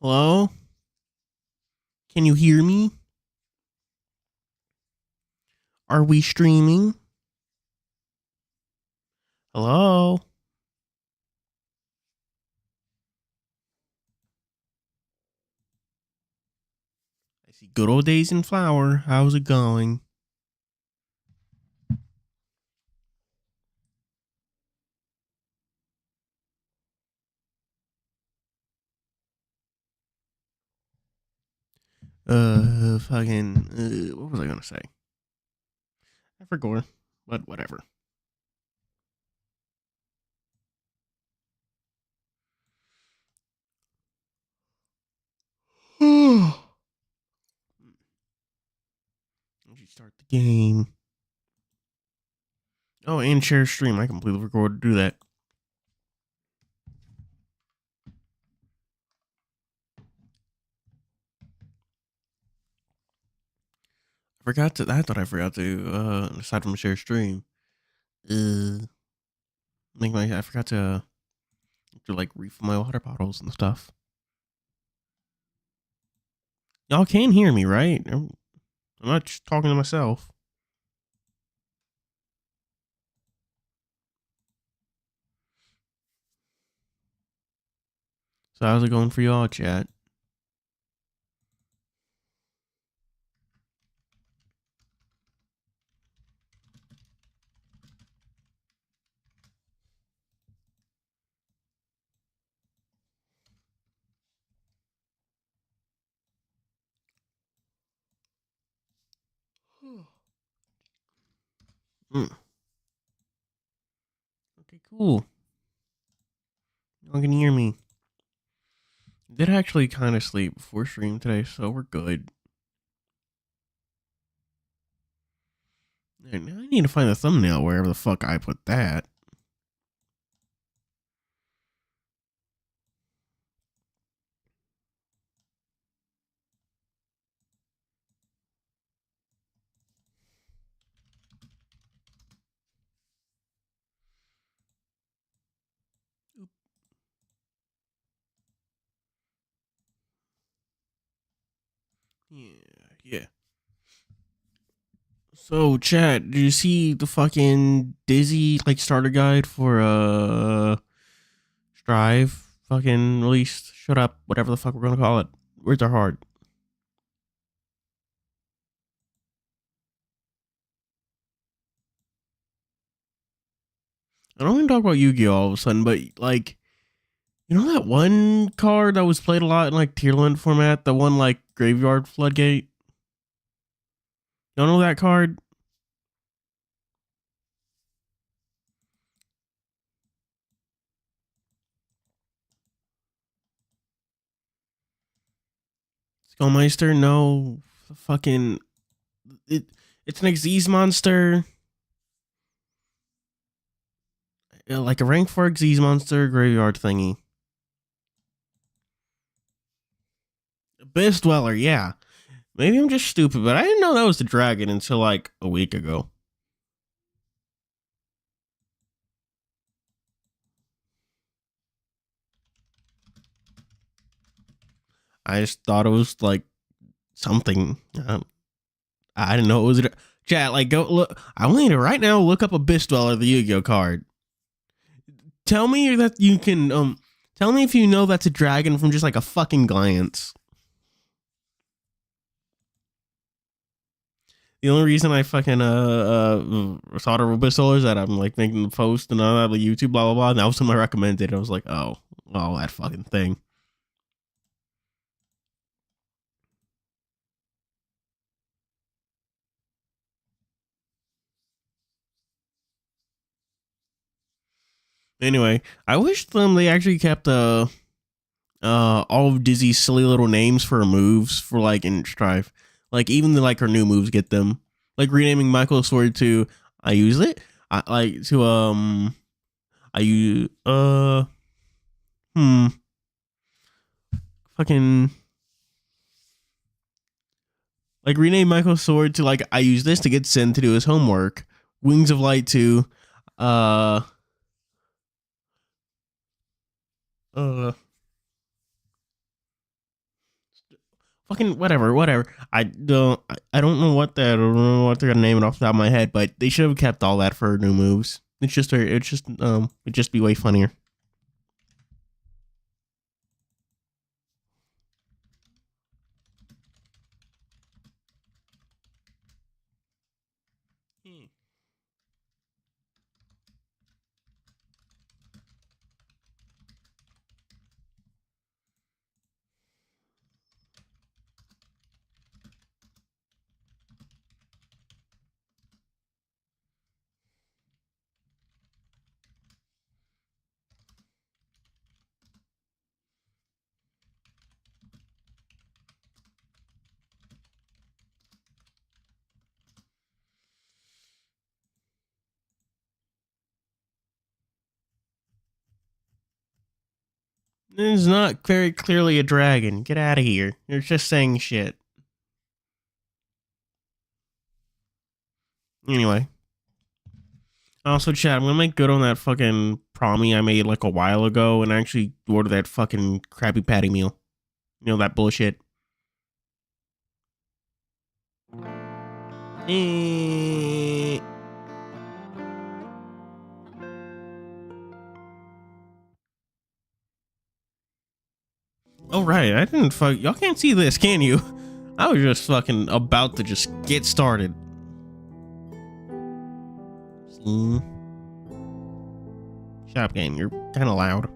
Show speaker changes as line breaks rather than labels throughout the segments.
Hello? Can you hear me? Are we streaming? Hello? I see good old days in flower. How's it going? What was I gonna say? I forgot, but whatever. I should start the game. Oh, and share stream. I completely forgot to do that. I thought I forgot to, aside from share stream, I forgot to like refill my water bottles and stuff. Y'all can hear me, right? I'm not just talking to myself. So how's it going for y'all, chat? Okay, cool. Y'all can hear me. Did actually kind of sleep before stream today, so we're good. And I need to find the thumbnail wherever the fuck I put that. Yeah. So, chat, did you see the fucking Dizzy like starter guide for Strive fucking released? Shut up, whatever the fuck we're gonna call it. Words are hard. I don't want to talk about Yu-Gi-Oh all of a sudden, but like, you know that one card that was played a lot in like tier 1 format, the one like Graveyard Floodgate. You don't know that card? Skullmeister? No, fucking it's an Xyz monster. Like a rank 4 Xyz monster graveyard thingy. Abyss Dweller, yeah. Maybe I'm just stupid, but I didn't know that was the dragon until like a week ago. I just thought it was like something. I didn't know it was. Chat, like, go look. I want you to right now look up Abyss Dweller, the Yu-Gi-Oh card. Tell me that you can. Tell me if you know that's a dragon from just like a fucking glance. The only reason I fucking thought of Abyss Dweller is that I'm like making the post and all that, like YouTube, blah blah blah. And that was something I recommended. I was like, oh, that fucking thing. Anyway, I wish they actually kept all of Dizzy's silly little names for moves for like in Strive. Like even the like her new moves get them. Like renaming Michael's sword to I use it. I like to I use fucking like rename Michael's sword to like I use this to get Sin to do his homework. Wings of Light to uh uh Fucking whatever. I don't know what that. I don't know what they're gonna name it off the top of my head, but they should have kept all that for new moves. It'd just be way funnier. It's not very clearly a dragon. Get out of here. You're just saying shit. Anyway. Also, chat, I'm gonna make good on that fucking promi I made like a while ago and actually order that fucking Krabby Patty meal. You know, that bullshit. Oh, right. I didn't fuck. Y'all can't see this, can you? I was just fucking about to just get started. See? Shop game, you're kind of loud.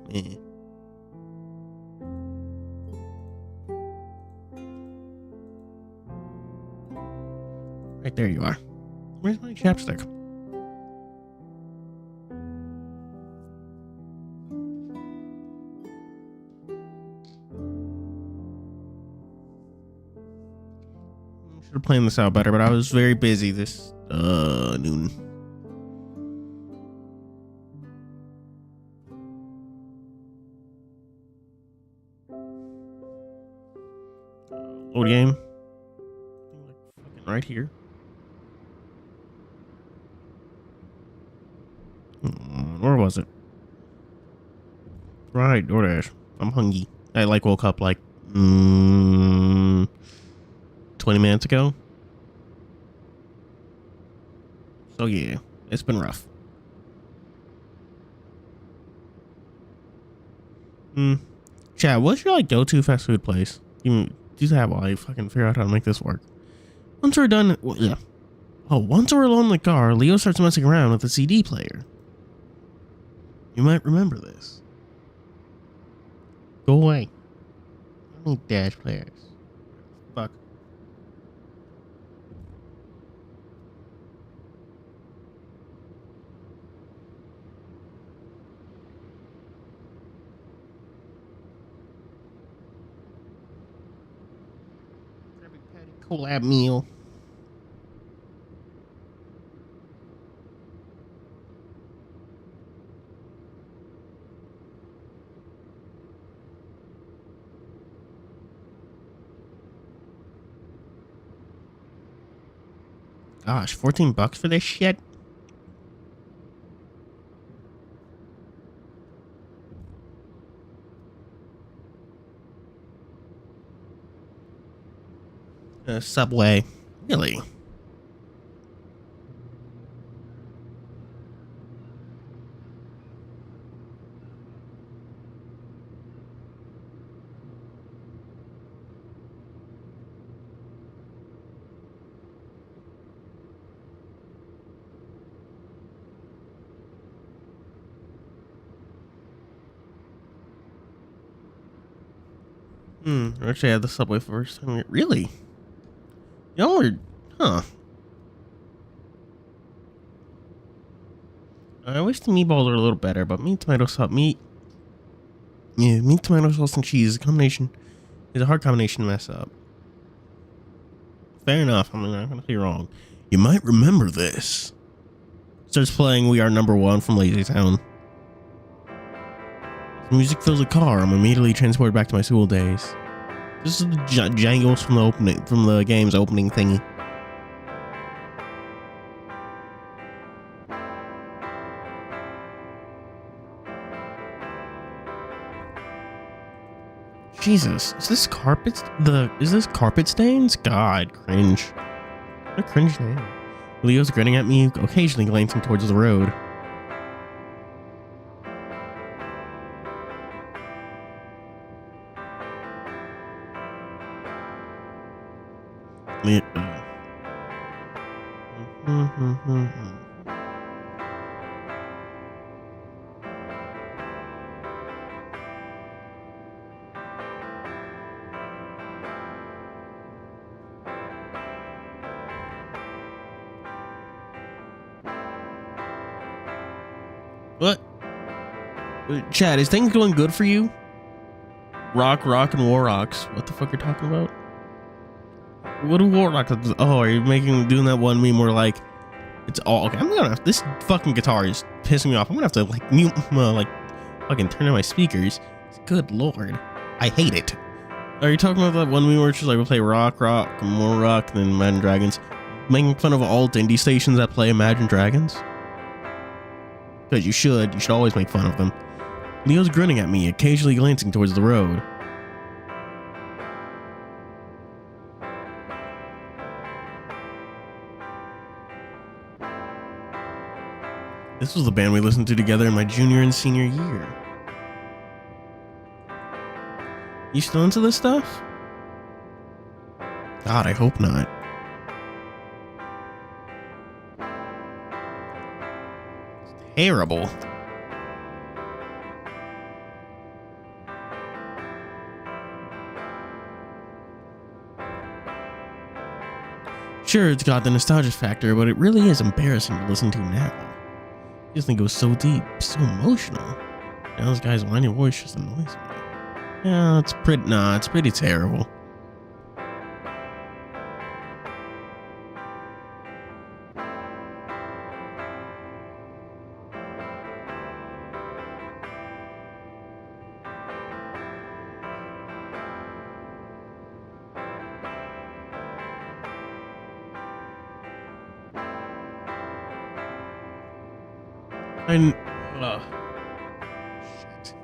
Right there you are. Where's my chapstick? Should have planned this out better, but I was very busy this noon. Load game. Right here. Where was it? Right, DoorDash. I'm hungry. I like woke up like 20 minutes ago. So yeah, it's been rough. Chad, what's your like go-to fast food place? You have while I fucking figure out how to make this work. Once we're done, well, yeah. Oh, once we're alone in the car, Leo starts messing around with the CD player. You might remember this. Go away. I don't need dash players. Fuck. Krabby Patty collab meal. Gosh, $14 for this shit? Subway. Really? Actually, I had the Subway first. I mean, really? Y'all are, huh? I wish the meatballs were a little better, but meat, tomato sauce, meat, tomato sauce, and cheese is a hard combination to mess up. Fair enough. I mean, I'm not gonna be wrong. You might remember this. Starts playing "We Are Number One" from Lazy Town. The music fills the car. I'm immediately transported back to my school days. This is the jangles from the game's opening thingy. Jesus, is this carpet stains? God, cringe. What a cringe name. Leo's grinning at me, occasionally glancing towards the road. What? Chad, is things going good for you? Rock, and Warrocks. What the fuck you're talking about? What do Warrocks? Oh, are you doing that one meme where like it's all okay? I'm gonna have, this fucking guitar is pissing me off. I'm gonna have to like mute, like fucking turn on my speakers. Good lord, I hate it. Are you talking about that one meme where it's just like we play rock, more rock than Imagine Dragons, making fun of alt indie stations that play Imagine Dragons? Because you should always make fun of them. Leo's grinning at me, occasionally glancing towards the road. This was the band we listened to together in my junior and senior year. You still into this stuff? God, I hope not. It's terrible. Sure, it's got the nostalgia factor, but it really is embarrassing to listen to now. This thing goes so deep, so emotional. Now this guy's whiny voice just annoys me. Yeah, it's pretty terrible. Shit.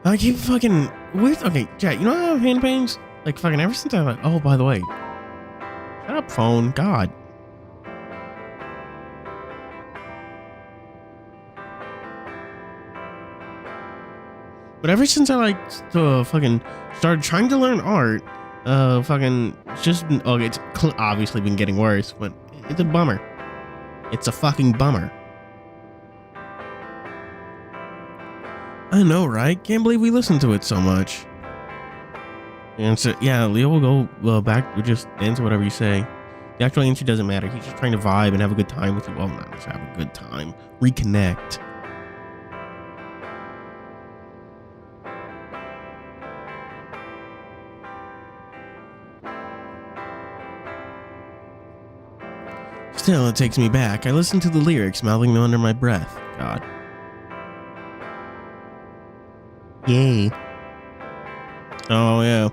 I keep fucking with. Okay, chat. You know how I have hand pains? Like fucking ever since I like. Oh, by the way, shut up, phone. God. But ever since I like fucking started trying to learn art, fucking just okay. It's obviously been getting worse, but it's a bummer. It's a fucking bummer. I know, right? Can't believe we listened to it so much. And so, yeah, Leo will go back. We'll just answer whatever you say. The actual answer doesn't matter. He's just trying to vibe and have a good time with you. Well, not just have a good time. Reconnect. Still, it takes me back. I listen to the lyrics, mouthing them under my breath. God. Yay. Oh, yeah.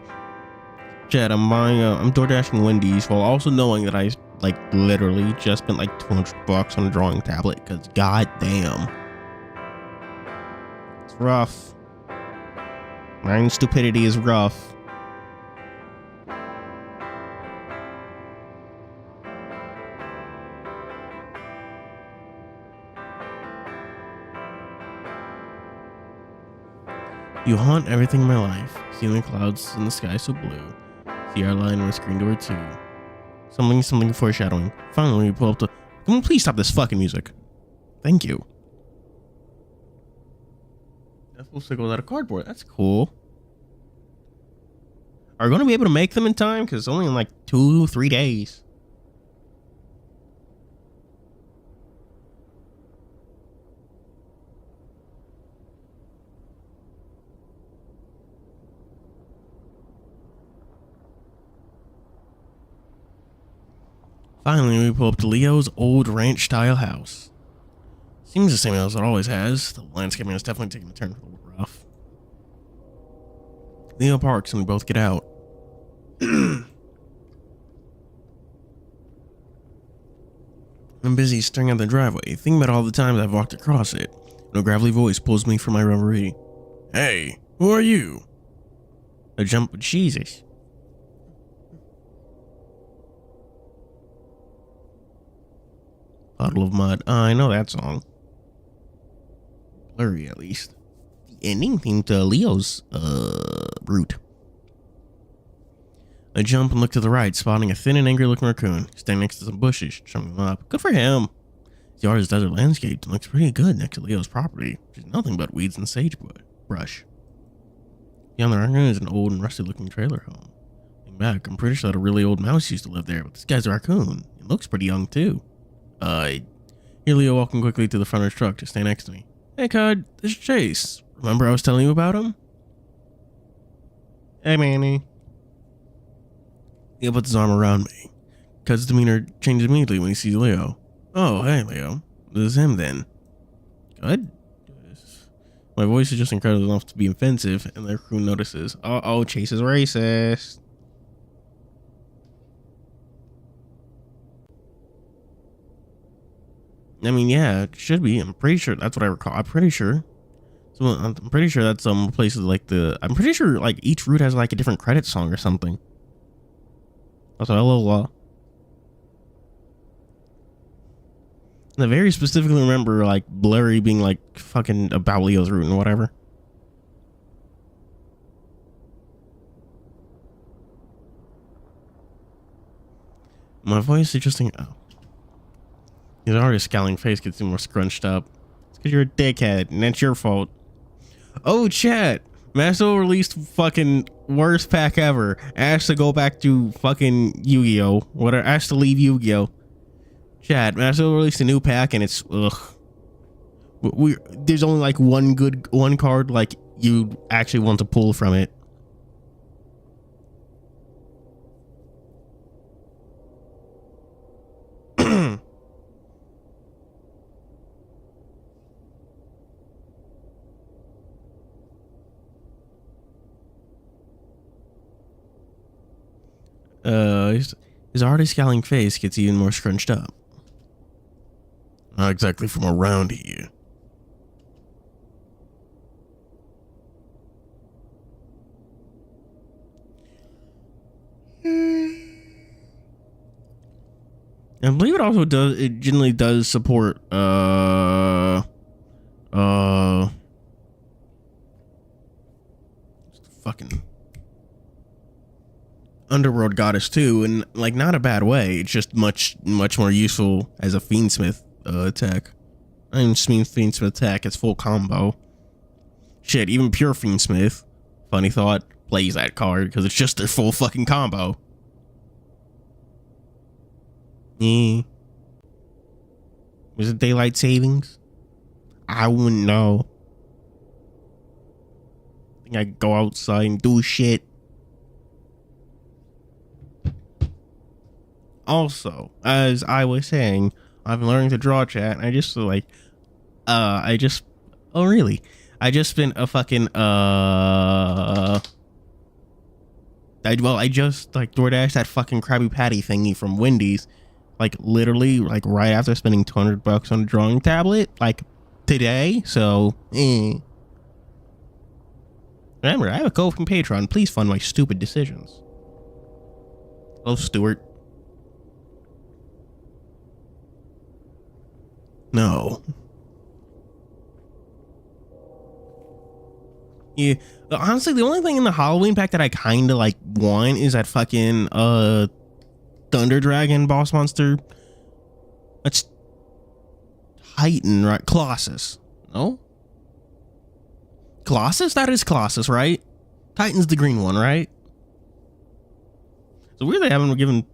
Chad, I'm door dashing Wendy's while also knowing that I, like, literally just spent like $200 on a drawing tablet, because goddamn. It's rough. My stupidity is rough. You haunt everything in my life. See the clouds in the sky so blue. See our line on the screen door too. Something foreshadowing. Finally, we pull up to. Can we please stop this fucking music? Thank you. That's supposed to go out of cardboard. That's cool. Are we going to be able to make them in time? Because it's only in like 2-3 days. Finally, we pull up to Leo's old ranch-style house. Seems the same as it always has. The landscaping is definitely taking a turn for the rough. Leo parks and we both get out. I'm busy staring at the driveway, thinking about all the times I've walked across it, and when a gravelly voice pulls me from my reverie. Hey, who are you? I jump, Jesus. Puddle of Mud. I know that song. Blurry, at least. The ending theme to Leo's, route. I jump and look to the right, spotting a thin and angry looking raccoon standing next to some bushes, chumming them up. Good for him. His yard is desert landscape and looks pretty good next to Leo's property, which is nothing but weeds and sagebrush. Beyond the raccoon is an old and rusty looking trailer home. Looking back, I'm pretty sure that a really old mouse used to live there, but this guy's a raccoon. He looks pretty young too. Here Leo walking quickly to the front of his truck to stay next to me. Hey, Cud, this is Chase. Remember I was telling you about him? Hey, Manny. Leo puts his arm around me. Cud's demeanor changes immediately when he sees Leo. Oh, hey, Leo. This is him then. Cud? My voice is just incredible enough to be offensive, and the raccoon notices. Uh-oh, Chase is racist. I mean, yeah, it should be. I'm pretty sure that's what I recall. I'm pretty sure. So I'm pretty sure that's some places like I'm pretty sure like each route has like a different credit song or something. Also, hello. I very specifically remember like Blurry being like fucking about Leo's route and whatever. My voice is just thinking, oh. His already scowling face gets even more scrunched up. It's because you're a dickhead, and that's your fault. Oh, chat. Masto released fucking worst pack ever. Asked to go back to fucking Yu-Gi-Oh. Whatever. Asked to leave Yu-Gi-Oh. Chat. Masto released a new pack, and it's ugh. There's only like one card like you actually want to pull from it. His already scowling face gets even more scrunched up. Not exactly from around here. I believe it also does. It generally does support. Fucking Underworld Goddess too, and like not a bad way. It's just much more useful as a Fiendsmith attack. I don't just mean Fiendsmith attack. It's full combo. Shit, even pure Fiendsmith. Funny thought. Plays that card because it's just their full fucking combo. Was it daylight savings? I wouldn't know. I think I could go outside and do shit. Also, as I was saying, I've been learning to draw, chat, and I just like, oh really? I just been a fucking, I just like DoorDash that fucking Krabby Patty thingy from Wendy's, like literally like right after spending $200 on a drawing tablet, like today. So, Remember, I have a code from Patreon. Please fund my stupid decisions. Hello, Stuart. No. Yeah, honestly, the only thing in the Halloween pack that I kind of like want is that fucking Thunder Dragon boss monster. That's Titan, right? Colossus. No? Colossus? That is Colossus, right? Titan's the green one, right? So weird they haven't given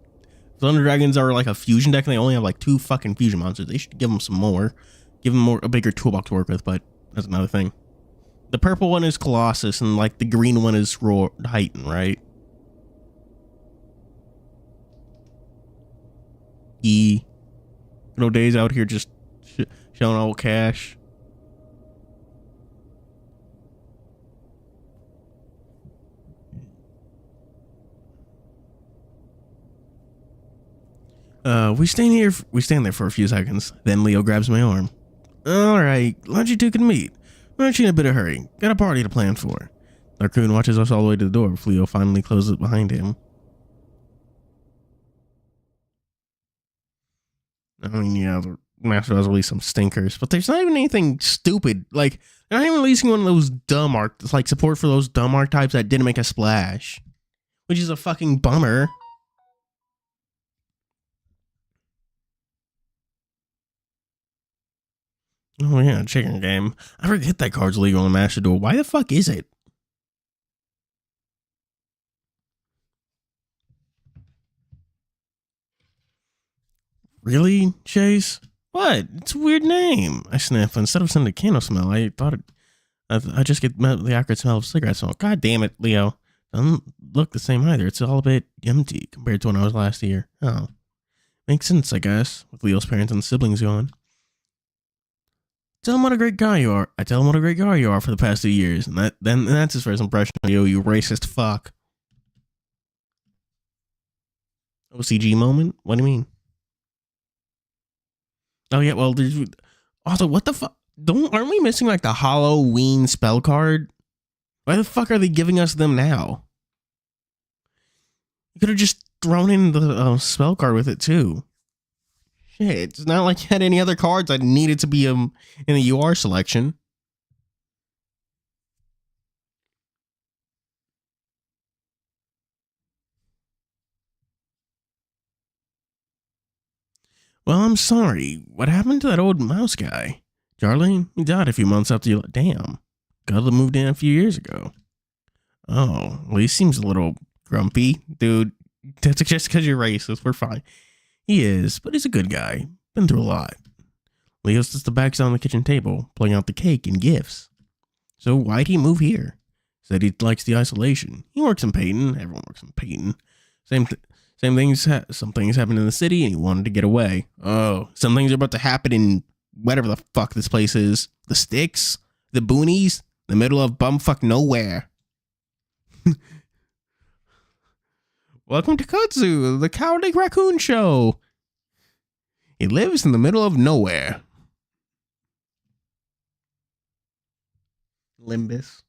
Thunder Dragons are like a fusion deck and they only have like 2 fucking fusion monsters. They should give them some more. Give them a bigger toolbox to work with, but that's another thing. The purple one is Colossus and like the green one is Titan, right? Good old days out here just showing all cash. We stand there for a few seconds. Then Leo grabs my arm. Alright, glad you two can meet. We're actually in a bit of a hurry. Got a party to plan for. Raccoon watches us all the way to the door before Leo finally closes it behind him. I mean, yeah, the Master does release some stinkers, but there's not even anything stupid. Like, they're not even releasing one of those dumb like support for those dumb archetypes that didn't make a splash, which is a fucking bummer. Oh yeah, chicken game. I forget that card's legal in Master Duel. Why the fuck is it? Really, Chase? What? It's a weird name. I sniff. Instead of sending a candle smell, I thought I just get the accurate smell of cigarette smoke. God damn it, Leo. Doesn't look the same either. It's all a bit empty compared to when I was last year. Oh. Makes sense, I guess, with Leo's parents and siblings gone. Tell him what a great guy you are. I tell him what a great guy you are for the past 2 years, and that's his first impression of you, you racist fuck. OCG moment? What do you mean? Oh yeah, well, there's also what the fuck? Aren't we missing like the Halloween spell card? Why the fuck are they giving us them now? You could have just thrown in the spell card with it too. Shit, it's not like you had any other cards that needed to be in the UR selection. Well, I'm sorry. What happened to that old mouse guy? Charlie? He died a few months after you. Damn. Gudla moved in a few years ago. Oh, well, he seems a little grumpy. Dude, that's just because you're racist. We're fine. He is, but he's a good guy. Been through a lot. Leo sits the backs on the kitchen table, pulling out the cake and gifts. So why'd he move here? Said he likes the isolation. He works in Peyton. Everyone works in Peyton. Some things happened in the city and he wanted to get away. Oh, some things are about to happen in whatever the fuck this place is. The sticks? The boonies? The middle of bumfuck nowhere. Welcome to Kudzu, the Cowardly Raccoon Show. He lives in the middle of nowhere. Limbus.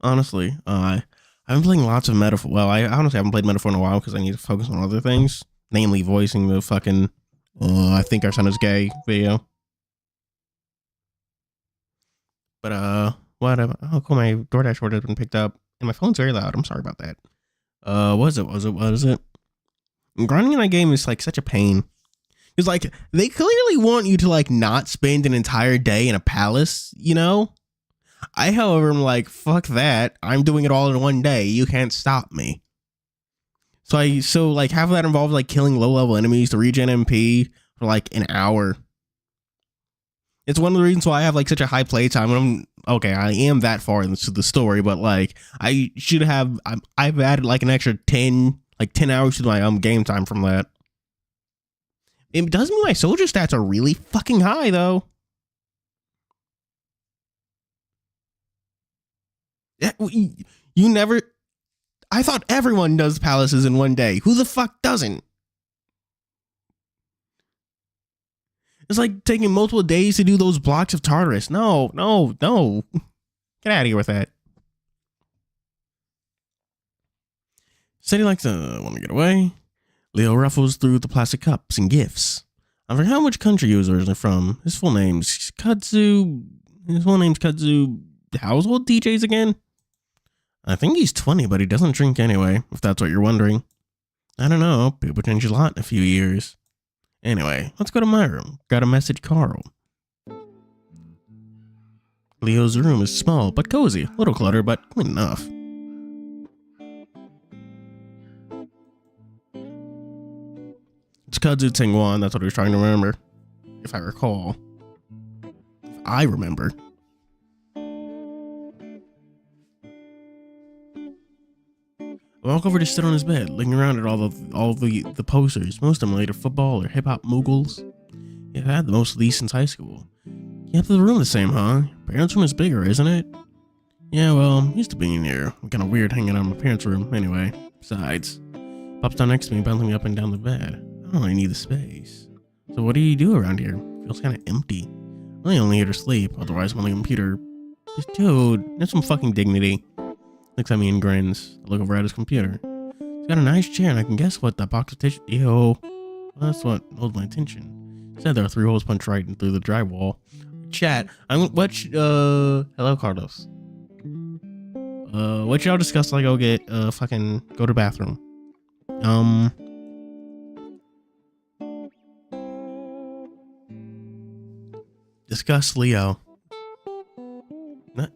Honestly, I've been playing lots of Metaphor. Well, I honestly haven't played Metaphor in a while because I need to focus on other things, namely voicing the fucking I think our son is gay video. But whatever. Oh, cool. My DoorDash order has been picked up, and my phone's very loud. I'm sorry about that. What is it? Grinding in that game is like such a pain. It's like they clearly want you to like not spend an entire day in a palace, you know? I, however, am like, fuck that. I'm doing it all in one day. You can't stop me. So like half of that involves like killing low level enemies to regen MP for like an hour. It's one of the reasons why I have like such a high playtime. I am that far into the story, but like I should have. I've added like an extra 10 hours to my game time from that. It does mean my soldier stats are really fucking high though. You never. I thought everyone does palaces in one day. Who the fuck doesn't? It's like taking multiple days to do those blocks of Tartarus. No. Get out of here with that. Said he likes to want to get away. Leo ruffles through the plastic cups and gifts. I forgot which country he was originally from. His full name's Kudzu. How's old DJs again? I think he's 20, but he doesn't drink anyway, if that's what you're wondering. I don't know. People change a lot in a few years. Anyway, let's go to my room. Gotta message Carl. Leo's room is small but cozy. A little cluttered, but clean enough. It's Kudzu Tingwan, that's what he was trying to remember. If I recall. If I remember. I walk over to sit on his bed, looking around at all the posters, most of them related to football or hip-hop moguls. Yeah, I've had the most of these since high school. Kept the room the same, huh? Parents' room is bigger, isn't it? Yeah, well, I'm used to being here. I'm kind of weird hanging out in my parents' room, anyway. Besides, Pop's down next to me, bouncing me up and down the bed. I don't really need the space. So what do you do around here? Feels kind of empty. I only here to sleep, otherwise I'm on the computer. Just dude, have some fucking dignity. Looks at me and grins. I look over at his computer. He's got a nice chair, and I can guess what that box of tissue. Ew. Well, that's what holds my attention. Said there are 3 holes punched right through the drywall. Chat. Hello, Carlos. What y'all discuss? Like, go get fucking go to the bathroom. Discuss Leo.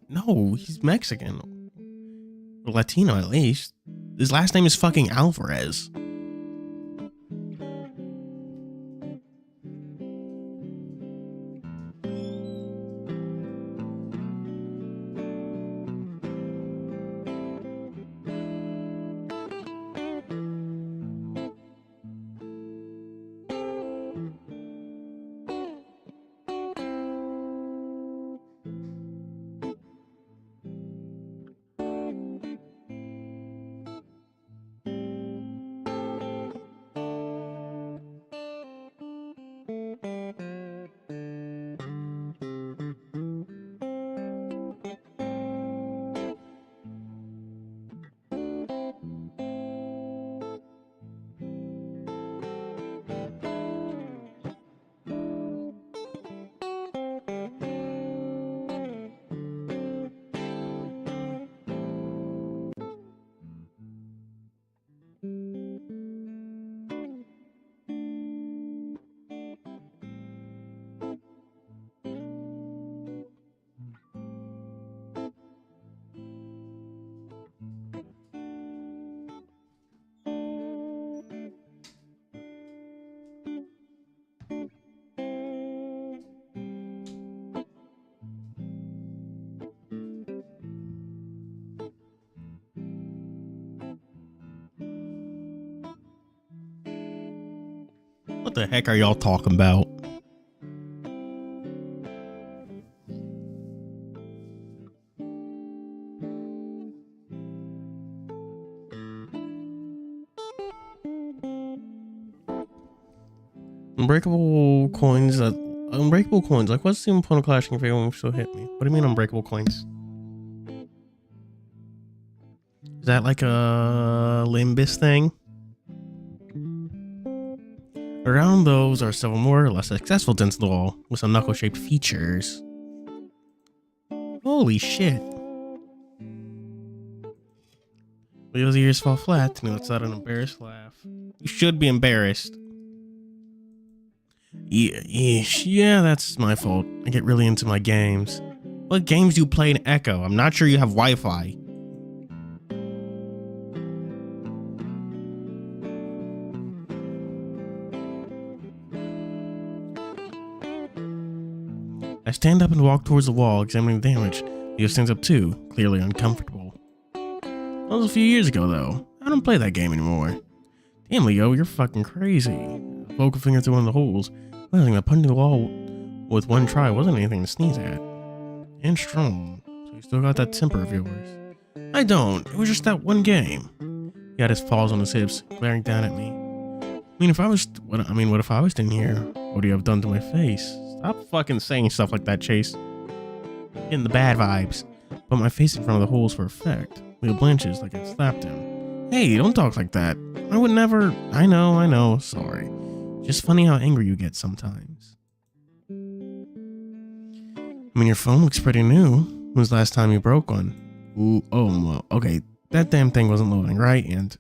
No, he's Mexican. Or Latino, at least. His last name is fucking Alvarez. What the heck are y'all talking about? Unbreakable coins. Unbreakable coins. Like, what's the even point of clashing if everyone still hit me? What do you mean unbreakable coins? Is that like a Limbus thing? Around those are several more or less successful dents in the wall with some knuckle-shaped features. Holy shit. Leo's ears fall flat and he lets out an embarrassed laugh. You should be embarrassed. Yeah, that's my fault. I get really into my games. What games do you play in Echo? I'm not sure you have Wi-Fi. I stand up and walk towards the wall, examining the damage. Leo stands up too, clearly uncomfortable. That was a few years ago, though. I don't play that game anymore. Damn, Leo, you're fucking crazy. Poke a finger through one of the holes. Realizing that punching the wall with one try wasn't anything to sneeze at. And strong. So you still got that temper of yours. I don't. It was just that one game. He had his paws on his hips, glaring down at me. What if I was in here? What would you have done to my face? Stop fucking saying stuff like that, Chase. Getting the bad vibes. Put my face in front of the holes for effect. Leo blanches like I slapped him. Hey, don't talk like that. I would never. I know. Sorry. Just funny how angry you get sometimes. I mean, your phone looks pretty new. When was the last time you broke one? Ooh, well, okay. That damn thing wasn't loading, right? And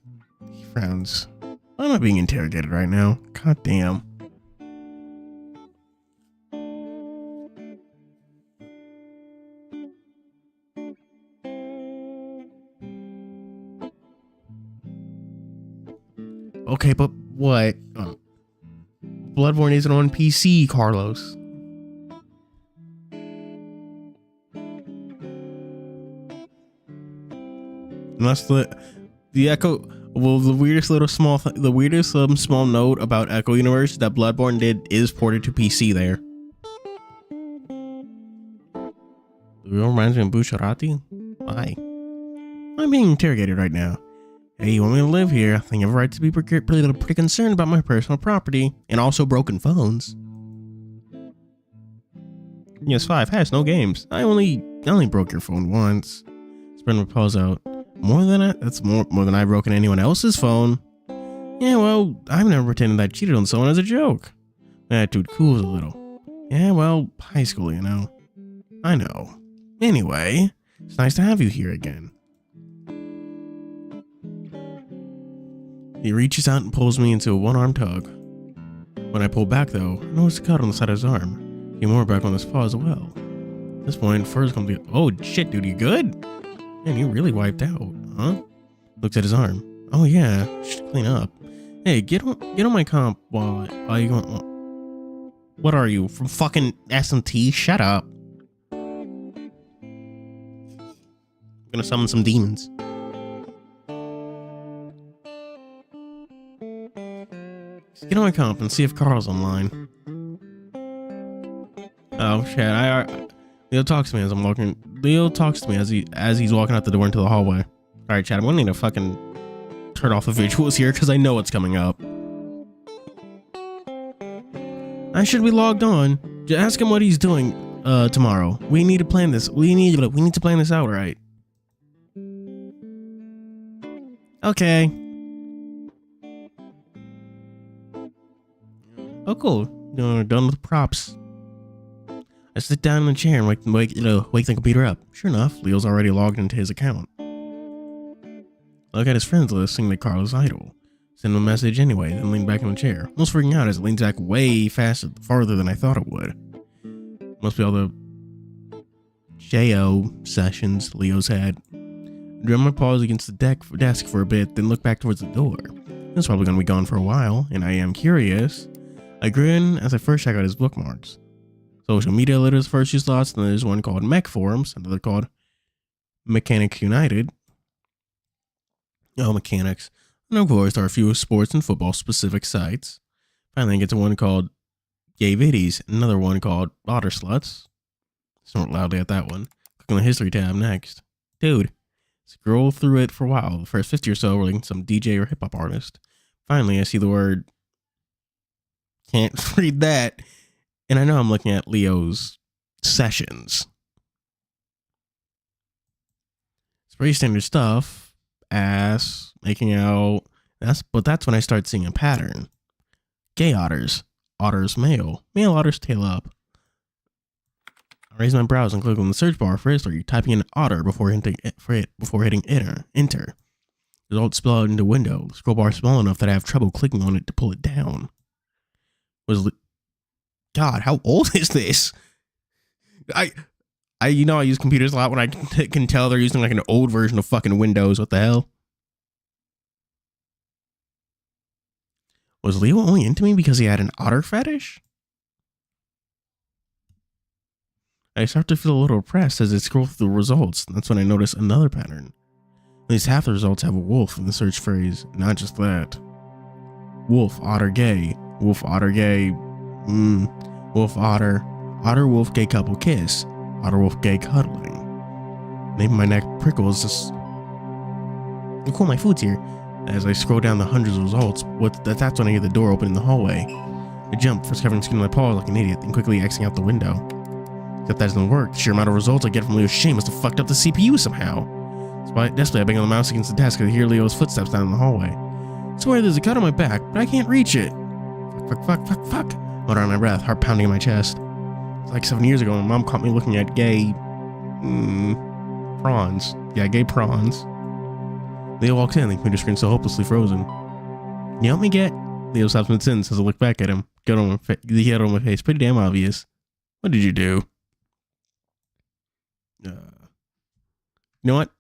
he frowns. I'm not being interrogated right now. God damn. Okay, but what? Bloodborne isn't on PC, Carlos. Unless the Echo, well, the weirdest small note about Echo Universe that Bloodborne did is ported to PC there. It reminds me of Bucciarati. Why? I'm being interrogated right now. Hey, you want me to live here? I think I have a right to be pretty concerned about my personal property and also broken phones. Yes, 5 has no games. I only broke your phone once. Spread my paws out. That's more than I've broken anyone else's phone. Yeah, well, I've never pretended I cheated on someone as a joke. My attitude cools a little. Yeah, well, high school, you know. I know. Anyway, it's nice to have you here again. He reaches out and pulls me into a one-armed hug. When I pull back, though, I notice a cut on the side of his arm. He more back on his paw as well. At this point, first comes the, oh shit, dude, you good? Man, you really wiped out, huh? Looks at his arm. Oh yeah, should clean up. Hey, get on my comp while you going. What are you, from fucking SMT? Shut up. I'm gonna summon some demons. Get on my comp and see if Carl's online. Oh shit, Leo talks to me as I'm walking. Leo talks to me as he's walking out the door into the hallway. Alright, Chad, I'm gonna need to fucking turn off the visuals here because I know what's coming up. I should be logged on. Just ask him what he's doing tomorrow. We need to plan this. We need to plan this out, right? Okay. Oh, cool. Done with props. I sit down in the chair and wake the computer up. Sure enough, Leo's already logged into his account. I look at his friends list, seeing that Carl is idle. Send him a message anyway, then lean back in the chair. Almost freaking out as it leans back way farther than I thought it would. Must be all the JO sessions Leo's had. I drum my paws against the desk for a bit, then look back towards the door. It's probably gonna be gone for a while, and I am curious. I grin as I first check out his bookmarks. Social media litters first few slots, and then there's one called Mech Forums, another called Mechanics United. Oh, mechanics. And of course, there are a few sports and football specific sites. Finally, I get to one called Gay Viddies, another one called Otter Sluts. Snort loudly at that one. Click on the history tab next. Dude, scroll through it for a while. The first 50 or so were like some DJ or hip hop artist. Finally, I see the word. Can't read that. And I know I'm looking at Leo's sessions. It's pretty standard stuff. Ass, making out. But that's when I start seeing a pattern. Gay otters. Otters male. Male otters tail up. I raise my brows and click on the search bar for history, typing in otter before hitting enter. Results spill out into window. The scroll bar is small enough that I have trouble clicking on it to pull it down. God, how old is this? I use computers a lot when I can tell they're using like an old version of fucking Windows. What the hell? Was Leo only into me because he had an otter fetish? I start to feel a little oppressed as I scroll through the results. That's when I notice another pattern. At least half the results have a wolf in the search phrase. Not just that. Wolf, otter, gay. Wolf, otter, gay. Wolf, otter. Otter, wolf, gay couple kiss. Otter, wolf, gay cuddling. Maybe my neck prickles just... Cool, my food's here. As I scroll down the hundreds of results, that's when I hear the door open in the hallway. I jump, first covering skin on my paws like an idiot, then quickly exiting out the window. Except that doesn't work. The sheer amount of results I get from Leo's shame must have fucked up the CPU somehow. Desperately, I bang on the mouse against the desk as I hear Leo's footsteps down the hallway. I swear there's a cut on my back, but I can't reach it. Fuck. I'm under my breath, heart pounding in my chest. It's like 7 years ago, my mom caught me looking at gay... prawns. Yeah, gay prawns. Leo walks in, the computer screen so hopelessly frozen. Can you help me get... Leo stops mid-sentence as I look back at him. The head on my face, pretty damn obvious. What did you do? You know what?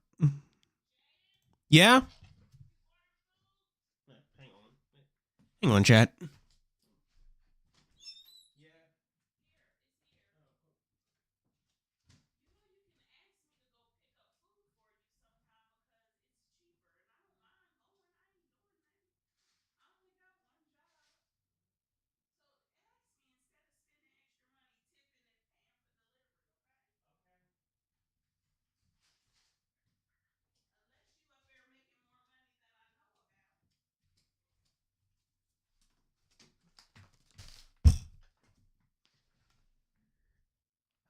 Yeah? Hang on, chat.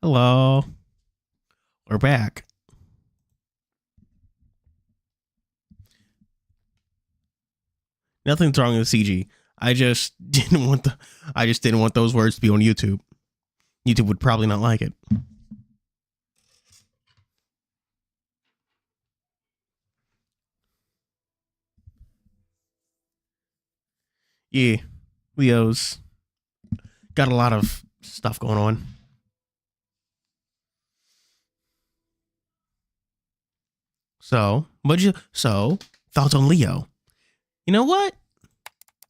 Hello. We're back. Nothing's wrong with CG. I just didn't want those words to be on YouTube. YouTube would probably not like it. Yeah, Leo's got a lot of stuff going on. So, thoughts on Leo? You know what?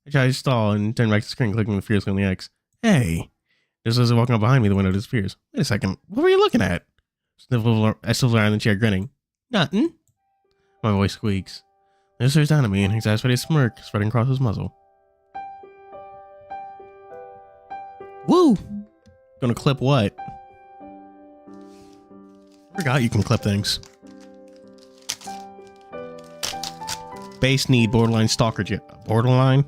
I tried to stall and turn back to the screen, clicking the fierce on the X. Hey, this was walking up behind me. The window disappears. Wait a second. What were you looking at? I sniffle around the chair, grinning. Nothing. My voice squeaks. Leo stares down at me, and an exasperated smirk spreading across his muzzle. Woo! Gonna clip what? Forgot you can clip things. Base need borderline stalker borderline?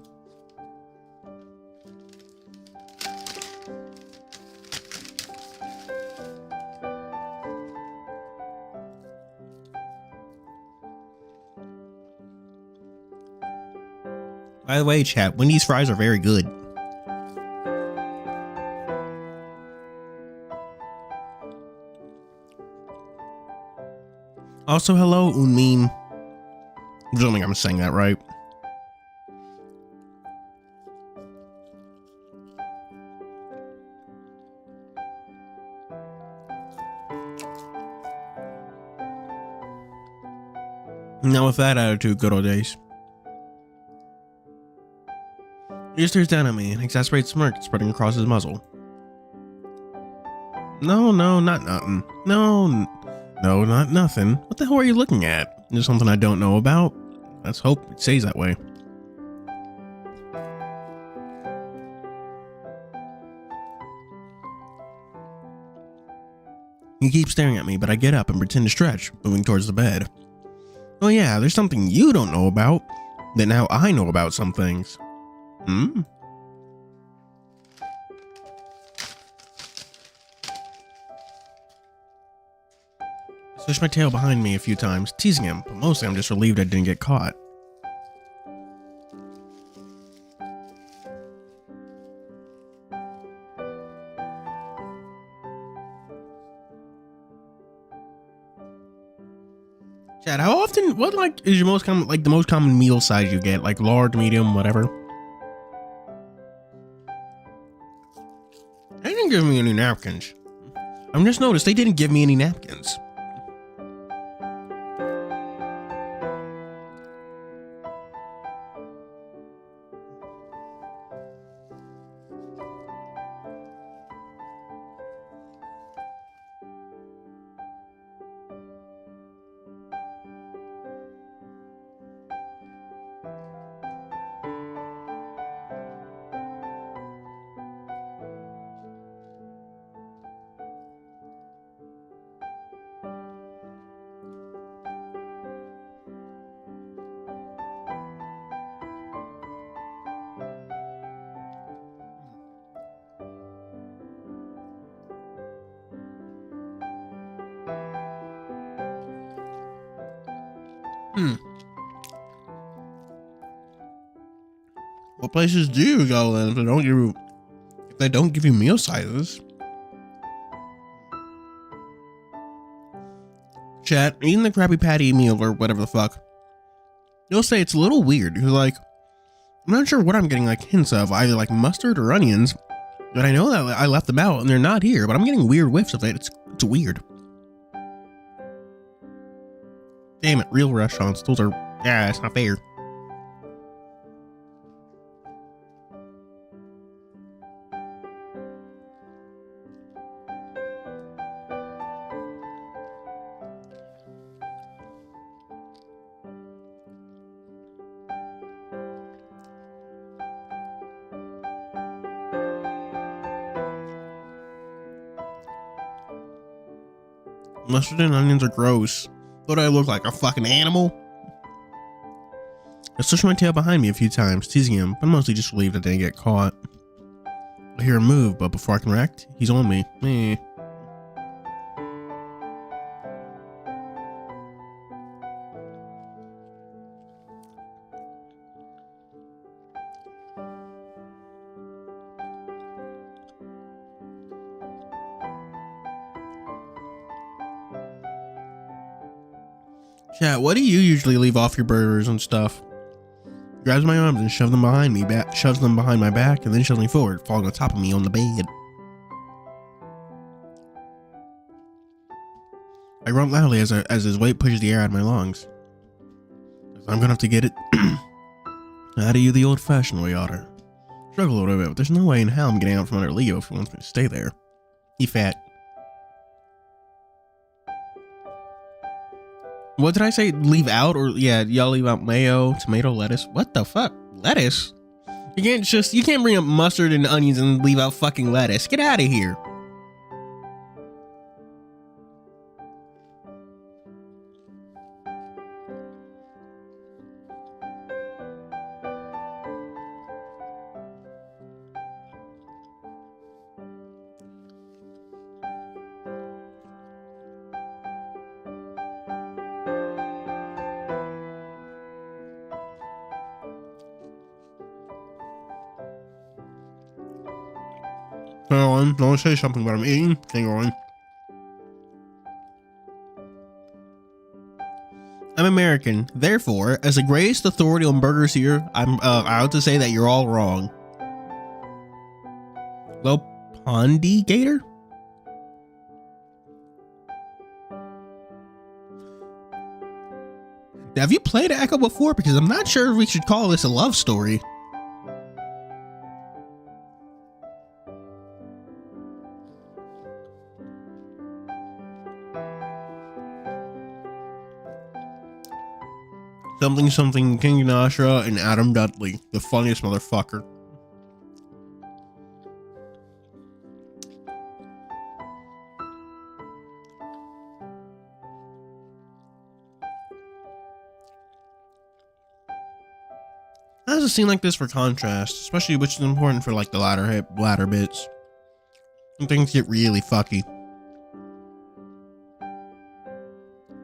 By the way, chat, Wendy's fries are very good. Also, hello, Unmin. I'm assuming I'm saying that right. Now with that attitude, good old days. He stares down at me, an exasperated smirk spreading across his muzzle. No, not nothing. No, not nothing. What the hell are you looking at? There's something I don't know about? Let's hope it stays that way. He keeps staring at me, but I get up and pretend to stretch, moving towards the bed. Oh yeah, there's something you don't know about, that now I know about some things. Hmm? I swished my tail behind me a few times, teasing him, but mostly I'm just relieved I didn't get caught. Chad, how often, what like is your most common, like the most common meal size you get? Like large, medium, whatever? They didn't give me any napkins. I've just noticed they didn't give me any napkins. What places do you go then if they don't give you meal sizes? Chat, eating the Krabby Patty meal or whatever the fuck. You'll say it's a little weird. You're like, I'm not sure what I'm getting like hints of, either like mustard or onions, but I know that I left them out and they're not here, but I'm getting weird whiffs of it. It's weird. Damn it, real restaurants. Those are, yeah, it's not fair. Mustard and onions are gross. What do I look like, a fucking animal? I switched my tail behind me a few times, teasing him, but mostly just relieved I didn't get caught. I hear him move, but before I can react, he's on me. Meh. Chat, what do you usually leave off your burgers and stuff? Grabs my arms and shoves them behind me, shoves them behind my back, and then shoves me forward, falling on top of me on the bed. I grunt loudly as his weight pushes the air out of my lungs. I'm gonna have to get it out of you the old-fashioned way, Otter. Struggle a little bit, but there's no way in hell I'm getting out from under Leo if he wants me to stay there. He fat. What did I say? Leave out? Or yeah, y'all leave out mayo, tomato, lettuce. What the fuck? Lettuce? You can't bring up mustard and onions and leave out fucking lettuce. Get out of here. Hang on, don't say something about I'm eating. Hang on. I'm American. Therefore, as the greatest authority on burgers here, I'm out to say that you're all wrong. Well, Pondy Gator? Have you played Echo before? Because I'm not sure if we should call this a love story. Something King Nashra and Adam Dudley, the funniest motherfucker. How does a scene like this for contrast, especially which is important for like the latter bits? And things get really fucky.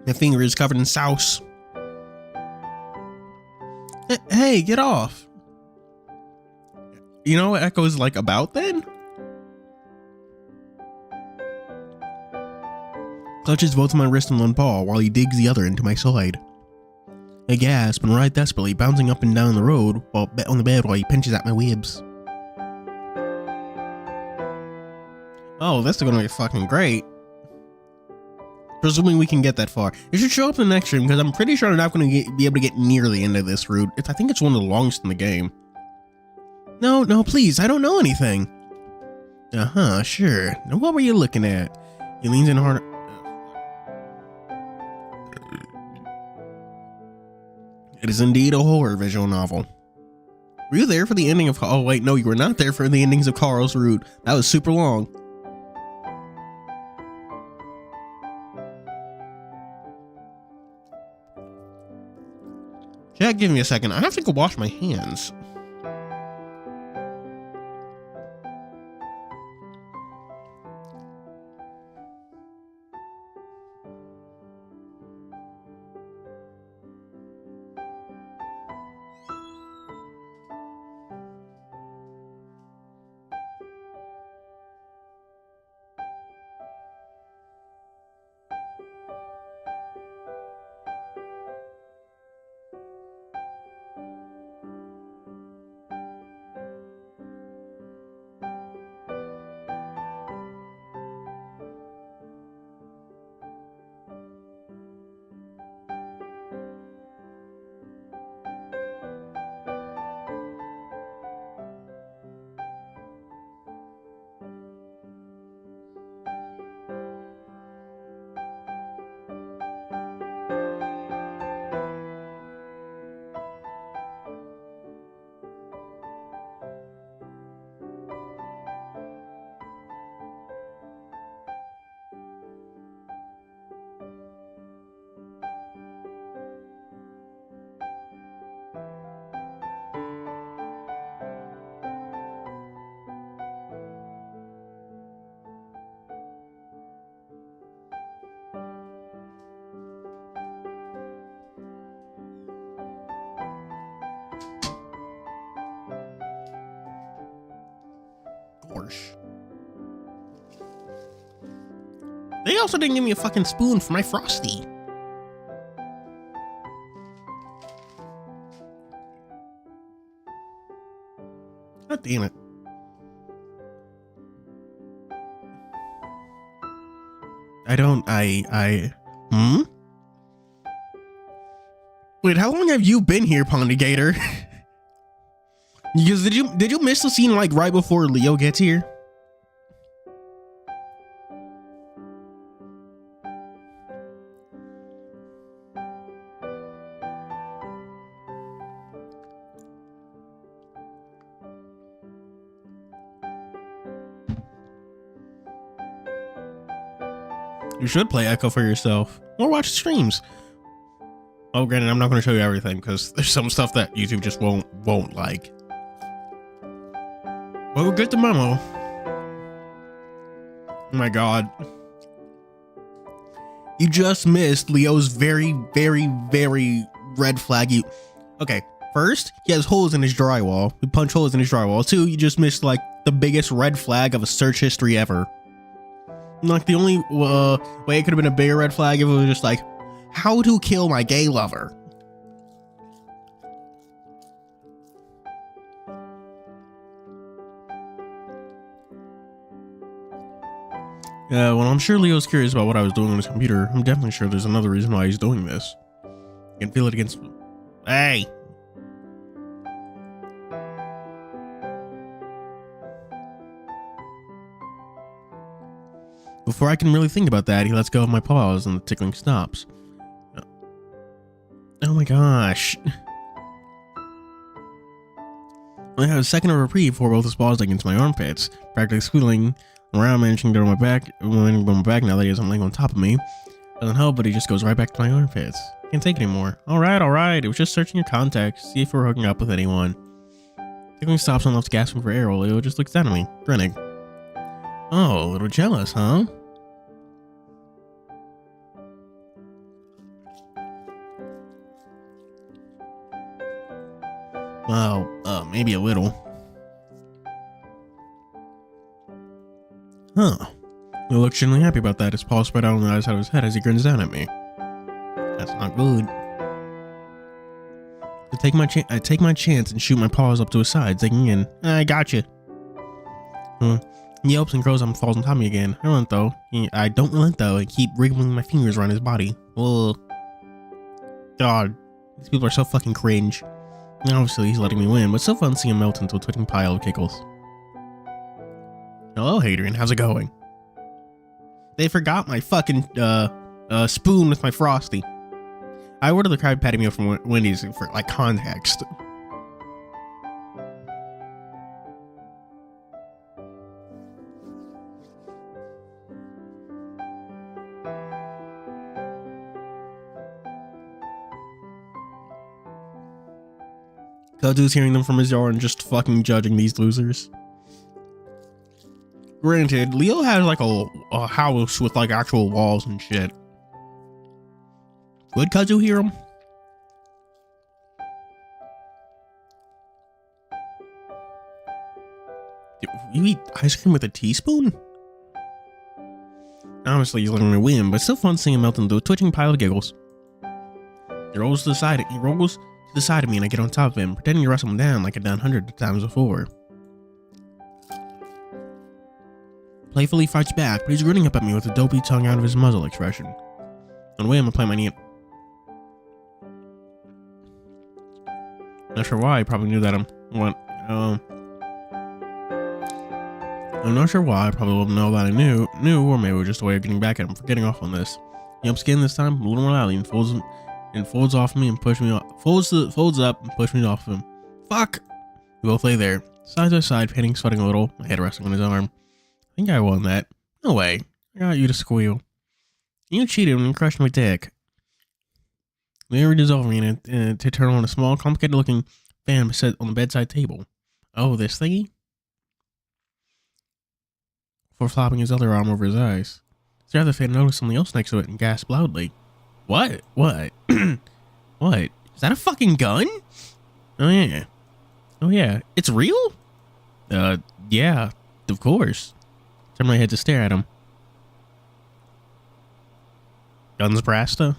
My finger is covered in sauce. Hey, get off. You know what Echo is like about then? Clutches both my wrist and one paw while he digs the other into my side. I gasp and ride desperately, bouncing up and down the road on the bed while he pinches at my ribs. Oh, this is gonna be fucking great. Presuming we can get that far. It should show up in the next stream because I'm pretty sure I'm not going to be able to get near the end of this route. I think it's one of the longest in the game. No, please, I don't know anything. Uh-huh, sure. Now what were you looking at? He leans in hard. It is indeed a horror visual novel. Were you there for the ending of... Oh, wait, no, you were not there for the endings of Carl's Route. That was super long. Chat, give me a second. I have to go wash my hands. They also didn't give me a fucking spoon for my Frosty. God damn it. Hmm? Wait, how long have you been here, Pondigator? Because did you miss the scene like right before Leo gets here? You should play Echo for yourself or watch streams. Oh, granted, I'm not going to show you everything because there's some stuff that YouTube just won't like. Well, get the memo. Oh my god. You just missed Leo's very red flag. Okay, first, he has holes in his drywall. We punch holes in his drywall. Two, you just missed like the biggest red flag of a search history ever. Like the only way it could have been a bigger red flag if it was just like, how to kill my gay lover. Well, I'm sure Leo's curious about what I was doing on his computer. I'm definitely sure there's another reason why he's doing this. I can feel it against... Hey! Before I can really think about that, he lets go of my paws and the tickling stops. Oh my gosh. I had a second of reprieve before both his paws against my armpits, practically squealing around, managing to go to my back, now that he isn't laying on top of me. Doesn't help, but he just goes right back to my armpits. Can't take it anymore. Alright. It was just searching your contacts, see if we were hooking up with anyone. Tickling stops and left gasping for air while Leo just looks down at me, grinning. Oh, a little jealous, huh? Well, maybe a little. Huh. He looks genuinely happy about that, his paw spread out on the other side of his head as he grins down at me. That's not good. I take my chance and shoot my paws up to his side, digging in. I gotcha. He yelps and grows up and falls on top of me again. I don't relent though, and keep wriggling my fingers around his body. Ugh. God, these people are so fucking cringe. And obviously he's letting me win, but it's so fun seeing him melt into a twitching pile of giggles. Hello, Hadrian, how's it going? They forgot my fucking spoon with my Frosty. I ordered the Krabby Patty meal from Wendy's for like context. Kodu's hearing them from his yard and just fucking judging these losers. Granted, Leo has like a house with like actual walls and shit. Would Kazu hear him? You eat ice cream with a teaspoon? Honestly, he's letting me win, but it's still fun seeing him melt into a twitching pile of giggles. He rolls to the side of me and I get on top of him, pretending to wrestle him down like I've done hundreds of times before. Playfully fights back, but he's grinning up at me with a dopey tongue out of his muzzle expression. On the way, I'm gonna play my knee. Not sure why, I probably knew that I'm not sure why, I probably wouldn't know that I knew, or maybe it was just a way of getting back at him for getting off on this. He jumps again this time, a little more loudly, and folds off me and push me off. Folds up and push me off of him. Fuck! We both lay there, side by side, panting, sweating a little, my head resting on his arm. I think I won that. No way. I got you to squeal. You cheated when you crushed my dick. They reaches over me and to turn on a small, complicated-looking fan set on the bedside table. Oh, this thingy? Before flopping his other arm over his eyes. The other fan noticed something else next to it and gasped loudly. What? What? What? Is that a fucking gun? Oh yeah. It's real? Yeah, of course. Turn my head to stare at him. Guns Brasta?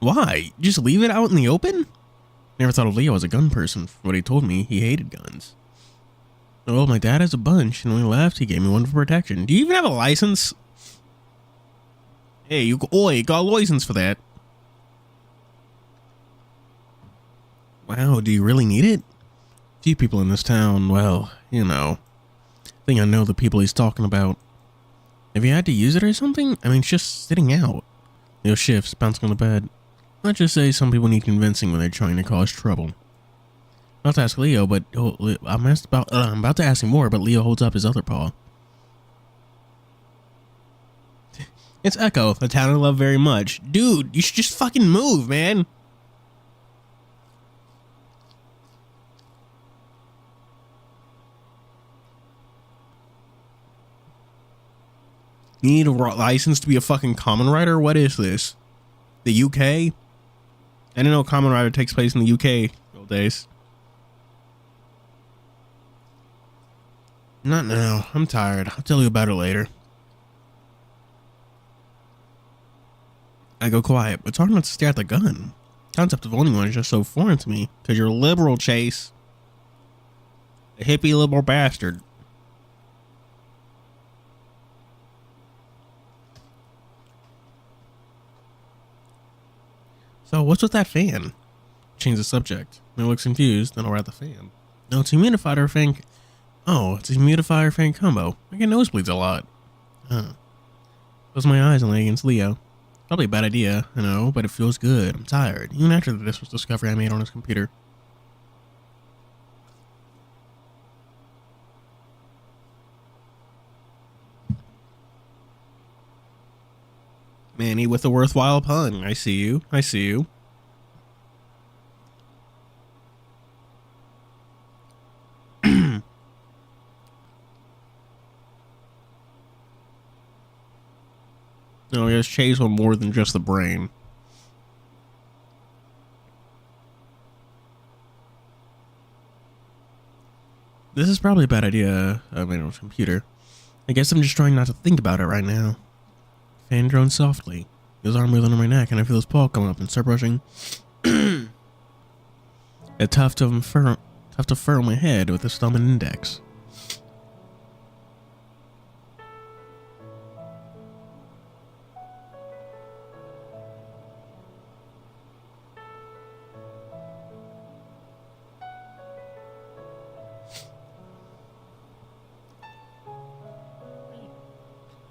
Why? Just leave it out in the open? Never thought of Leo as a gun person. From what he told me, he hated guns. Oh, my dad has a bunch, and when he left, he gave me one for protection. Do you even have a license? Hey, you got a license for that. Wow, do you really need it? Few people in this town, well, you know. I think I know the people he's talking about. Have you had to use it or something? I mean, it's just sitting out. Leo shifts, bouncing on the bed. Let's just say some people need convincing when they're trying to cause trouble. I'm about to ask Leo, but I'm about to ask him more, but Leo holds up his other paw. It's Echo, the town I love very much. Dude, you should just fucking move, man. You need a license to be a fucking common writer? What is this? The UK? I didn't know common writer takes place in the UK old days. Not now. I'm tired. I'll tell you about it later. I go quiet, but it's hard not to stare at the gun. The concept of owning one is just so foreign to me. Because you're liberal, Chase. A hippie liberal bastard. So, what's with that fan? Change the subject. It looks confused, then I'll write the fan. No, it's a humidifier fan. Oh, it's a humidifier fan combo. I get nosebleeds a lot. Close my eyes and lay against Leo. Probably a bad idea, I know, but it feels good. I'm tired, even after this was discovery I made on his computer. Manny with a worthwhile pun. I see you. I see you. No, he has Chase on more than just the brain. This is probably a bad idea. I made it on his computer. I guess I'm just trying not to think about it right now. Fan drones softly. His arm moves under my neck, and I feel his paw come up and start brushing a tuft of fur on my head with his thumb and index.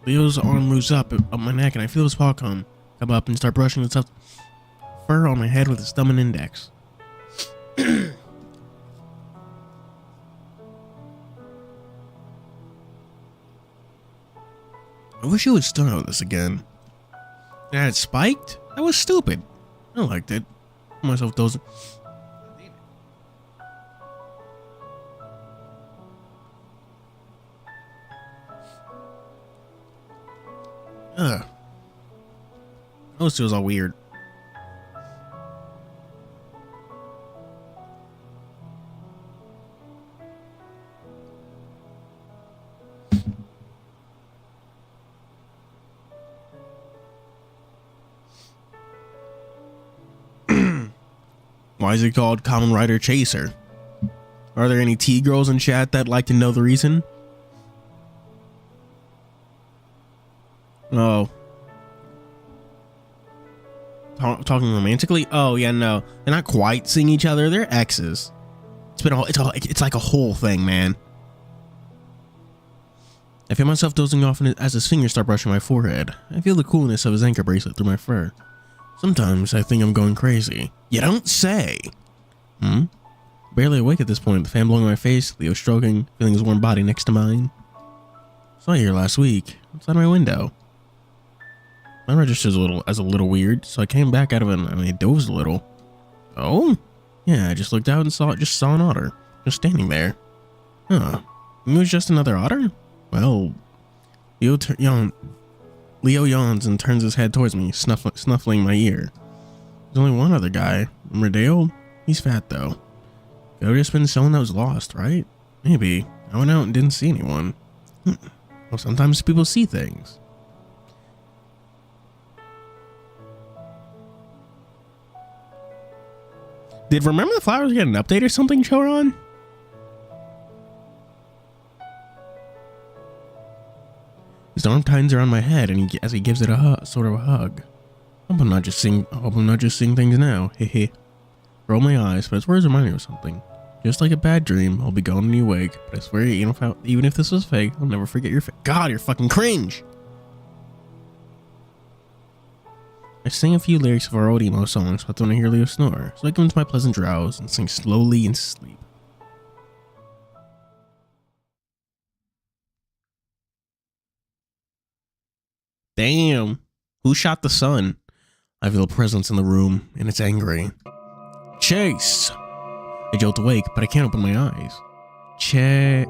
Leo's arm moves up my neck, and I feel his paw come up and start brushing the tuft fur on my head with his thumb and index. I wish you would start on this again. It had spiked? That was stupid. I liked it. I myself dozing. Ugh. Those feels all weird. Why is it called Common Rider Chaser? Are there any T-girls in chat that'd like to know the reason? Oh. Talking romantically? Oh, yeah, no. They're not quite seeing each other. They're exes. It's like a whole thing, man. I feel myself dozing off as his fingers start brushing my forehead. I feel the coolness of his anchor bracelet through my fur. Sometimes I think I'm going crazy. You don't say. Barely awake at this point, the fan blowing in my face, Leo stroking, feeling his warm body next to mine. Saw you here last week, outside my window. My register as a little weird, so I came back out of it and I dozed a little. Oh? Yeah, I just looked out and saw an otter, just standing there. Huh. It was just another otter? Well, Leo yawns and turns his head towards me, snuffling my ear. There's only one other guy. Rodeo? He's fat, though. Could have just been someone that was lost, right? Maybe. I went out and didn't see anyone. Well, sometimes people see things. Did Remember the Flowers get an update or something, Choron? His arm tightens around my head, and as he gives it a sort of a hug. I hope I'm not just seeing things now. Hehe. Roll my eyes, but his words remind me of something. Just like a bad dream, I'll be gone when you wake. But I swear, even if this was fake, I'll never forget your face. God, you're fucking cringe. I sing a few lyrics of our old emo songs, but then I hear Leo snore, so I go into my pleasant drowse and sing slowly in sleep. Damn. Who shot the sun? I feel a presence in the room, and it's angry. Chase! I jolt awake, but I can't open my eyes. Chase.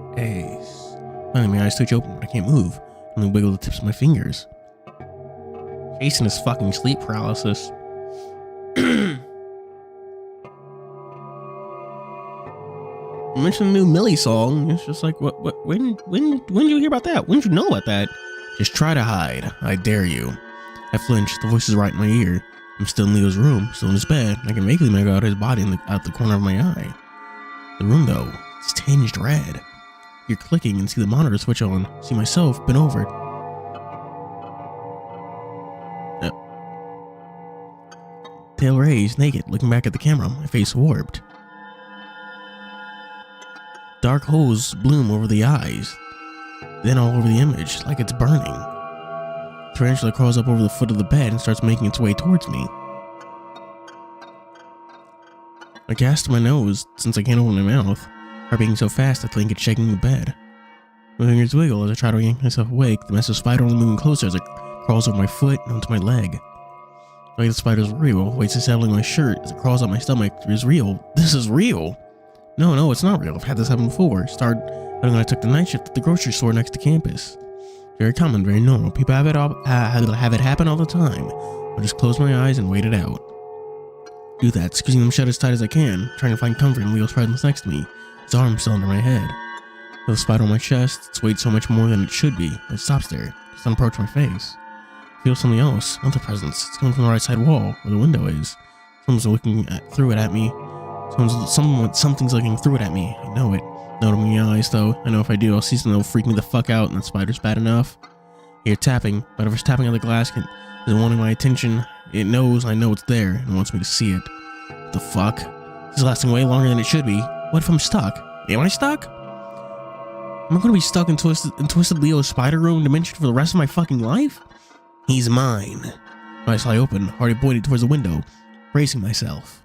Finally, my eyes twitch open, but I can't move. I only wiggle the tips of my fingers. Chase and his fucking sleep paralysis. I mentioned the new Millie song. It's just like, when did you hear about that? When did you know about that? Just try to hide. I dare you. I flinch. The voice is right in my ear. I'm still in Leo's room, still in his bed. I can vaguely make out his body out the corner of my eye. The room, though, is tinged red. You're clicking and see the monitor switch on. See myself bent over. Tail raised, naked, looking back at the camera, my face warped. Dark holes bloom over the eyes, then all over the image, like it's burning. Tarantula crawls up over the foot of the bed and starts making its way towards me. I cast my nose, since I can't open my mouth, heart beating so fast I think it's shaking the bed. My fingers wiggle as I try to yank myself awake, the massive spider only moving closer as it crawls over my foot and onto my leg. Like the spider's real, waits to settle in my shirt as it crawls up my stomach. It is real. This is real. No, it's not real. I've had this happen before. Started when I took the night shift at the grocery store next to campus. Very common, very normal. People have it happen all the time. I'll just close my eyes and wait it out. Do that, squeezing them shut as tight as I can, trying to find comfort in Leo's presence next to me. His arm still under my head. With the spider on my chest, it's weighed so much more than it should be. It stops there. It doesn't approach my face. I feel something else, another presence. It's coming from the right side wall, where the window is. Someone's looking through it at me. Something's looking through it at me. I know it. Not opening my eyes, though. I know if I do, I'll see something that'll freak me the fuck out, and the spider's bad enough. I hear tapping, but if it's tapping on the glass isn't wanting my attention, it knows I know it's there, and wants me to see it. What the fuck? This is lasting way longer than it should be. What if I'm stuck? Am I stuck? Am I gonna be stuck in Twisted Leo's spider room dimension for the rest of my fucking life? He's mine. My eyes fly open, already pointed towards the window, bracing myself.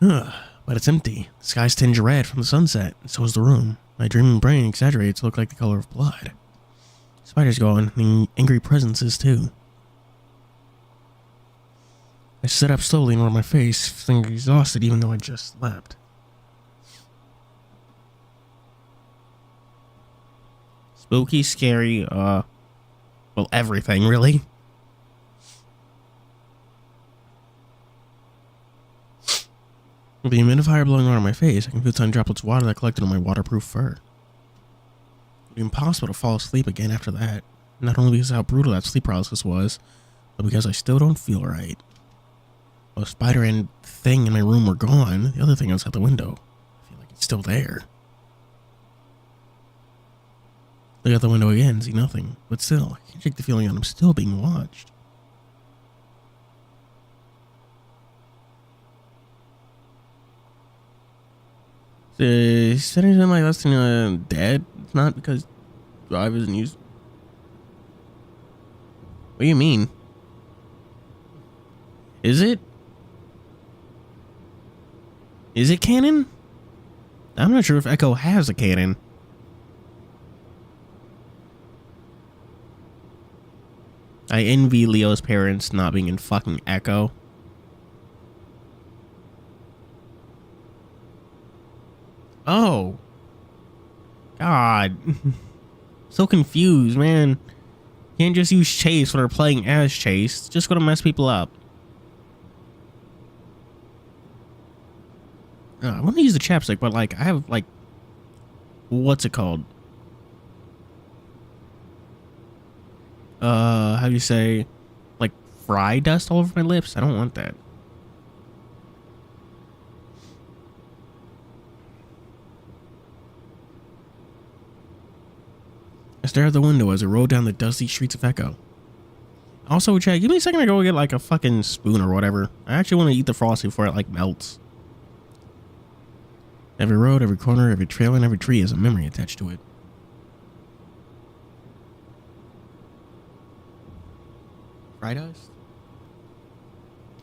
But it's empty. The sky's tinged red from the sunset, and so is the room. My dreaming brain exaggerates to look like the color of blood. The spider's gone, and the angry presence is too. I sit up slowly and rub my face, feeling exhausted even though I just slept. Spooky, scary, well, everything, really. With the humidifier blowing around my face, I can feel tiny droplets of water that collected on my waterproof fur. It would be impossible to fall asleep again after that, not only because of how brutal that sleep paralysis was, but because I still don't feel right. While the spider and thing in my room were gone, the other thing outside the window, I feel like it's still there. Look out the window again, see nothing, but still, I can't shake the feeling that I'm still being watched. Said anything like that's dead? It's not because drive isn't used. What do you mean? Is it? Is it canon? I'm not sure if Echo has a canon. I envy Leo's parents not being in fucking Echo. Oh. God. So confused, man. Can't just use Chase when they're playing as Chase. It's just gonna mess people up. I want to use the chapstick, but like, I have like, what's it called? How do you say, like fry dust all over my lips? I don't want that. stared out the window as it rolled down the dusty streets of Echo. Also, Chad, give me a second to go get like a fucking spoon or whatever. I actually want to eat the frosting before it like melts. Every road, every corner, every trail, and every tree has a memory attached to it. Fry dust?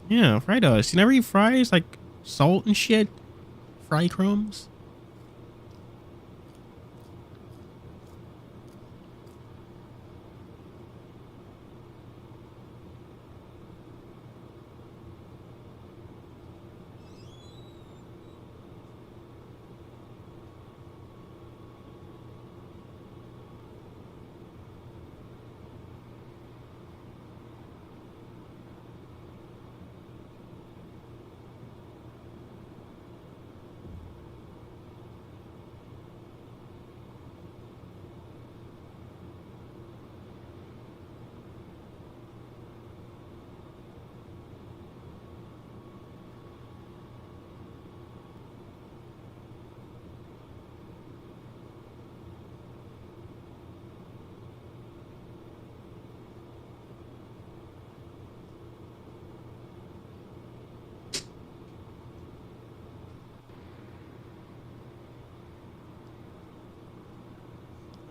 Yeah, fry dust. You never eat fries like salt and shit? Fry crumbs?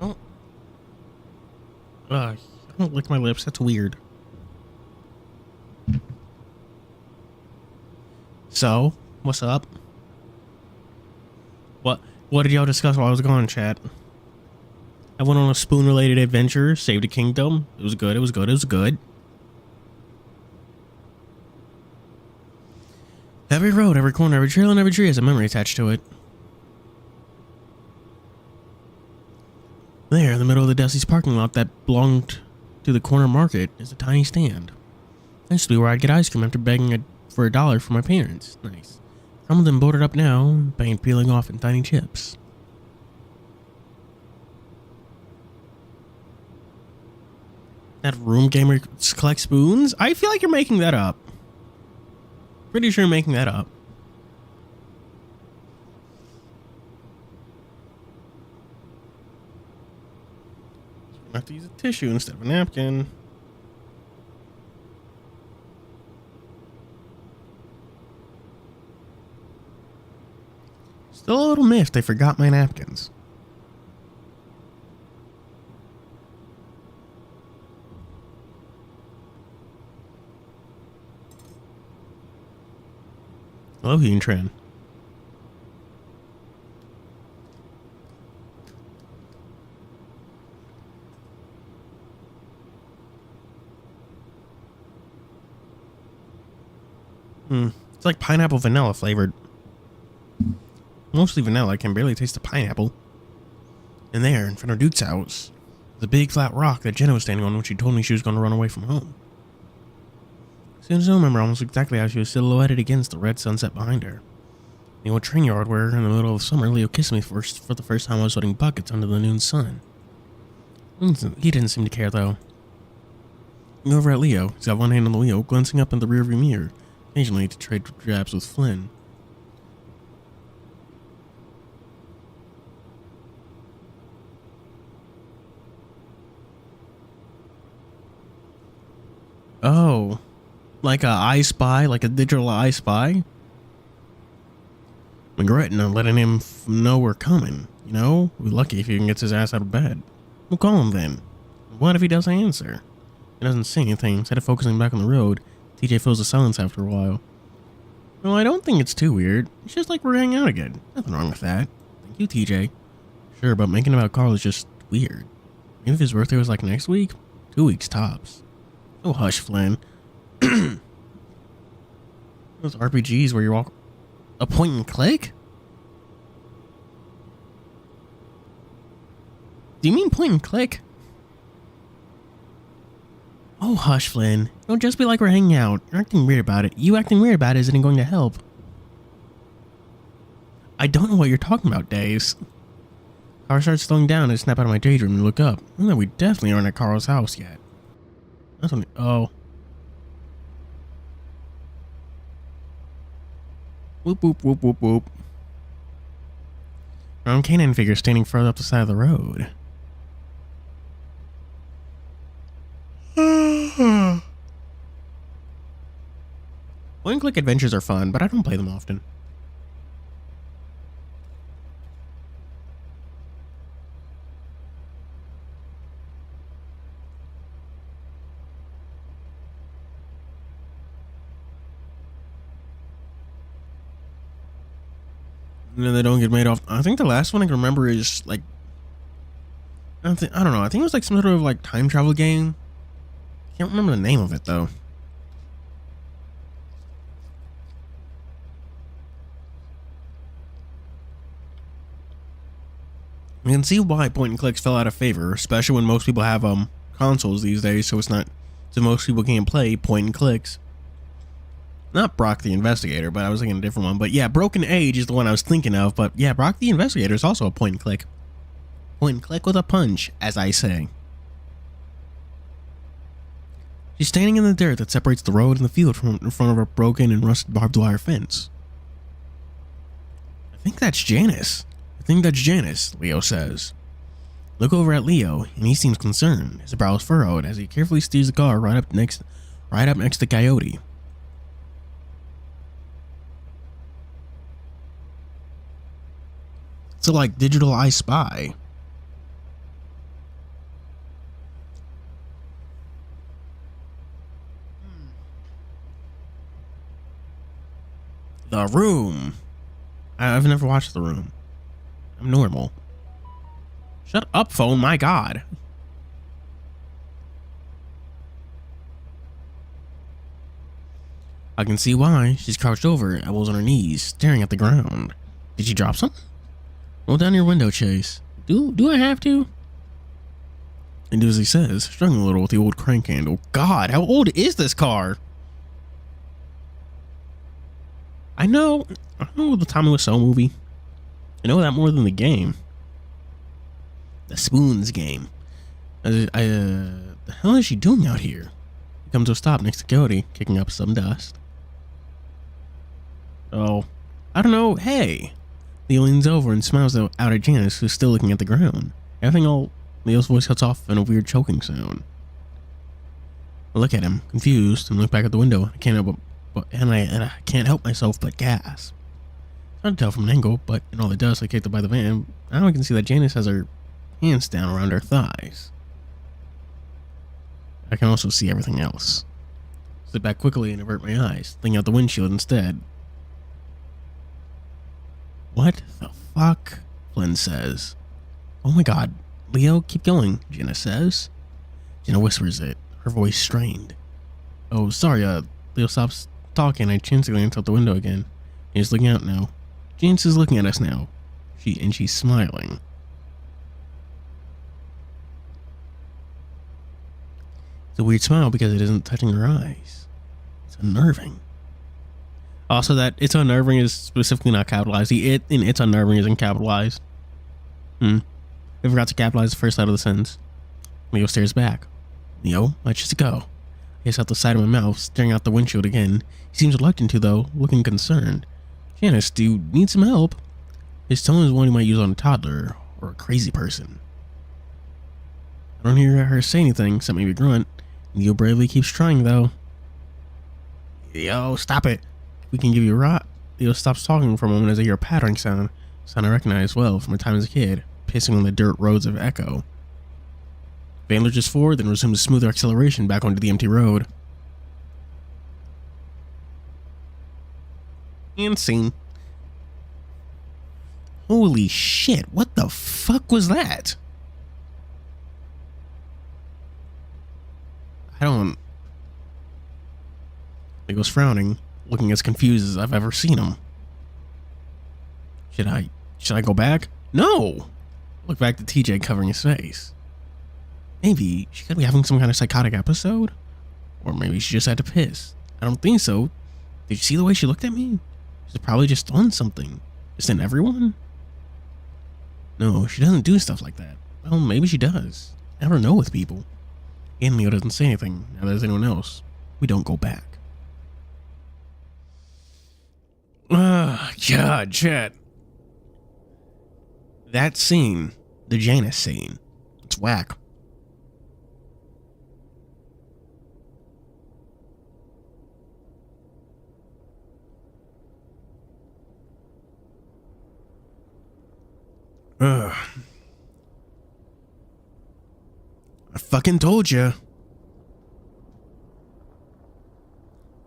Oh. I don't lick my lips. That's weird. So, what's up? What did y'all discuss while I was gone, chat? I went on a spoon-related adventure, saved a kingdom. It was good, it was good, it was good. Every road, every corner, every trail, and every tree has a memory attached to it. There, in the middle of the Dusty's parking lot that belonged to the corner market, is a tiny stand. That used to be where I'd get ice cream after begging for $1 from my parents. Nice. Some of them boarded up now, paint peeling off in tiny chips. That room gamer collects spoons? I feel like you're making that up. Pretty sure you're making that up. I have to use a tissue instead of a napkin. Still a little miffed they forgot my napkins. Hello, Heating Trend. It's like pineapple vanilla flavored. Mostly vanilla. I can barely taste the pineapple. And there, in front of Duke's house, the big flat rock that Jenna was standing on when she told me she was going to run away from home. Soon as I remember almost exactly how she was silhouetted against the red sunset behind her. The old train yard where, in the middle of summer, Leo kissed me for the first time I was sweating buckets under the noon sun. He didn't seem to care, though. Over at Leo, he's got one hand on the wheel, glancing up in the rearview mirror, occasionally to trade jabs with Flynn. Oh, like a I Spy, like a digital I Spy? Regretting not letting him know we're coming, you know? We're lucky if he can get his ass out of bed. We'll call him then. What if he doesn't answer? He doesn't say anything. Instead of focusing back on the road, TJ fills the silence after a while. Well, I don't think it's too weird. It's just like we're hanging out again. Nothing wrong with that. Thank you, TJ. Sure, but making about Carl is just weird. Maybe if his birthday was like next week? 2 weeks tops. Oh, hush, Flynn. Those RPGs where you walk a point and click? Do you mean point and click? Oh, hush, Flynn. Don't just be like we're hanging out. You're acting weird about it. You acting weird about it isn't going to help. I don't know what you're talking about, Days. Car starts slowing down and I snap out of my daydream and look up. No, we definitely aren't at Carl's house yet. That's only. Oh. Whoop, whoop, whoop, whoop, whoop. Brown canine figure standing further up the side of the road. Point and click adventures are fun, but I don't play them often. And then they don't get made off. I think the last one I can remember is like, I don't know. I think it was like some sort of like time travel game. Can't remember the name of it though. I can see why point and clicks fell out of favor, especially when most people have consoles these days, so most people can't play point and clicks. Not Brock the Investigator, but I was thinking a different one. But yeah, Broken Age is the one I was thinking of. But yeah, Brock the Investigator is also a point and click. Point and click with a punch, as I say. She's standing in the dirt that separates the road and the field from in front of a broken and rusted barbed wire fence. I think that's Janice, Leo says. Look over at Leo, and he seems concerned. His brow is furrowed as he carefully steers the car right up next to Coyote. It's like digital I Spy. The Room. I've never watched The Room. I'm normal. Shut up, phone. My God. I can see why. She's crouched over, elbows on her knees, staring at the ground. Did she drop something? Roll down your window, Chase. Do I have to? And do as he says, struggling a little with the old crank handle. God, how old is this car? I know the Tommy Wiseau movie. I know that more than the game. The Spoons game. The hell is she doing out here? He comes to a stop next to Cody, kicking up some dust. Oh, I don't know. Hey. Leo leans over and smiles out at Janice, who's still looking at the ground. Everything all Leo's voice cuts off in a weird choking sound. I look at him, confused, and look back at the window. I can't help myself but gasp. It's hard to tell from an angle, but in all it does, I kicked up by the van. Now I can see that Janice has her hands down around her thighs. I can also see everything else. Sit back quickly and avert my eyes, thinking out the windshield instead. What the fuck? Flynn says. Oh my God. Leo, keep going, Jenna says. Jenna whispers it, her voice strained. Oh, sorry, Leo stops talking. I chance to glance out the window again. He's looking out now. Janice is looking at us now. She's smiling. It's a weird smile because it isn't touching her eyes. It's unnerving. Also, that it's unnerving is specifically not capitalized. The it in it's unnerving isn't capitalized. I forgot to capitalize the first side of the sentence. Leo stares back. Leo, let's just go. I guess out the side of my mouth, staring out the windshield again. He seems reluctant to, though, looking concerned. Janice, do you need some help? His tone is one he might use on a toddler or a crazy person. I don't hear her say anything, except maybe grunt. Leo bravely keeps trying, though. Yo, stop it. We can give you a rot. Leo stops talking for a moment as I hear a pattering sound I recognize well from my time as a kid, pacing on the dirt roads of Echo. Van lurches forward, then resumes smoother acceleration back onto the empty road. And scene. Holy shit, what the fuck was that? Leo's frowning, looking as confused as I've ever seen him. Should I go back? No! Look back to TJ covering his face. Maybe she could be having some kind of psychotic episode? Or maybe she just had to piss. I don't think so. Did you see the way she looked at me? She's probably just on something. Just in everyone? No, she doesn't do stuff like that. Well, maybe she does. I never know with people. And Leo doesn't say anything, neither does anyone else. We don't go back. God, chat. That scene, the Janice scene, it's whack. Ugh. I fucking told you.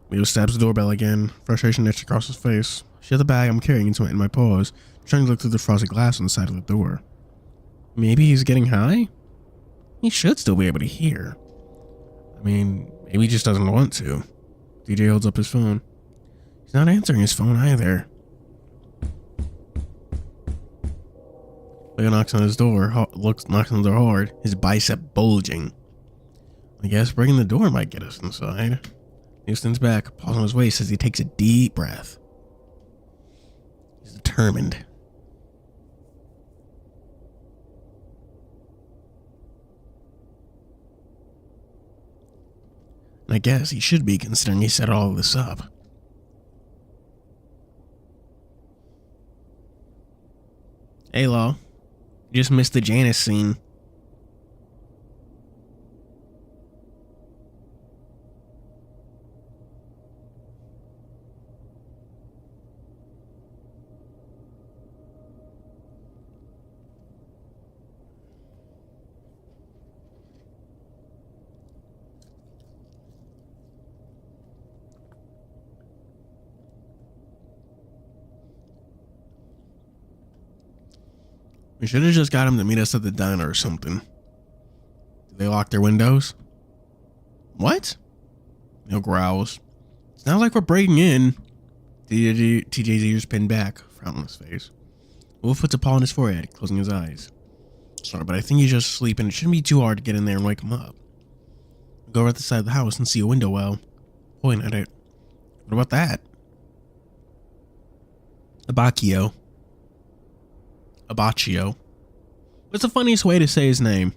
Leo stabs the doorbell again. Frustration etched across his face. Shove the bag I'm carrying into my paws, trying to look through the frosted glass on the side of the door. Maybe he's getting high? He should still be able to hear. I mean, maybe he just doesn't want to. DJ holds up his phone. He's not answering his phone either. Leo knocks on his door, knocks on the door hard, his bicep bulging. I guess breaking the door might get us inside. Leo stands back, paws on his waist as he takes a deep breath. He's determined. And I guess he should be, considering he set all of this up. Hey, Law. You just missed the Janice scene. We should have just got him to meet us at the diner or something. Did they lock their windows? What? Neil growls. It's not like we're breaking in. TJ's ears pinned back, frown on his face. Wolf puts a paw on his forehead, closing his eyes. Sorry, but I think he's just asleep and it shouldn't be too hard to get in there and wake him up. Go over to the side of the house and see a window well. Point at it. What about that? Abacchio. What's the funniest way to say his name?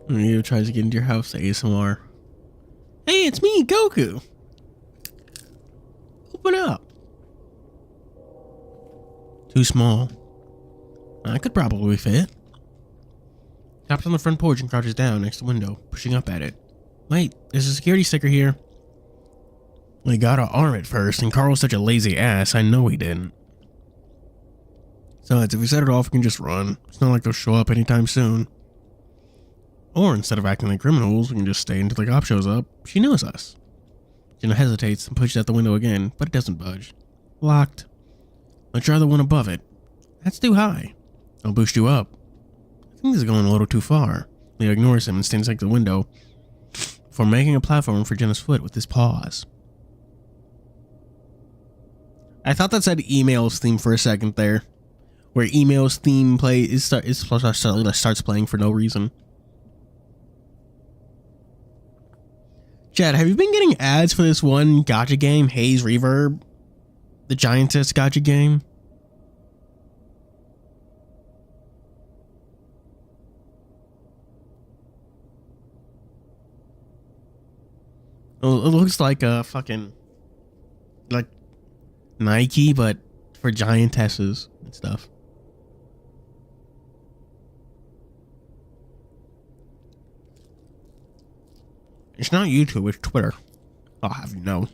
Leo tries to get into your house, ASMR. Hey, it's me, Goku. Open up. Too small. I could probably fit. Taps on the front porch and crouches down next to the window, pushing up at it. Wait, there's a security sticker here. We gotta arm it first, and Carl was such a lazy ass, I know he didn't. Besides, if we set it off, we can just run. It's not like they'll show up anytime soon. Or instead of acting like criminals, we can just stay until the cop shows up. She knows us. Jenna hesitates and pushes out the window again, but it doesn't budge. Locked. Let's try the one above it. That's too high. I'll boost you up. I think this is going a little too far. Leo ignores him and stands next to the window before making a platform for Jenna's foot with his paws. I thought that said emails theme for a second there. Where emails theme starts playing for no reason. Chad, have you been getting ads for this one gacha game, Haze Reverb? The Giantess gacha game? It looks like a fucking, like Nike, but for giantesses and stuff. It's not YouTube, it's Twitter. I'll have you know.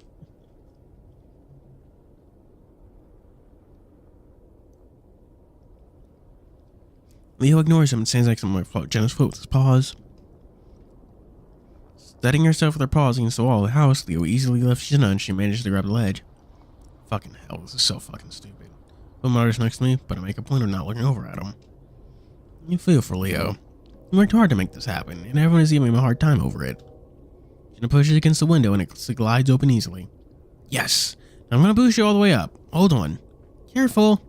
Leo ignores him and stands next to him like Jenna's foot with his paws. Steadying herself with her paws against the wall of the house, Leo easily lifts Jenna and she manages to grab the ledge. Fucking hell, this is so fucking stupid. Put Marty's next to me, but I make a point of not looking over at him. You feel for Leo. He worked hard to make this happen, and everyone is giving him a hard time over it. Jenna pushes against the window and it glides open easily. Yes! Now I'm gonna boost you all the way up. Hold on. Careful!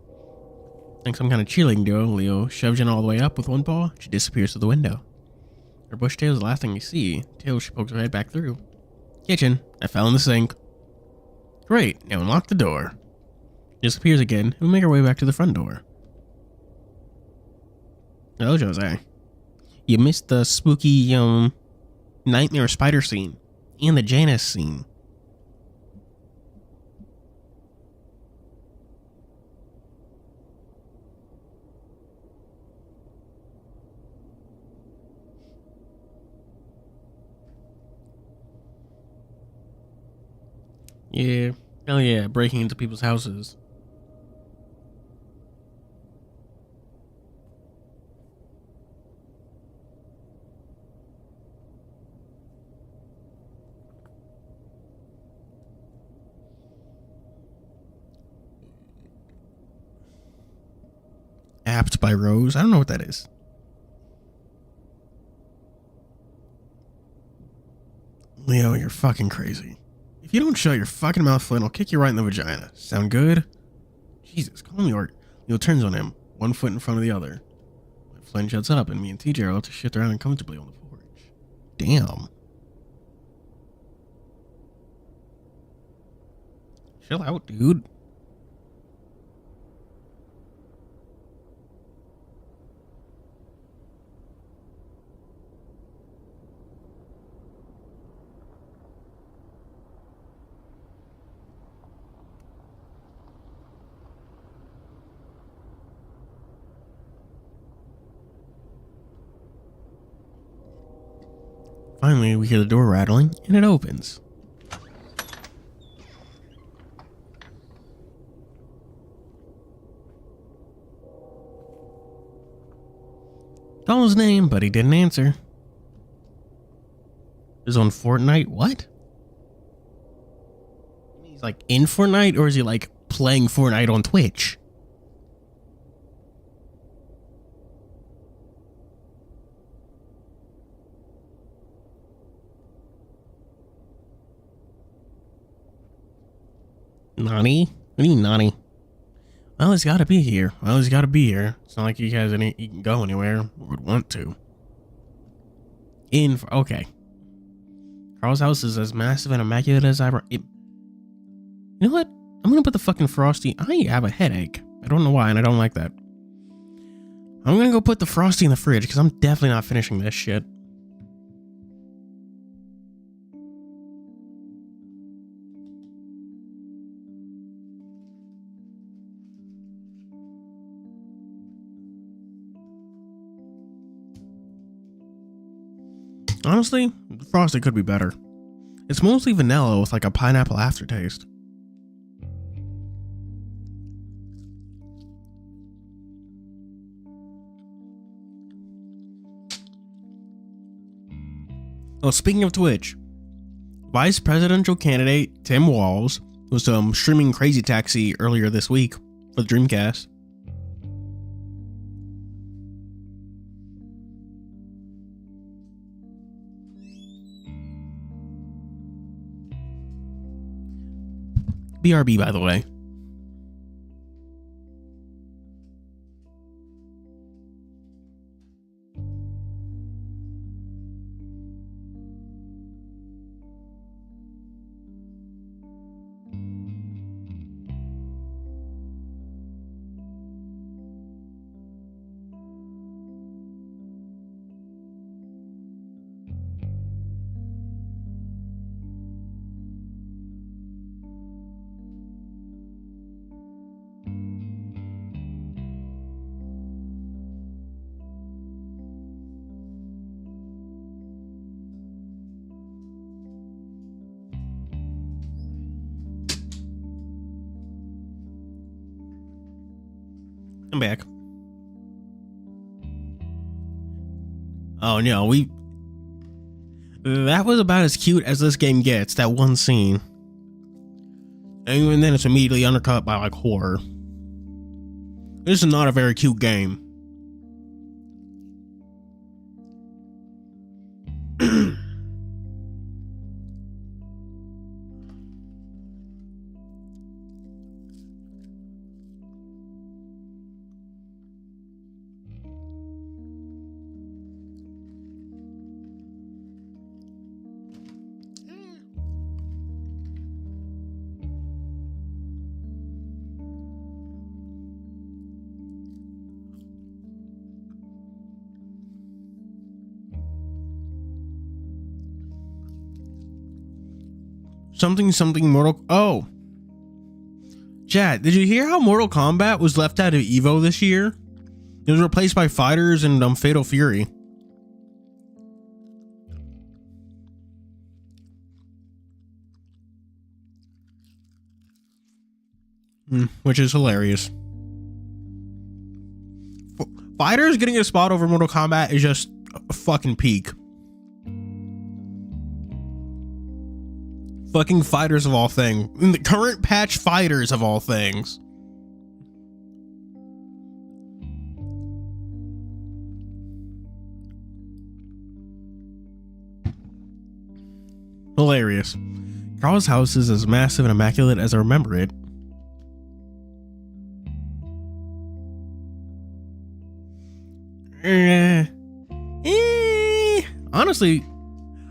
Like some kind of cheerleading duo, Leo shoves Jenna all the way up with one paw. She disappears through the window. Her bush tail is the last thing you see. Tail, she pokes her head back through. Kitchen. I fell in the sink. Great. Now unlock the door. Disappears again, and we make our way back to the front door. Oh, Jose. You missed the spooky, nightmare spider scene. And the Janice scene. Yeah. Hell yeah, breaking into people's houses. Apt by Rose. I don't know what that is. Leo, you're fucking crazy. If you don't shut your fucking mouth, Flynn, I'll kick you right in the vagina. Sound good? Jesus, calm your... Leo turns on him, one foot in front of the other. Flynn shuts up, and me and TJ are allowed to shift around uncomfortably on the porch. Damn. Chill out, dude. Finally, we hear the door rattling, and it opens. Called his name, but he didn't answer. Is on Fortnite? What? He's like in Fortnite, or is he like playing Fortnite on Twitch? Nani? What do you mean, Nani? Well, he's got to be here. It's not like he can go anywhere or would want to. Okay. Carl's house is as massive and immaculate as ever. You know what? I'm gonna put the fucking Frosty. I have a headache. I don't know why, and I don't like that. I'm gonna go put the Frosty in the fridge because I'm definitely not finishing this shit. Honestly, the Frosty could be better. It's mostly vanilla with like a pineapple aftertaste. Oh, speaking of Twitch, vice presidential candidate Tim Walz was streaming Crazy Taxi earlier this week for the Dreamcast. BRB, by the way. I'm back. Oh no, that was about as cute as this game gets, that one scene. And even then it's immediately undercut by like horror. This is not a very cute game. Something Mortal... Oh. Chat, did you hear how Mortal Kombat was left out of EVO this year? It was replaced by Fighters and Fatal Fury. which is hilarious. Fighters getting a spot over Mortal Kombat is just a fucking peak. Fucking fighters of all things. In the current patch, fighters of all things. Hilarious. Carl's house is as massive and immaculate as I remember it. Honestly,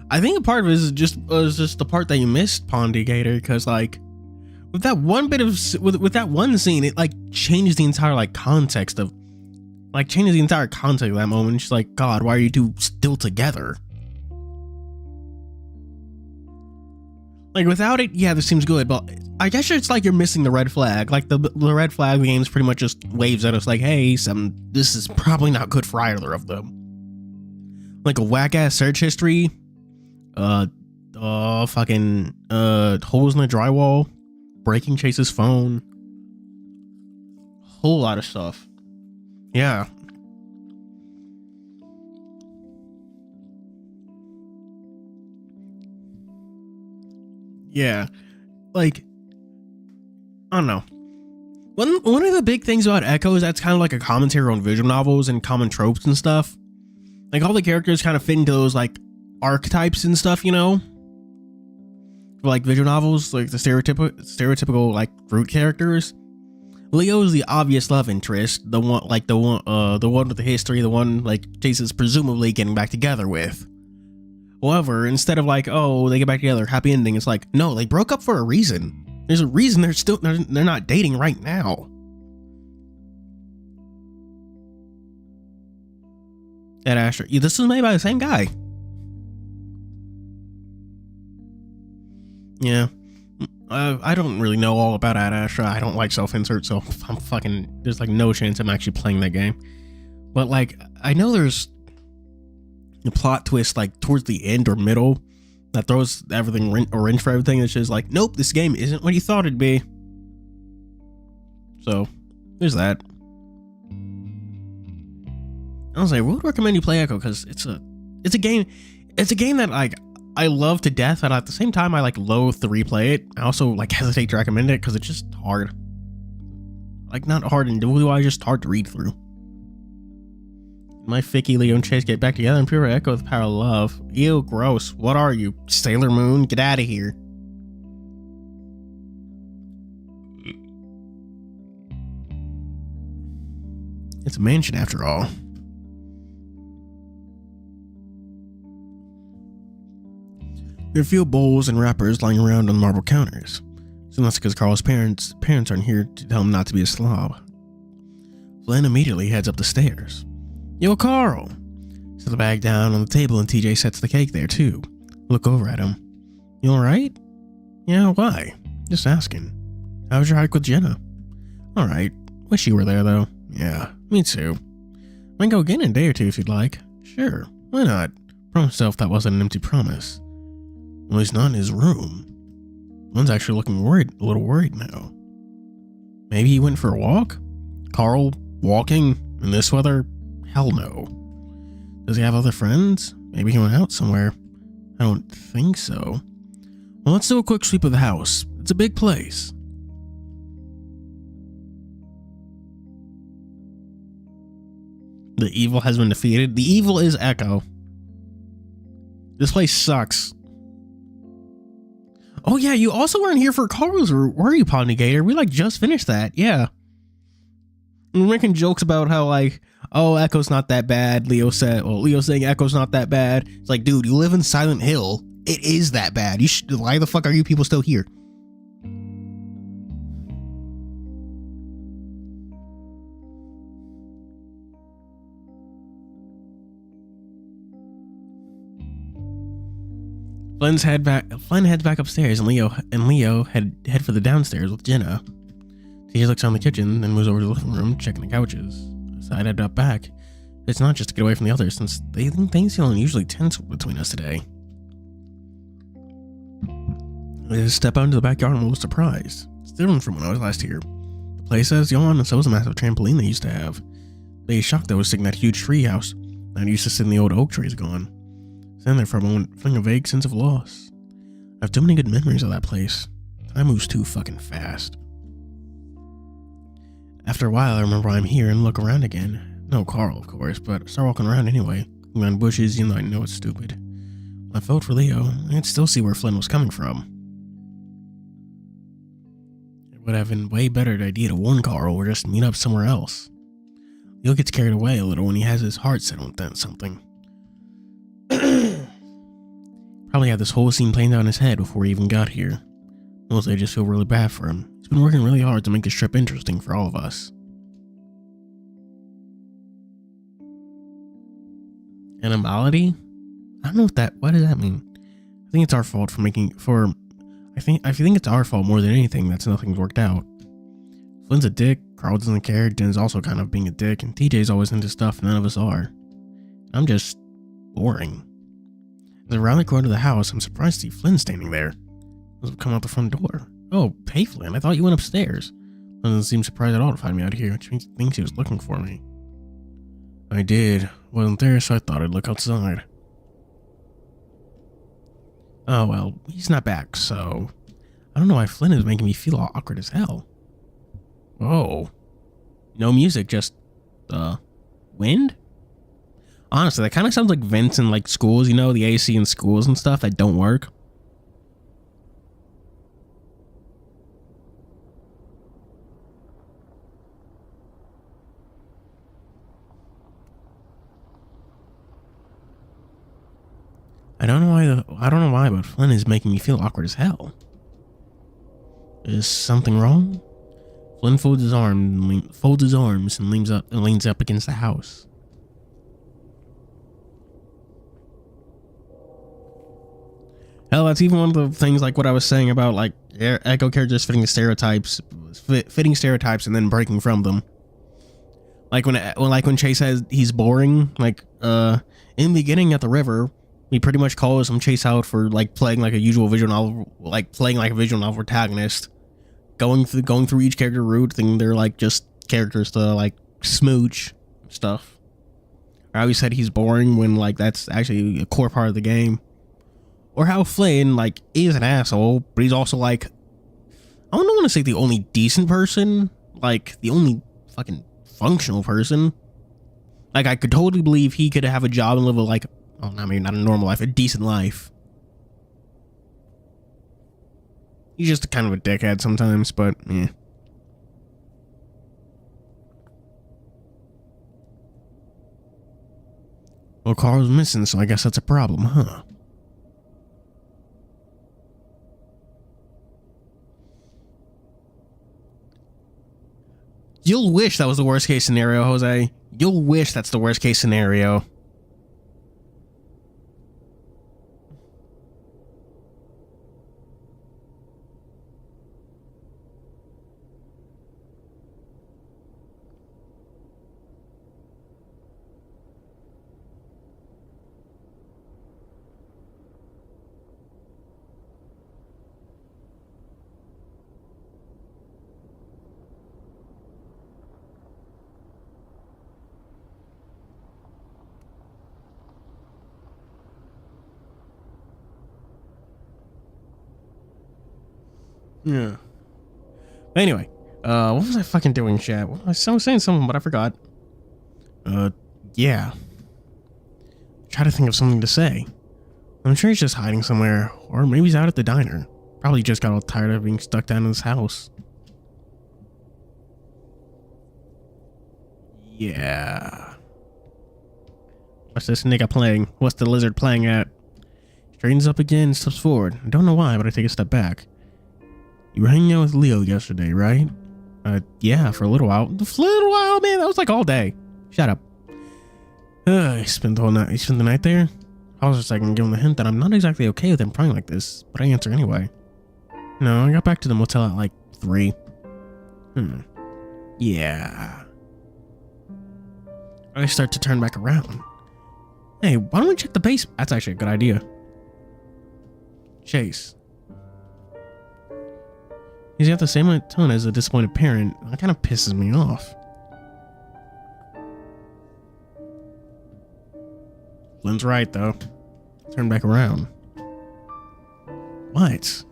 I think a part of it is just the part that you missed, Pondigator, because like with that one bit of with that one scene, it like changed the entire like context of changes the entire context of that moment. She's like, God, why are you two still together? Like without it, yeah, this seems good, but I guess it's like you're missing the red flag. Like the red flag of the game's pretty much just waves at us like, hey, this is probably not good for either of them. Like a whack ass search history, fucking holes in the drywall, breaking Chase's phone, whole lot of stuff. Yeah. Yeah, like, I don't know. One of the big things about Echo is that's kind of like a commentary on visual novels and common tropes and stuff. Like all the characters kind of fit into those like archetypes and stuff, you know? For, like visual novels, like the stereotypical like root characters. Leo is the obvious love interest, the one with the history, the one like Chase is presumably getting back together with. However, instead of like, oh, they get back together, happy ending, it's like, no, they broke up for a reason. There's a reason they're not dating right now. Ed Asher, this was made by the same guy. Yeah, I don't really know all about Ad Astra. I don't like self-insert, so I'm fucking, there's like no chance I'm actually playing that game. But like, I know there's a plot twist like towards the end or middle that throws everything wrench for everything. It's just like, nope, this game isn't what you thought it'd be. So there's that. I was like, I would recommend you play Echo because it's a game that like I love to death, and at the same time I like loathe to replay it. I also like hesitate to recommend it because it's just hard. Like not hard individually, just hard to read through. My Ficky, Leo, and Chase get back together and pure Echo with the power of love. Ew, gross. What are you, Sailor Moon? Get out of here. It's a mansion after all. There are a few bowls and wrappers lying around on marble counters. So that's because Carl's parents aren't here to tell him not to be a slob. Flynn immediately heads up the stairs. Yo, Carl! Set the bag down on the table and TJ sets the cake there too. Look over at him. You alright? Yeah, why? Just asking. How was your hike with Jenna? Alright. Wish you were there though. Yeah, me too. I can go again in a day or two if you'd like. Sure, why not? Promise myself that wasn't an empty promise. Well, he's not in his room. One's actually looking a little worried now. Maybe he went for a walk? Carl walking in this weather? Hell no. Does he have other friends? Maybe he went out somewhere. I don't think so. Well, let's do a quick sweep of the house. It's a big place. The evil has been defeated. The evil is Echo. This place sucks. Oh yeah, you also weren't here for Carl's, or were you, Pondigator? We like just finished that. Yeah. We're making jokes about how like, oh, Echo's not that bad. Leo's saying Echo's not that bad. It's like, dude, you live in Silent Hill. It is that bad. Why the fuck are you people still here? Flynn heads back upstairs, and Leo head for the downstairs with Jenna. He looks around the kitchen, then moves over to the living room, checking the couches. So I head up back. It's not just to get away from the others, since they think things feel unusually tense between us today. I just step out into the backyard and was surprised. It's different from when I was last here. place has gone, and so is a massive trampoline they used to have. They shocked that was sitting in that huge tree house. And used to sit in the old oak tree is gone. Standing there for a moment, feeling a vague sense of loss. I have too many good memories of that place. Time moves too fucking fast. After a while, I remember I'm here and look around again. No Carl, of course, but I start walking around anyway. Around bushes, you know, I know it's stupid. When I felt for Leo, I could still see where Flynn was coming from. It would have been way better idea to warn Carl or just meet up somewhere else. Leo gets carried away a little when he has his heart set on something. Probably had this whole scene playing down his head before he even got here. Mostly I just feel really bad for him. He's been working really hard to make this trip interesting for all of us. Animality? I don't know what does that mean? I think it's our fault I think it's our fault more than anything that's nothing's worked out. Flynn's a dick, Carl doesn't care, Jen's also kind of being a dick, and TJ's always into stuff none of us are. I'm just boring. As I round the corner of the house, I'm surprised to see Flynn standing there. He's come out the front door. Oh, hey Flynn, I thought you went upstairs. Flynn doesn't seem surprised at all to find me out here, which means he thinks he was looking for me. I did. Wasn't there, so I thought I'd look outside. Oh well, he's not back, so... I don't know why Flynn is making me feel all awkward as hell. Oh. No music, just... wind? Honestly, that kind of sounds like vents in like schools, you know, the AC in schools and stuff that don't work. I don't know why, but Flynn is making me feel awkward as hell. Is something wrong? Flynn folds his arms and leans up against the house. Hell, that's even one of the things like what I was saying about like Echo characters fitting stereotypes, and then breaking from them. Like when Chase says he's boring, like in the beginning at the river, he pretty much calls him Chase out for like playing like a visual novel protagonist, going through each character route, thinking they're like just characters to like smooch stuff. I always said he's boring when like that's actually a core part of the game. Or how Flynn, like, is an asshole, but he's also, like, I don't want to say the only decent person, like, the only fucking functional person. Like, I could totally believe he could have a job and live a, like, well, I mean, not a normal life, a decent life. He's just kind of a dickhead sometimes, but, eh. Well, Carl's missing, so I guess that's a problem, huh? You'll wish that was the worst case scenario, Jose. You'll wish that's the worst case scenario. Yeah. Anyway, what was I fucking doing, chat? I was saying something, but I forgot. Yeah. Try to think of something to say. I'm sure he's just hiding somewhere, or maybe he's out at the diner. Probably just got all tired of being stuck down in his house. Yeah. What's this nigga playing? What's the lizard playing at? Straightens up again, steps forward. I don't know why, but I take a step back. You were hanging out with Leo yesterday, right? Yeah, for a little while. For a little while, man. That was like all day. Shut up. He spent the whole night. He spent the night there? I was just like, give him the hint that I'm not exactly okay with him prying like this, but I answer anyway. No, I got back to the motel at like 3. Yeah. I start to turn back around. Hey, why don't we check the basement? That's actually a good idea. Chase. He's got the same tone as a disappointed parent. That kind of pisses me off. Lynn's right, though. Turn back around. What?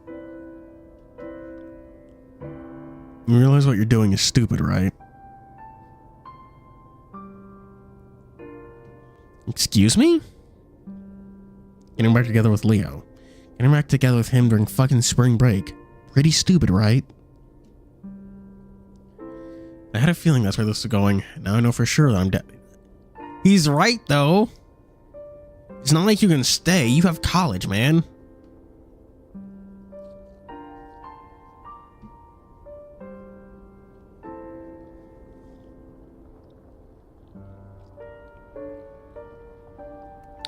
You realize what you're doing is stupid, right? Excuse me? Getting back together with Leo. Getting back together with him during fucking spring break. Pretty stupid, right? I had a feeling that's where this is going. Now I know for sure that I'm dead. He's right, though. It's not like you can stay. You have college, man.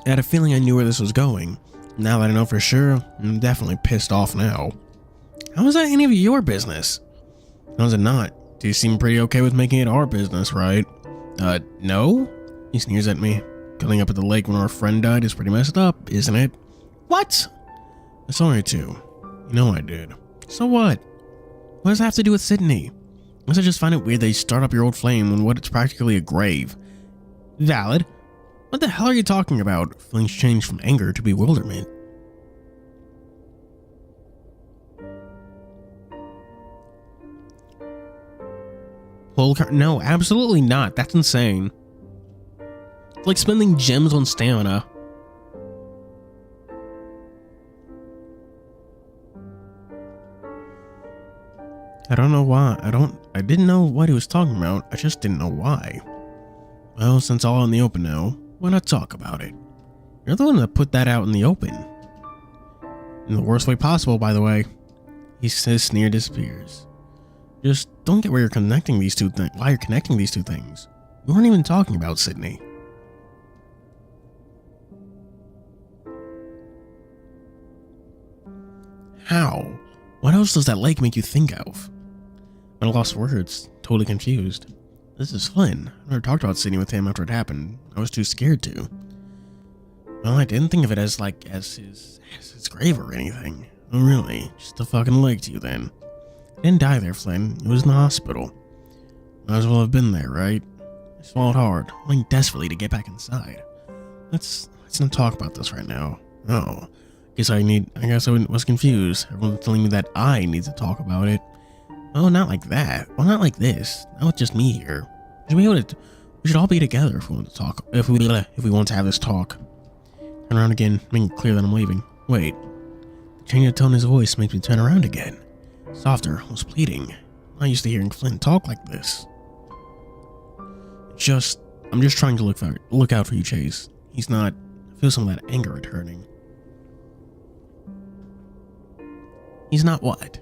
I had a feeling I knew where this was going. Now that I know for sure, I'm definitely pissed off now. How is that any of your business? How is it not? Do you seem pretty okay with making it our business, right? No? He sneers at me. Going up at the lake when our friend died is pretty messed up, isn't it? What? I'm sorry too. You know I did. So what? What does that have to do with Sydney? I guess I just find it weird that you start up your old flame when it's practically a grave. Valid. What the hell are you talking about? Feelings change from anger to bewilderment. Well, no, absolutely not. That's insane. It's like spending gems on stamina. I don't know why. I didn't know what he was talking about. I just didn't know why. Well, since all in the open now, why not talk about it? You're the one that put that out in the open. In the worst way possible, by the way. His sneer disappears. Just don't get where you're connecting these two things. Why you're connecting these two things? We weren't even talking about Sydney. How? What else does that lake make you think of? I lost words, totally confused. This is Flynn. I never talked about Sydney with him after it happened. I was too scared to. Well, I didn't think of it as his grave or anything. Oh, really? Just a fucking lake to you then. I didn't die there, Flynn. It was in the hospital. Might as well have been there, right? I swallowed hard, wanting desperately to get back inside. Let's not talk about this right now. Oh. I guess I was confused. Everyone's telling me that I need to talk about it. Oh, not like that. Well, not like this. Not with just me here. We should all be together if we want to talk. If we want to have this talk. Turn around again, making it clear that I'm leaving. Wait. The change of tone in his voice makes me turn around again. Softer, almost pleading. I'm not used to hearing Flynn talk like this. I'm just trying to look out for you, Chase. He's not. I feel some of that anger returning. He's not what?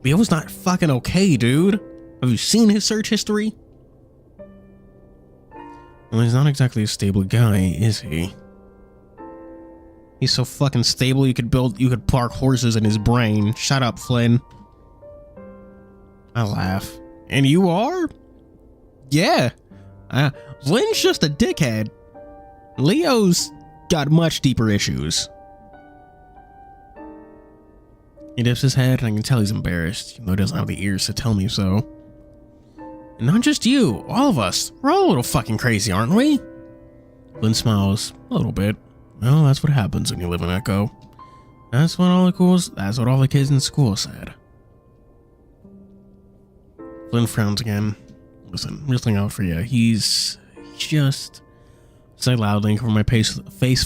Leo's not fucking okay, dude. Have you seen his search history? Well, he's not exactly a stable guy, is he? He's so fucking stable you could park horses in his brain. Shut up, Flynn. I laugh. And you are? Yeah. Flynn's just a dickhead. Leo's got much deeper issues. He dips his head, and I can tell he's embarrassed, even though he doesn't have the ears to tell me so. And not just you, all of us. We're all a little fucking crazy, aren't we? Flynn smiles, a little bit. Well, that's what happens when you live in Echo. That's what all the kids in school said. Flynn frowns again. Listen, I'm just looking out for you. He's just... Say loudly, cover my face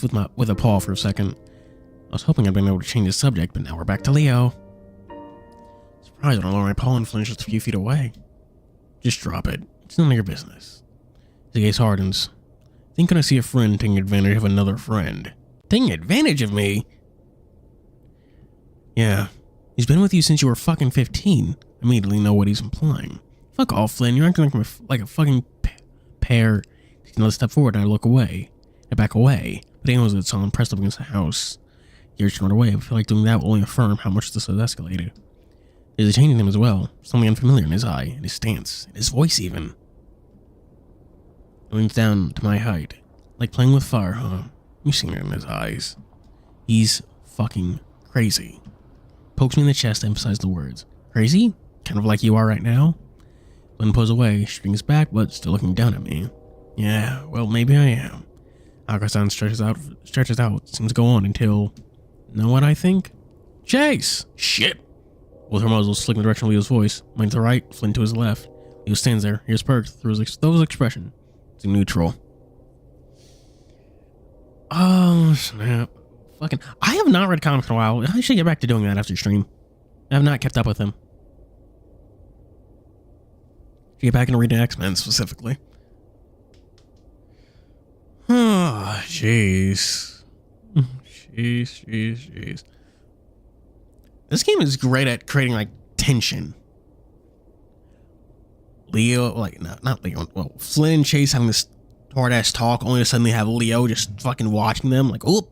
with a paw for a second. I was hoping I'd been able to change the subject, but now we're back to Leo. Surprised I don't lower my paw and Flynn's just a few feet away. Just drop it. It's none of your business. The gaze hardens. Think when I see a friend taking advantage of another friend. Taking advantage of me? Yeah. He's been with you since you were fucking 15. I immediately know what he's implying. Fuck off, Flynn. You're acting like a fucking pear. Take another step forward and I look away. I back away. But he knows it's on pressed up against the house. You're turned away. I feel like doing that will only affirm how much this has escalated. There's a change in him as well. Something unfamiliar in his eye, in his stance, in his voice even. He leans down to my height. Like playing with fire, huh? You've seen it in his eyes. He's fucking crazy. Pokes me in the chest to emphasize the words. Crazy? Kind of like you are right now? Flynn pulls away, shrinks back, but still looking down at me. Yeah, well, maybe I am. Akasan stretches out, seems to go on until... Know what I think? Chase! Shit! Both her muzzles slick in the direction of Leo's voice. Mine to the right, Flynn to his left. Leo stands there, ears perked, through his expression. It's neutral. Oh, snap. Fucking... I have not read comics in a while. I should get back to doing that after stream. I have not kept up with him. Get back into reading X-Men specifically. Oh, jeez. Jeez. This game is great at creating, like, tension. Leo, like, not Leo, well, Flynn and Chase having this hard-ass talk, only to suddenly have Leo just fucking watching them, like, oop.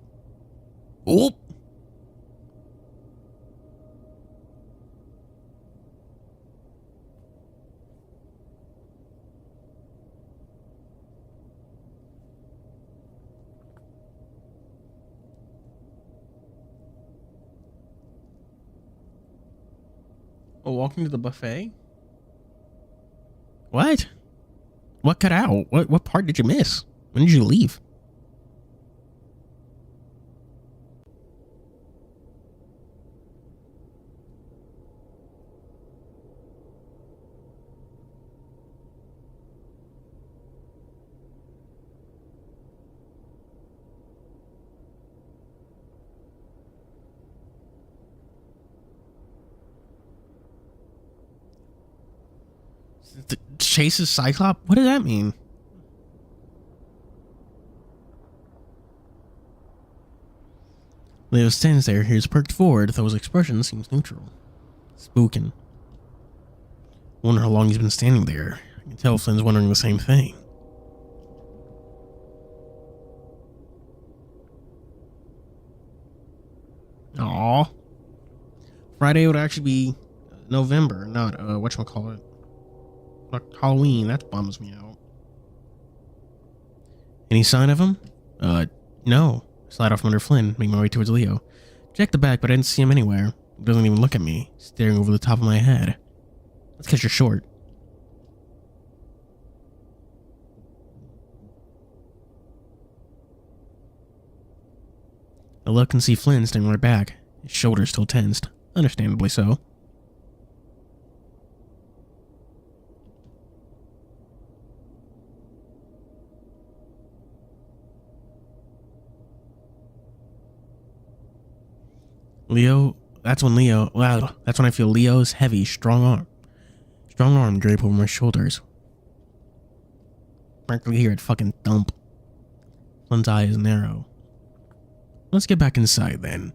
Oh, walking to the buffet? What? What cut out? What part did you miss? When did you leave? Chase's Cyclops? What does that mean? Leo stands there, ears perked forward, though his expression seems neutral. Spookin'. Wonder how long he's been standing there. I can tell Flynn's wondering the same thing. Aww. Friday would actually be November, not whatchamacallit. Like Halloween, that bums me out. Any sign of him? No. Slide off from under Flynn, make my way towards Leo. Checked the back, but I didn't see him anywhere. He doesn't even look at me, staring over the top of my head. That's because you're short. I look and see Flynn standing right back, his shoulders still tensed, understandably so. That's when I feel Leo's heavy, strong arm drape over my shoulders. Practically hear it fucking thump. Flynn's eye is narrow. Let's get back inside then.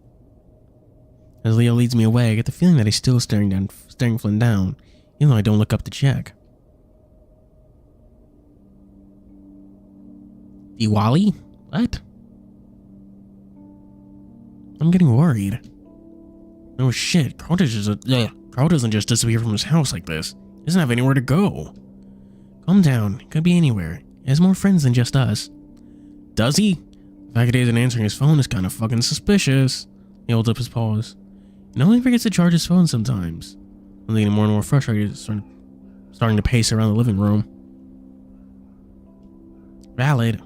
As Leo leads me away, I get the feeling that he's still staring Flynn down, even though I don't look up to check. Diwali? What? I'm getting worried. Oh shit, Carl doesn't just disappear from his house like this. He doesn't have anywhere to go. Calm down, could be anywhere. He has more friends than just us. Does he? The fact that he isn't answering his phone is kind of fucking suspicious. He holds up his paws. You know, he forgets to charge his phone sometimes. I'm getting more and more frustrated, starting to pace around the living room. Valid.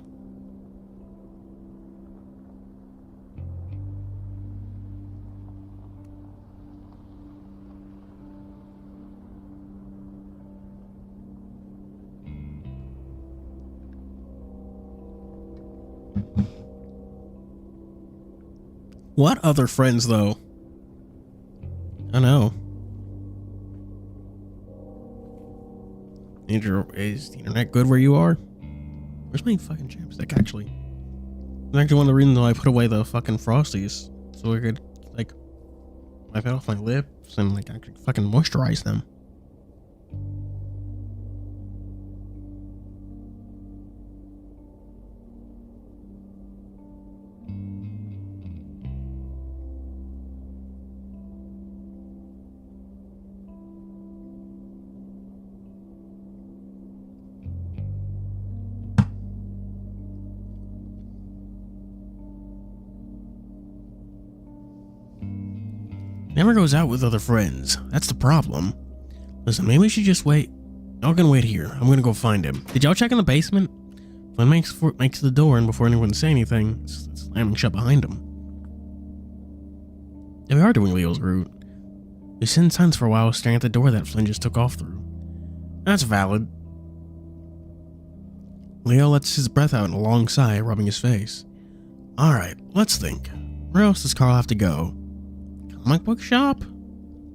What other friends, though? I know. Is the internet good where you are? Where's my fucking chapstick, actually? It's actually one of the reasons why I put away the fucking Frosties. So I could, like, wipe it off my lips and, like, actually fucking moisturize them. never goes out with other friends. That's the problem. Listen, maybe we should just wait. Y'all can wait here. I'm gonna go find him. Did y'all check in the basement? Flynn makes the door, and before anyone can say anything, it's slamming shut behind him. Yeah, we are doing Leo's route. We sit in silence for a while, staring at the door that Flynn just took off through. That's valid. Leo lets his breath out in a long sigh, rubbing his face. Alright, let's think. Where else does Carl have to go? Comic book shop?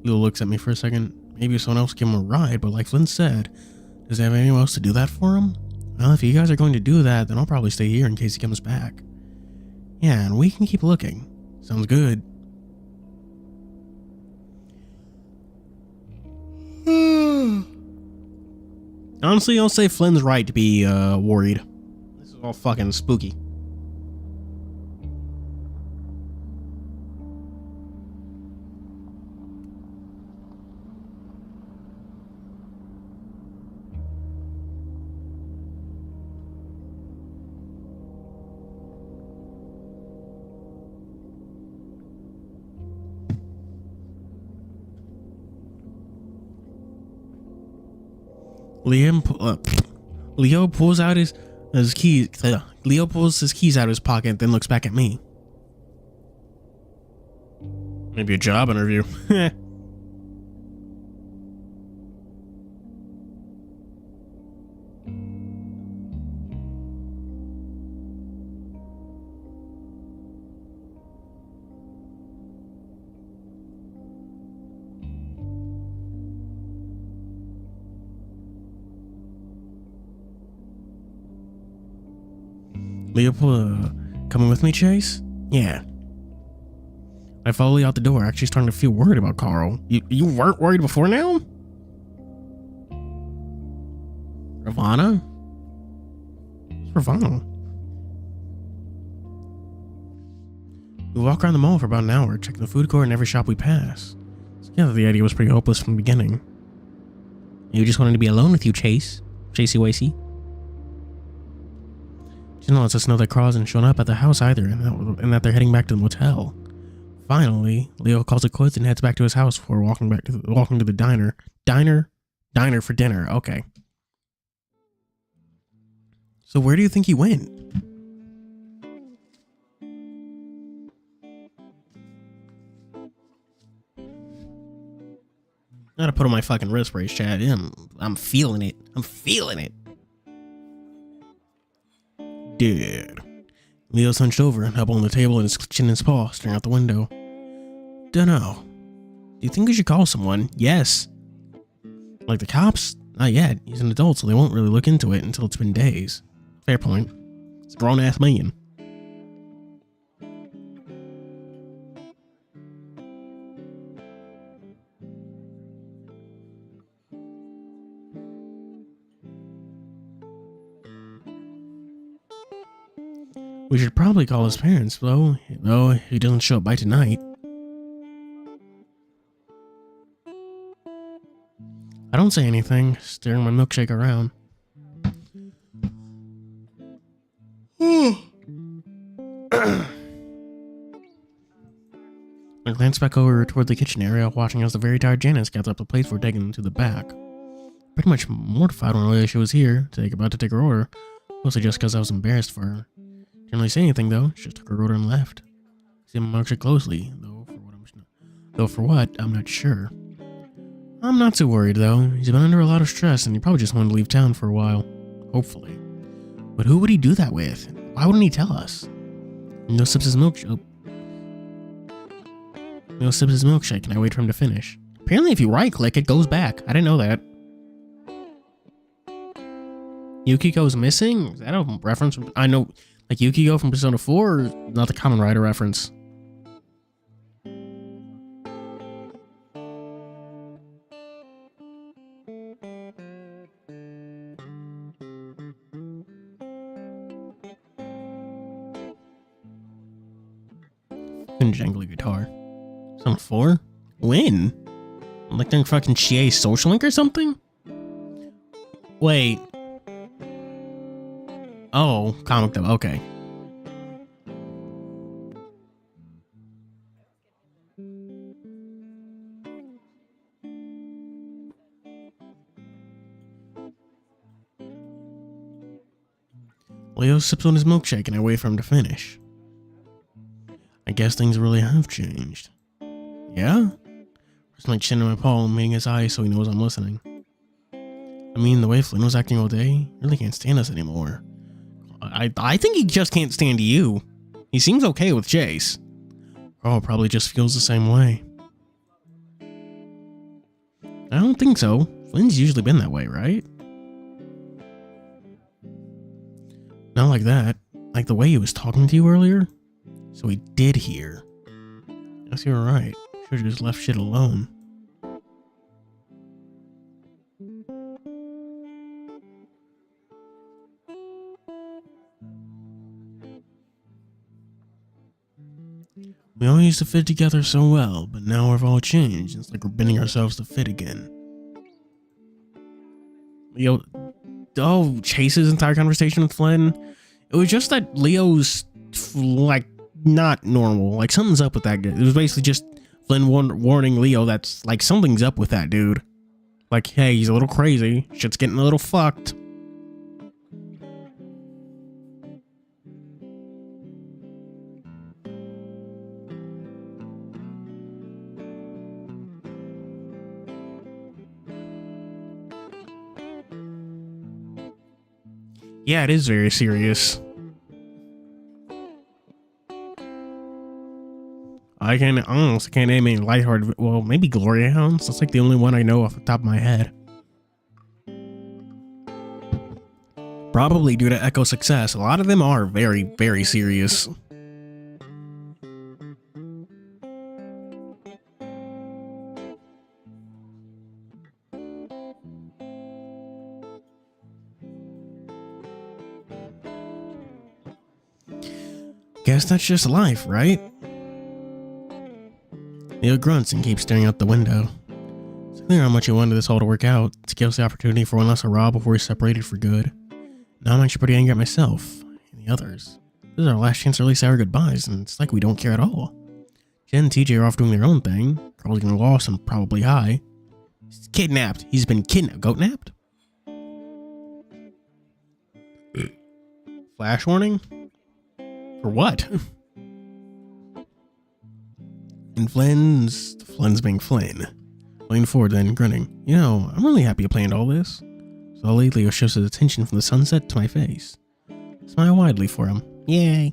Leo looks at me for a second. Maybe someone else give him a ride, but like Flynn said, does he have anyone else to do that for him? Well, if you guys are going to do that, then I'll probably stay here in case he comes back. Yeah, and we can keep looking. Sounds good. Honestly, I'll say Flynn's right to be worried. This is all fucking spooky. Leo pulls out his keys. Leo pulls his keys out of his pocket, then looks back at me. Maybe a job interview. Leo, coming with me, Chase? Yeah. I follow Leo out the door, actually starting to feel worried about Carl. You weren't worried before now? Ravana? Who's Ravana? We walk around the mall for about an hour, checking the food court in every shop we pass. So yeah, the idea was pretty hopeless from the beginning. You just wanted to be alone with you, Chase. Chasey Wasey. She lets us know that Carl hasn't shown up at the house either, and that they're heading back to the motel. Finally, Leo calls it quits and heads back to his house before walking to the diner. Diner for dinner. Okay. So where do you think he went? I gotta put on my fucking wrist brace, Chad. I'm feeling it. I'm feeling it. Dude. Leo's hunched over, up on the table and his chin in his paw, staring out the window. Dunno. Do you think we should call someone? Yes. Like the cops? Not yet. He's an adult, so they won't really look into it until it's been days. Fair point. It's a grown-ass man. We should probably call his parents, though he doesn't show up by tonight. I don't say anything, staring my milkshake around. I glance back over toward the kitchen area, watching as the very tired Janice gets up the plate for taking them to the back. Pretty much mortified when I realized she was here, about to take her order, mostly just because I was embarrassed for her. Didn't really say anything though, she just took her order and left. See my milkshake closely, though for what, I'm not sure. I'm not too worried though, he's been under a lot of stress and he probably just wanted to leave town for a while. Hopefully. But who would he do that with? Why wouldn't he tell us? Leo sips his milkshake. Leo sips his milkshake and I wait for him to finish. Apparently if you right click, it goes back. I didn't know that. Yukiko's missing? Is that a reference from, I know, like Yukiko from Persona 4 or not the Kamen Rider reference? And jangly guitar. Persona 4? When? Like during fucking Chie's Social Link or something? Wait. Oh, comic book. Okay. Leo sips on his milkshake and I wait for him to finish. I guess things really have changed. Yeah? Just my chin in my palm, meeting his eyes so he knows I'm listening. I mean, the way Flynn was acting all day, really can't stand us anymore. I think he just can't stand you. He seems okay with Chase. Carl probably just feels the same way. I don't think so. Flynn's usually been that way, right? Not like that. Like the way he was talking to you earlier. So he did hear. Guess you were right. Should've just left shit alone. We all used to fit together so well, but now we've all changed. It's like we're bending ourselves to fit again. Leo, Chase's entire conversation with Flynn, it was just that Leo's, like, not normal. Like, something's up with that guy. It was basically just Flynn warning Leo that's, like, something's up with that dude. Like, hey, he's a little crazy. Shit's getting a little fucked. Yeah, it is very serious. I honestly can't name any lighthearted. Well, maybe Gloria Hounds. That's like the only one I know off the top of my head. Probably due to Echo's success. A lot of them are very, very serious. Guess that's just life, right? Leo grunts and keeps staring out the window. It's clear how much he wanted this all to work out, to give us the opportunity for one last hurrah before we're separated for good. Now I'm actually pretty angry at myself and the others. This is our last chance to really say our goodbyes, and it's like we don't care at all. Jen and TJ are off doing their own thing. Carl's getting lost and probably high. He's kidnapped. He's been kidnapped. Goat napped? Flash warning? For what? And Flynn's being Flynn. Leaning forward then, grinning. You know, I'm really happy you planned all this. Slowly, Leo shifts his attention from the sunset to my face. Smile widely for him. Yay.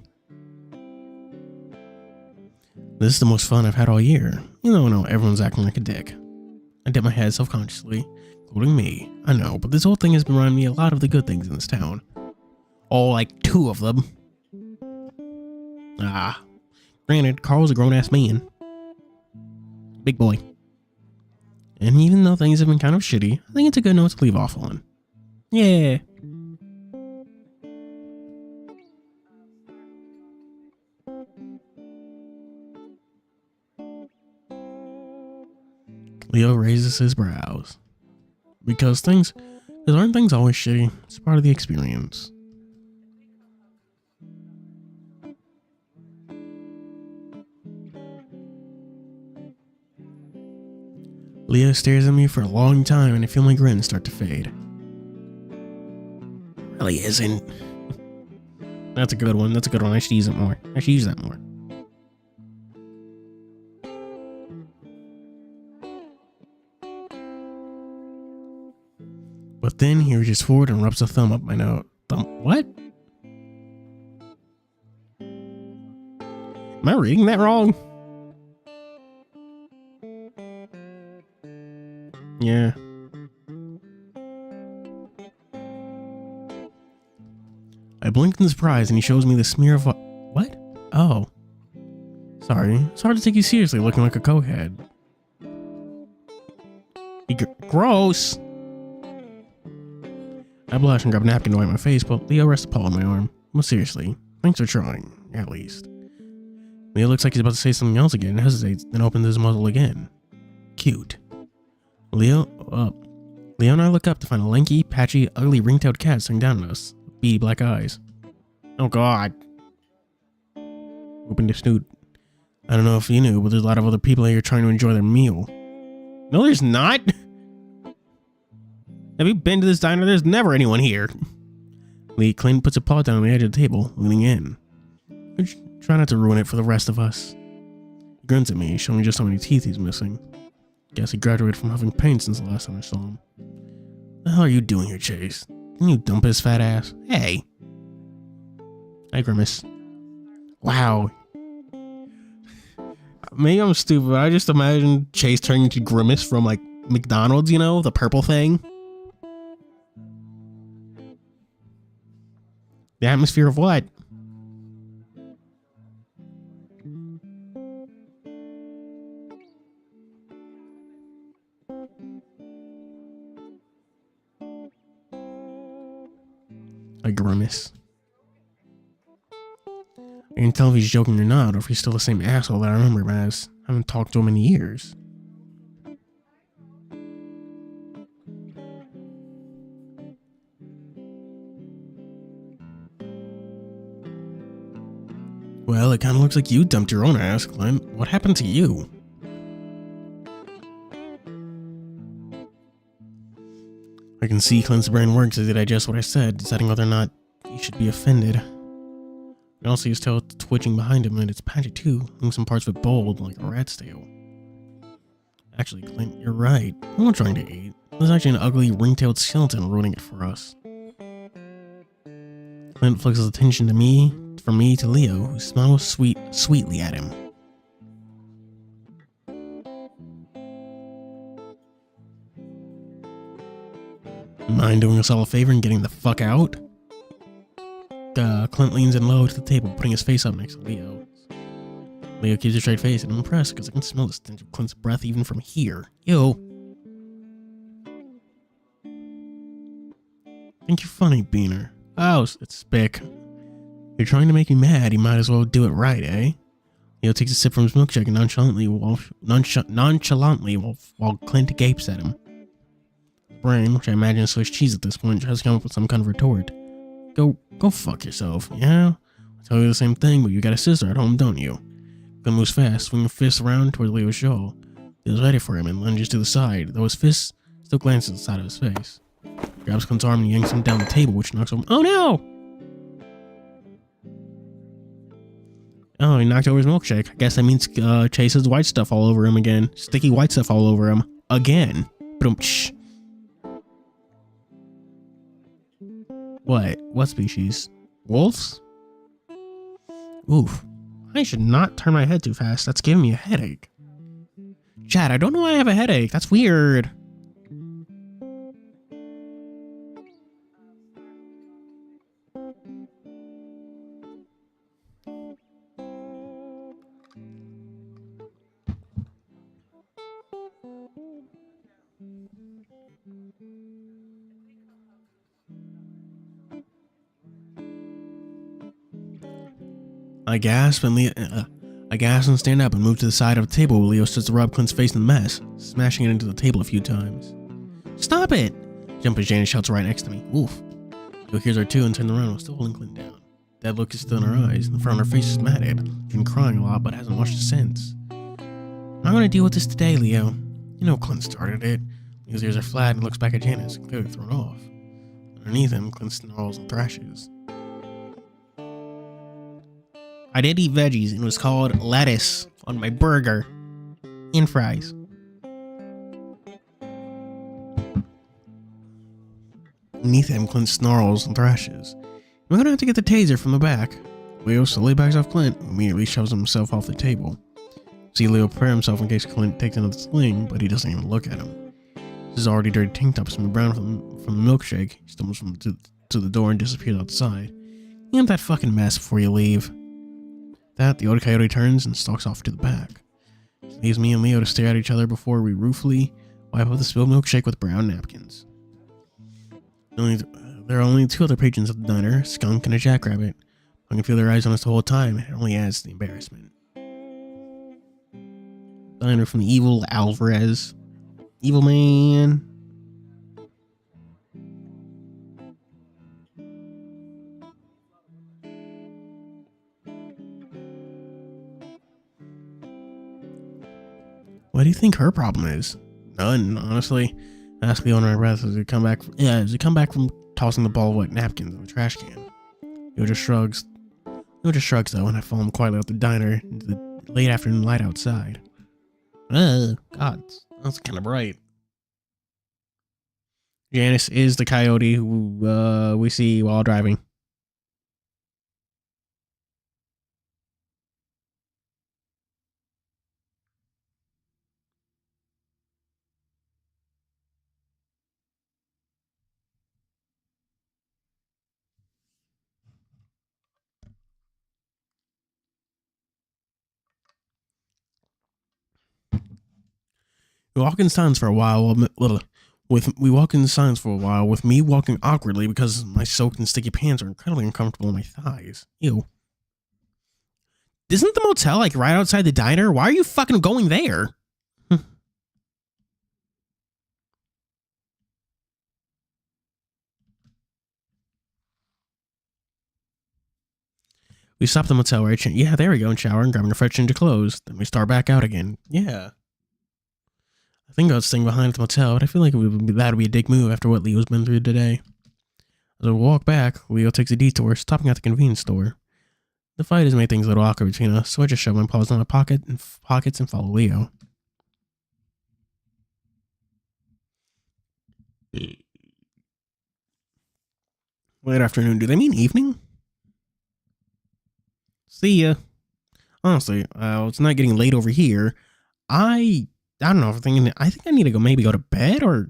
This is the most fun I've had all year. You know, everyone's acting like a dick. I dip my head self-consciously, including me. I know, but this whole thing has been reminding me a lot of the good things in this town. All like 2 of them. Granted, Carl's a grown-ass man. Big boy. And even though things have been kind of shitty, I think it's a good note to leave off on. Yeah. Leo raises his brows. Because aren't things always shitty? It's part of the experience. Leo stares at me for a long time and I feel my grin start to fade. Really isn't. That's a good one. That's a good one. I should use it more. I should use that more. But then he reaches forward and rubs a thumb up my nose. What? Am I reading that wrong? Yeah. I blinked in surprise and he shows me the smear of what? Oh. Sorry. It's hard to take you seriously looking like a cokehead. Gross. I blush and grab a napkin to wipe my face, but Leo rests a paw on my arm. Well, seriously. Thanks for trying, at least. Leo looks like he's about to say something else again and hesitates, then opens his muzzle again. Cute. Leo and I look up to find a lanky, patchy, ugly, ring-tailed cat staring down at us, with beady black eyes. Oh god. Open your snoot. I don't know if you knew, but there's a lot of other people here trying to enjoy their meal. No, there's not. Have you been to this diner? There's never anyone here. Clint puts a paw down on the edge of the table, leaning in. Try not to ruin it for the rest of us. He grunts at me, showing just how many teeth he's missing. Guess he graduated from having pain since the last time I saw him. What the hell are you doing here, Chase? Didn't you dump his fat ass? Hey! I grimace. Wow. Maybe I'm stupid, but I just imagine Chase turning into Grimace from like McDonald's, you know, the purple thing. The atmosphere of what? A grimace. I can tell if he's joking or not, or if he's still the same asshole that I remember him as. I haven't talked to him in years. Well, it kind of looks like you dumped your own ass, Clint. What happened to you? I can see Clint's brain works as he digests what I said, deciding whether or not he should be offended. I can also see his tail twitching behind him, and it's patchy too, leaving some parts of it bold, like a rat's tail. Actually, Clint, you're right. I'm not trying to eat. There's actually an ugly, ring-tailed skeleton ruining it for us. Clint flicks his attention to me, from me to Leo, who smiles sweetly at him. Mind doing us all a favor and getting the fuck out? Clint leans in low to the table, putting his face up next to Leo. Leo keeps a straight face, and I'm impressed because I can smell the stench of Clint's breath even from here. Ew. Think you're funny, Beaner. Oh, it's Spick. You're trying to make me mad, you might as well do it right, eh? Leo takes a sip from his milkshake and nonchalantly while Clint gapes at him. Brain, which I imagine is Swiss cheese at this point, tries to come up with some kind of retort. Go fuck yourself, yeah? I tell you the same thing, but you got a sister at home, don't you? Clint moves fast, swinging fists around toward Leo's jaw. Leo's ready for him and lunges to the side, though his fist still glances at the side of his face. Grabs Clint's arm and yanks him down the table, which knocks him. Oh no! Oh, he knocked over his milkshake. I guess that means Chase has white stuff all over him again. Sticky white stuff all over him. Again. Ba-dum-tsh. What? What species? Wolves? Oof. I should not turn my head too fast. That's giving me a headache. Chad, I don't know why I have a headache. That's weird. I gasp and stand up and move to the side of the table where Leo starts to rub Clint's face in the mess, smashing it into the table a few times. Stop it! Jump as Janice shouts right next to me. Oof. Leo hears her too and turns around while still holding Clint down. That look is still in her eyes, and the front of her face is matted. She's been crying a lot but hasn't washed it since. I'm not gonna deal with this today, Leo. You know Clint started it. Leo's ears are flat and looks back at Janice, clearly thrown off. Underneath him, Clint snarls and thrashes. I did eat veggies, and it was called lettuce on my burger and fries. Beneath him, Clint snarls and thrashes. We're gonna have to get the taser from the back. Leo slowly backs off Clint and immediately shoves himself off the table. See Leo prepare himself in case Clint takes another sling, but he doesn't even look at him. His already dirty tank top smeared brown from the milkshake. He stumbles to the door and disappears outside. Clean up that fucking mess before you leave. That, the old coyote turns and stalks off to the back. He leaves me and Leo to stare at each other before we ruefully wipe up the spilled milkshake with brown napkins. There are only two other patrons at the diner, Skunk and a jackrabbit. I can feel their eyes on us the whole time, and it only adds to the embarrassment. Diner from the evil Alvarez. Evil man. What do you think her problem is? None, honestly. Ask Leo under my breath as we come back from tossing the ball of wet napkins in the trash can. Leo just shrugs. Though, and I follow him quietly out the diner into the late afternoon light outside. God, that's kind of bright. Janice is the coyote who we see while driving. We walk in silence for a while. With me walking awkwardly because my soaked and sticky pants are incredibly uncomfortable on my thighs. Ew. Isn't the motel like right outside the diner? Why are you fucking going there? We stop at the motel where yeah, there we go, and shower and grabbing a fresh change of clothes. Then we start back out again. Yeah. I think I was staying behind at the motel, but I feel like that would be a dick move after what Leo's been through today. As we walk back, Leo takes a detour, stopping at the convenience store. The fight has made things a little awkward between us, so I just shove my paws in my pockets and follow Leo. Late afternoon. Do they mean evening? See ya. Honestly, it's not getting late over here. I don't know. I think I need to maybe go to bed or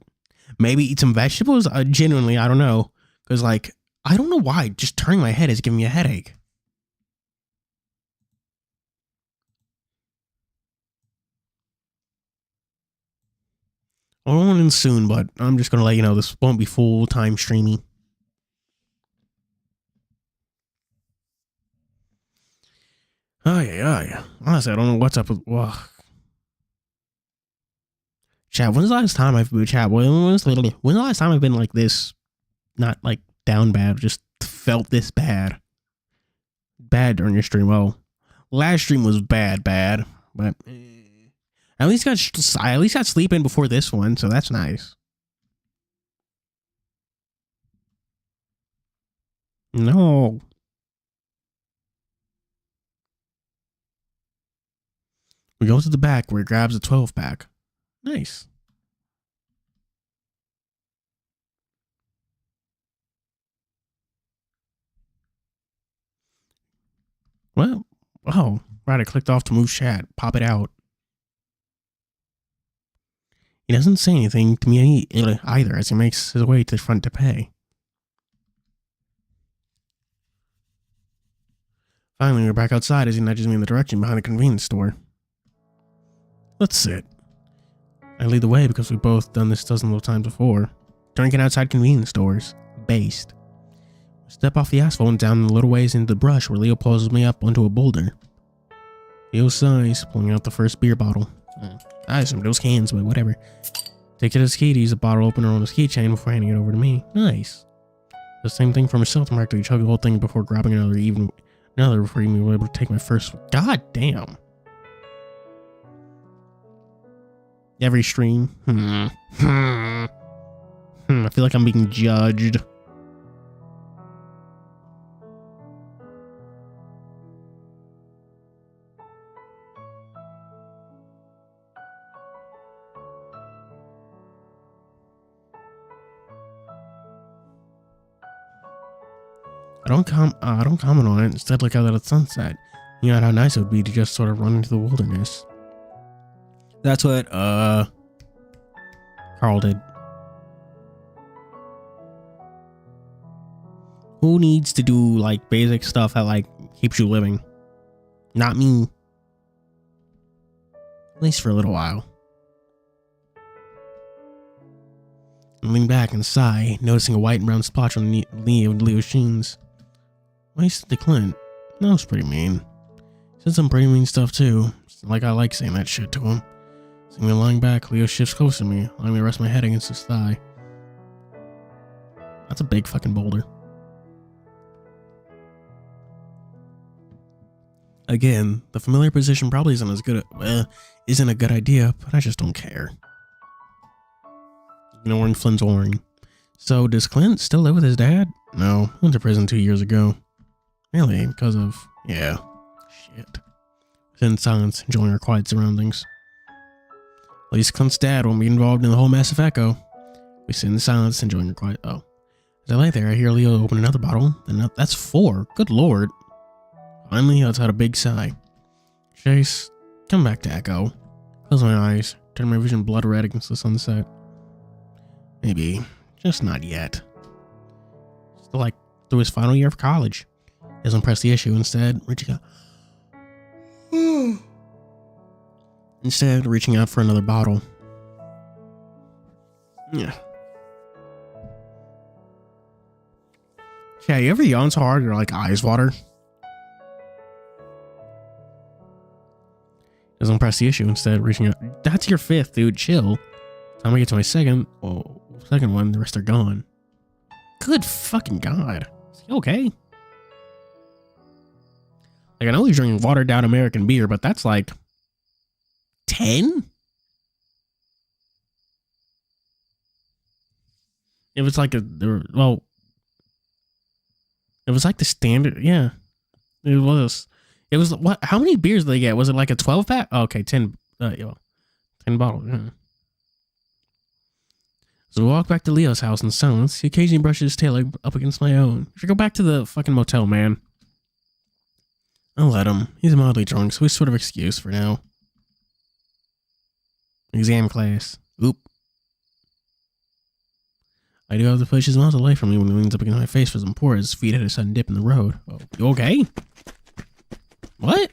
maybe eat some vegetables. Genuinely, I don't know. Because, like, I don't know why. Just turning my head is giving me a headache. I'll on in soon, but I'm just going to let you know this won't be full-time streaming. Oh, yeah. Honestly, I don't know what's up with... Chat, when's the last time I've been... Chat, when's the last time I've been like this? Not, like, down bad. Just felt this bad. Bad during your stream. Well, last stream was bad. But... I at least got sleep in before this one, so that's nice. No. We go to the back where he grabs a 12-pack. Nice. Well, oh, right, I clicked off to move chat. Pop it out. He doesn't say anything to me either as he makes his way to the front to pay. Finally, we're back outside as he nudges me in the direction behind the convenience store. Let's sit. I lead the way because we've both done this dozens of times before. Drinking outside convenience stores. Based. We step off the asphalt and down a little ways into the brush where Leo pulls me up onto a boulder. Leo sighs, pulling out the first beer bottle. I assumed it was cans, but whatever. Take it as key to use a bottle opener on his keychain before handing it over to me. Nice. The same thing for myself. I'm practically chug the whole thing before grabbing another before even able to take my first. God damn. Every stream. I feel like I'm being judged. I don't comment on it. Instead, look out at the sunset. You know how nice it would be to just sort of run into the wilderness. That's what Carl did. Who needs to do like basic stuff that like keeps you living? Not me. At least for a little while. I lean back and sigh, noticing a white and brown splotch on Leo's jeans. Why you said to Clint? That was pretty mean. He said some pretty mean stuff too. Like I like saying that shit to him. Seeing me lying back, Leo shifts close to me, allowing me to rest my head against his thigh. That's a big fucking boulder. Again, the familiar position probably isn't a good idea, but I just don't care. You know, we're in Flynn's Oring. So does Clint still live with his dad? No, went to prison 2 years ago. Really? Because of... Yeah. Shit. In silence, enjoying our quiet surroundings. At least Clint's dad won't be involved in the whole mess of Echo. We sit in silence, enjoying our quiet... Oh. As I lay there, I hear Leo open another bottle. Then that's 4. Good lord. Finally, I let out a big sigh. Chase, come back to Echo. Close my eyes, turn my vision blood red against the sunset. Maybe, just not yet. Still like through his final year of college. He doesn't press the issue, instead reaching out for another bottle. Yeah. Yeah, you ever yawn so hard your like eyes water? Doesn't press the issue, instead reaching out. That's your 5th, dude. Chill. Time I get to my second one, the rest are gone. Good fucking god. Is he okay? Like, I know he's drinking watered down American beer, but that's like 10? It was like it was like the standard. Yeah, it was. It was what? How many beers did they get? Was it like a 12 pack? Oh, okay, 10. 10 bottles. Yeah. So we walk back to Leo's house in silence. He occasionally brushes his tail up against my own. We should go back to the fucking motel, man. I'll let him. He's mildly drunk, so he's sort of excused for now. Exam class. Oop. I do have to push his mouth away from me when he leans up against my face for some pour. His feet hit a sudden dip in the road. Oh, you okay? What?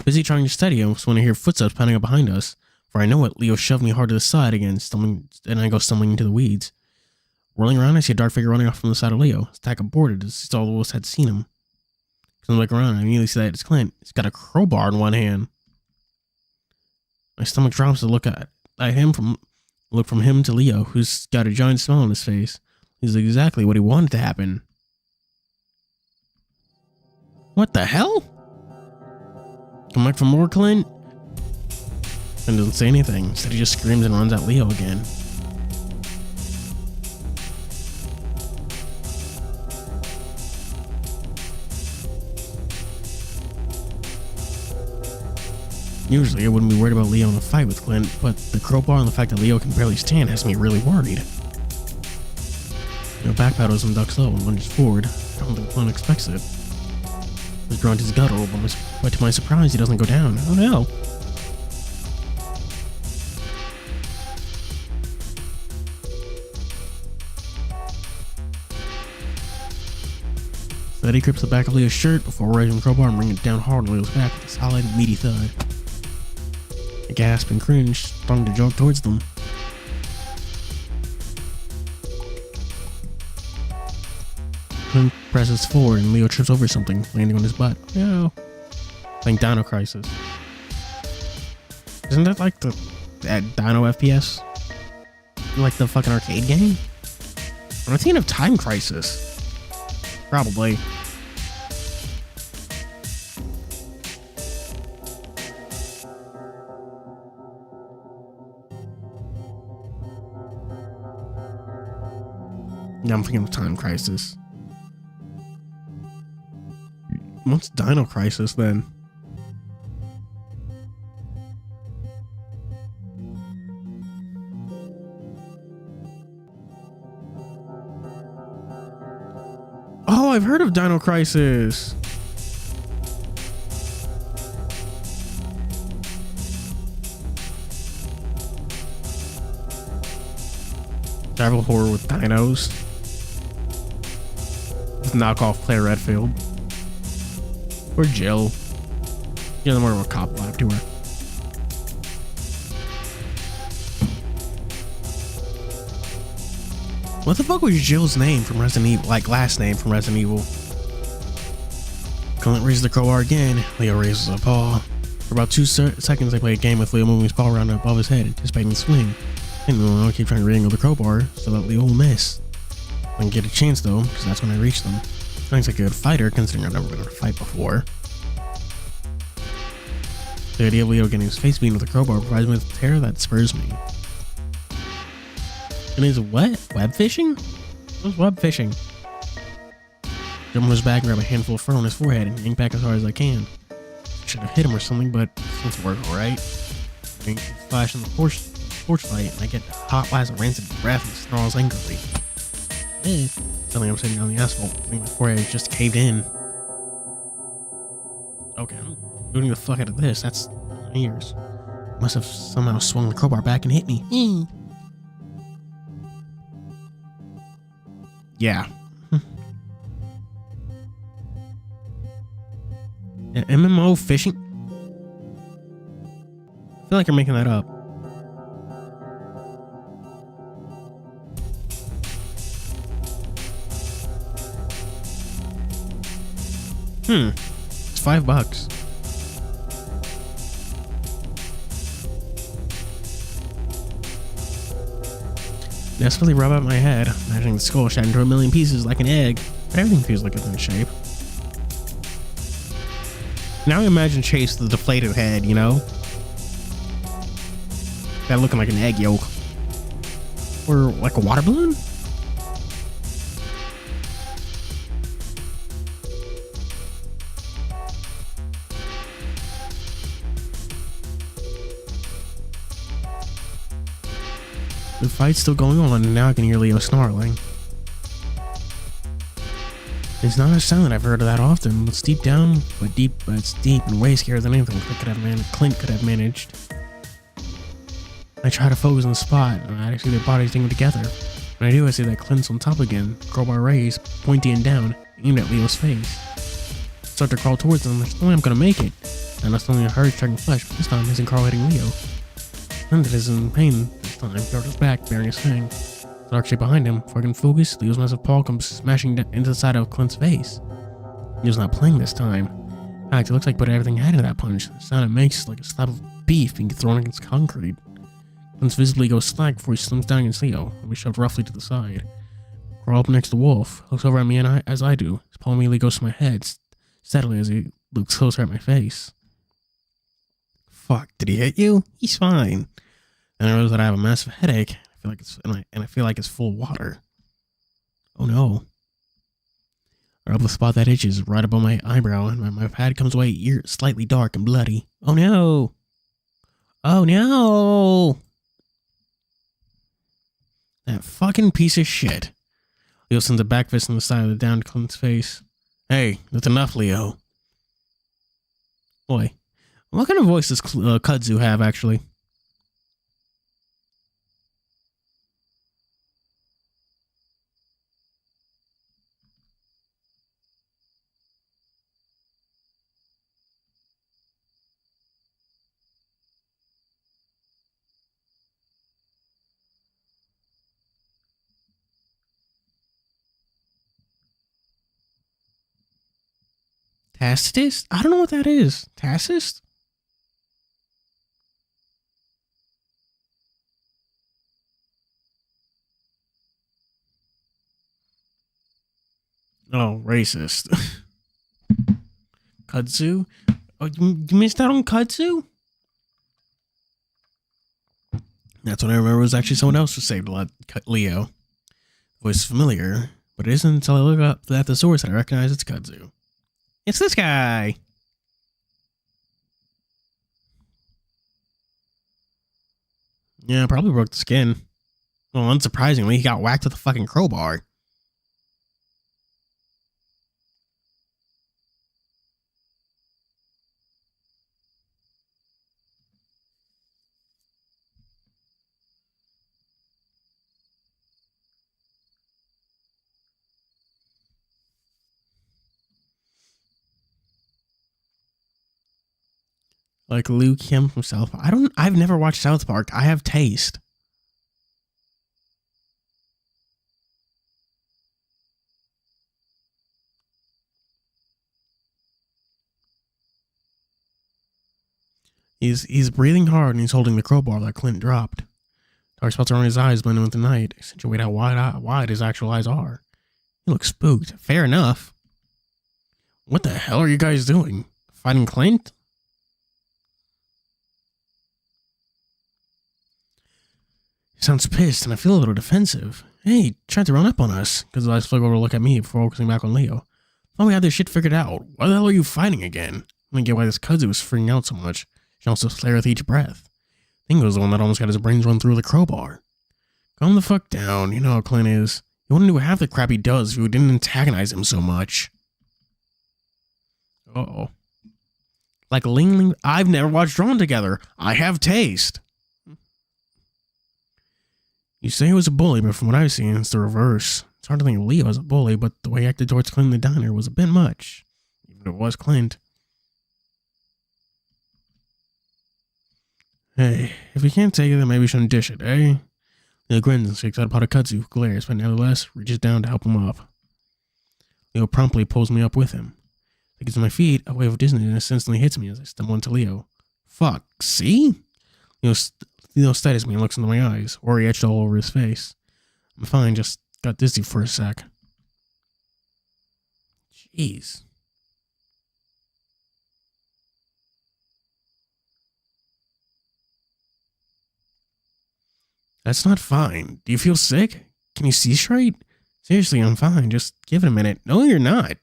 Busy trying to steady him when I hear footsteps pounding up behind us. For I know it, Leo shoved me hard to the side again, and I go stumbling into the weeds. Whirling around, I see a dark figure running off from the side of Leo. His attack aborted as all of us had seen him. As I look around, I immediately see that it's Clint. He's got a crowbar in one hand. My stomach drops to look from him to Leo, who's got a giant smile on his face. He's exactly what he wanted to happen. What the hell? Come back for more, Clint? And doesn't say anything. Instead, he just screams and runs at Leo again. Usually, I wouldn't be worried about Leo in a fight with Clint, but the crowbar and the fact that Leo can barely stand has me really worried. Leo backpedals and ducks low and lunges forward. I don't think Clint expects it. He's drawn his guttural, but to my surprise, he doesn't go down. Oh no! Then he grips the back of Leo's shirt before raising the crowbar and bringing it down hard on Leo's back with a solid, meaty thud. I gasp and cringe, starting to jog towards them. Clint presses forward and Leo trips over something, landing on his butt. No. Playing Dino Crisis. Isn't that like the Dino FPS? Like the fucking arcade game? I'm thinking of Time Crisis. Probably. Yeah, I'm thinking of Time Crisis. What's Dino Crisis then? Oh, I've heard of Dino Crisis. Survival horror with dinos. With knockoff Claire Redfield. Or Jill. Yeah, more of a cop vibe to her. What the fuck was Jill's name from Resident Evil? Like last name from Resident Evil. Clint raises the crowbar again. Leo raises a paw. For about 2 seconds, they play a game with Leo moving his paw around above his head, anticipating the swing. And I'll keep trying to re-angle the crowbar so that Leo will miss. I can get a chance though, because that's when I reach them. Sounds like a good fighter, considering I've never been in a fight before. The idea of Leo getting his face beaten with a crowbar provides me with terror that spurs me. And is what? Web fishing? What's web fishing? Jump on his back and grab a handful of fur on his forehead and yank back as hard as I can. Should have hit him or something, but it seems to work alright. Green flash on the porch light, and I get a hot blast of rancid breath and snarls angrily. Suddenly I'm sitting on the asphalt, feeling my forehead is just caved in. Okay, I'm booting the fuck out of this. That's my ears. Must have somehow swung the crowbar back and hit me. Yeah. MMO fishing? I feel like you're making that up. It's $5. Desperately rub out my head, imagining the skull shattered into a million pieces like an egg, but everything feels like it's in shape. Now I imagine Chase the deflated head, you know? That looking like an egg yolk. Or like a water balloon? The fight's still going on, and now I can hear Leo snarling. It's not a sound that I've heard that often. It's deep down, but it's deep and way scarier than anything Clint could have managed. I try to focus on the spot, and I see their bodies dingle together. When I do, I see that Clint's on top again, crowbar raised, pointy and down, aimed at Leo's face. I start to crawl towards them, there's no way I'm gonna make it. And that's only a hurry striking flesh, but this time isn't Carl hitting Leo. Clint is in pain this time, darts back, bearing his fang. The dark shape behind him, before I can focus, Leo's massive paw comes smashing into the side of Clint's face. Leo's not playing this time. In fact, it looks like he put everything he had into that punch. The sound it makes is like a slab of beef being thrown against concrete. Clint's visibly goes slack before he slumps down against Leo, and we shoved roughly to the side. Crawl up next to Wolf, looks over at me as I do. His paw immediately goes to my head, steadily as he looks closer at my face. Fuck, did he hit you? He's fine. And I realize that I have a massive headache. I feel like it's full of water. Oh no. I rub the spot that itches right above my eyebrow, and my pad comes away slightly dark and bloody. Oh no. Oh no. That fucking piece of shit. Leo sends a back fist on the side of the downed Clint's face. Hey, that's enough, Leo. Boy, what kind of voice does Kudzu have, actually? Tacitus? I don't know what that is. Tacitus? Oh, racist. Kudzu? Oh, you missed out on Kudzu? That's what I remember was actually someone else who saved Leo. Voice is familiar, but it isn't until I look up at the source that I recognize it's Kudzu. It's this guy! Yeah, probably broke the skin. Well, unsurprisingly, he got whacked with a fucking crowbar. Like Liu Kim from South Park. I've never watched South Park. I have taste. He's breathing hard and he's holding the crowbar that Clint dropped. Dark spots around his eyes blending with the night, accentuate how wide his actual eyes are. He looks spooked. Fair enough. What the hell are you guys doing? Fighting Clint? He sounds pissed, and I feel a little defensive. Hey, he tried to run up on us, because his eyes flick over to look at me before focusing back on Leo. Thought we had this shit figured out. Why the hell are you fighting again? I don't get why this kudzu was freaking out so much. She also flare with each breath. Dingo's the one that almost got his brains run through with a crowbar. Calm the fuck down. You know how Clint is. You wouldn't do half the crap he does if you didn't antagonize him so much. Uh-oh. Like Ling Ling. I've never watched Drawn Together. I have taste. You say he was a bully, but from what I've seen, it's the reverse. It's hard to think Leo was a bully, but the way he acted towards Clint in the diner was a bit much. Even if it was Clint. Hey, if you can't take it, then maybe you shouldn't dish it, eh? Leo grins and shakes out a pot of kudzu, glares, but nevertheless reaches down to help him up. Leo promptly pulls me up with him. He gets to my feet, a wave of dizziness instantly hits me as I stumble into Leo. Fuck, see? Leo studies me and looks into my eyes, worry etched all over his face. I'm fine, just got dizzy for a sec. Jeez. That's not fine. Do you feel sick? Can you see straight? Seriously, I'm fine. Just give it a minute. No, you're not.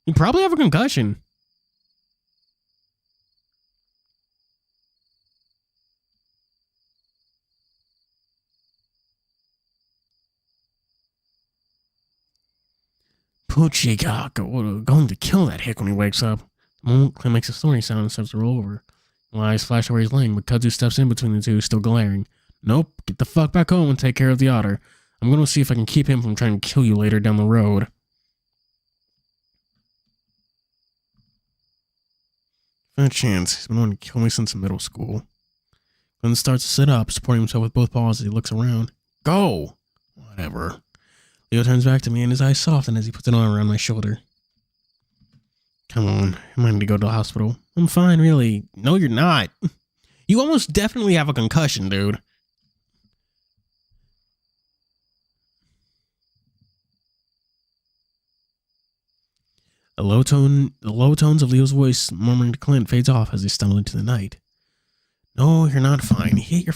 You probably have a concussion. Puchika, going to kill that hick when he wakes up. The moment Clint makes a snoring sound and starts to roll over. My eyes flash where he's laying, but Kudzu steps in between the two, still glaring. Nope, get the fuck back home and take care of the otter. I'm going to see if I can keep him from trying to kill you later down the road. Not a chance. He's been wanting to kill me since middle school. Clint starts to sit up, supporting himself with both paws as he looks around. Go! Whatever. Leo turns back to me and his eyes soften as he puts an arm around my shoulder. Come on, I'm ready to go to the hospital. I'm fine, really. No, you're not. You almost definitely have a concussion, dude. The low tones of Leo's voice murmuring to Clint fades off as they stumble into the night. No, you're not fine. He hit you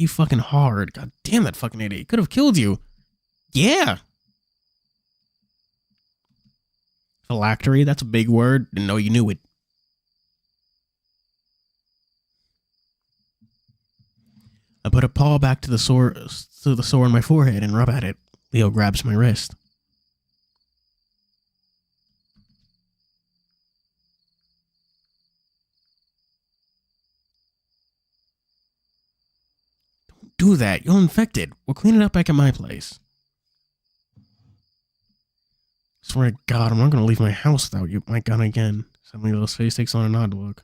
fucking hard. God damn that fucking idiot. He could have killed you. Yeah. Phylactery, that's a big word. Didn't know you knew it. I put a paw back to the sore on my forehead and rub at it. Leo grabs my wrist. Don't do that. You'll infect it. We'll clean it up back at my place. Swear to God, I'm not going to leave my house without you, my gun again. Suddenly, Leo's face takes on an odd look.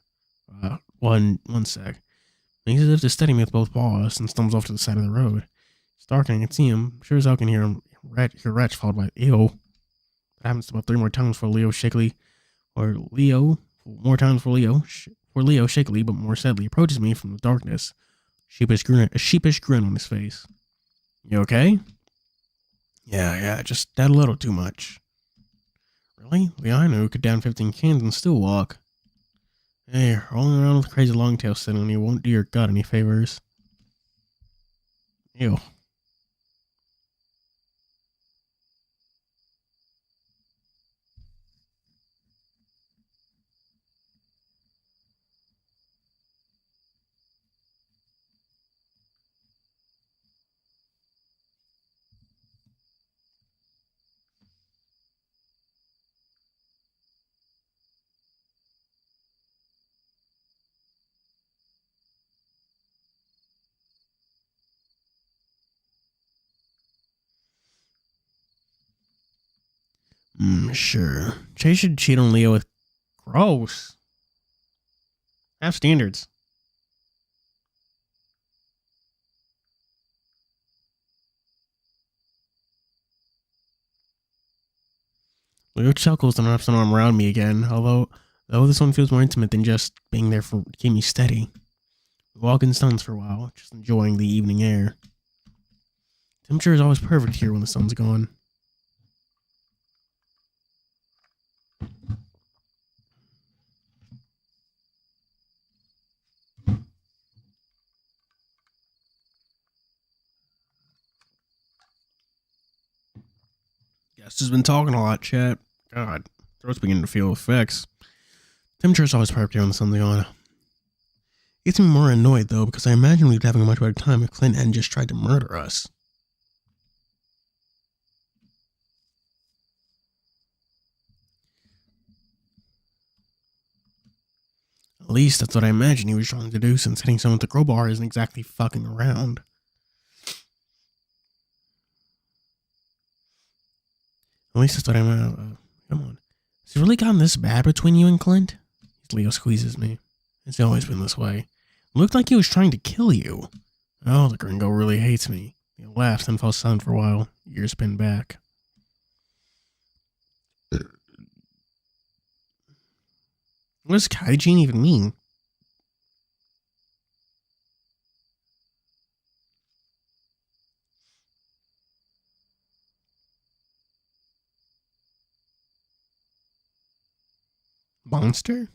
One sec. He uses it to steady me with both paws and stumbles off to the side of the road. It's dark and I can see him. Sure as hell can hear him. Retch followed by ew. That happens about 3 more times for Leo shakily. Leo shakily, but more sadly approaches me from the darkness. A sheepish grin on his face. You okay? Yeah, just that a little too much. Really? Leo, I knew could down 15 cans and still walk. Hey, rolling around with a crazy longtail sitting on you won't do your gut any favors. Ew. Sure. Chase should cheat on Leo with... Gross. Have standards. Leo chuckles and wraps an arm around me again, although this one feels more intimate than just being there to keep me steady. We walk in silence for a while, just enjoying the evening air. Temperature is always perfect here when the sun's gone. Guest has been talking a lot, chat. God, throat's beginning to feel effects. Temperature's always perfect on something on. Gets me more annoyed though, because I imagine we'd be having a much better time if Clint hadn't just tried to murder us. At least that's what I imagine he was trying to do, since hitting someone with the crowbar isn't exactly fucking around. At least that's what I'm. Come on. Has it really gotten this bad between you and Clint? Leo squeezes me. It's always been this way. Looked like he was trying to kill you. Oh, the gringo really hates me. He laughs and falls silent for a while. Ears spin back. What does Kaijin even mean? Monster?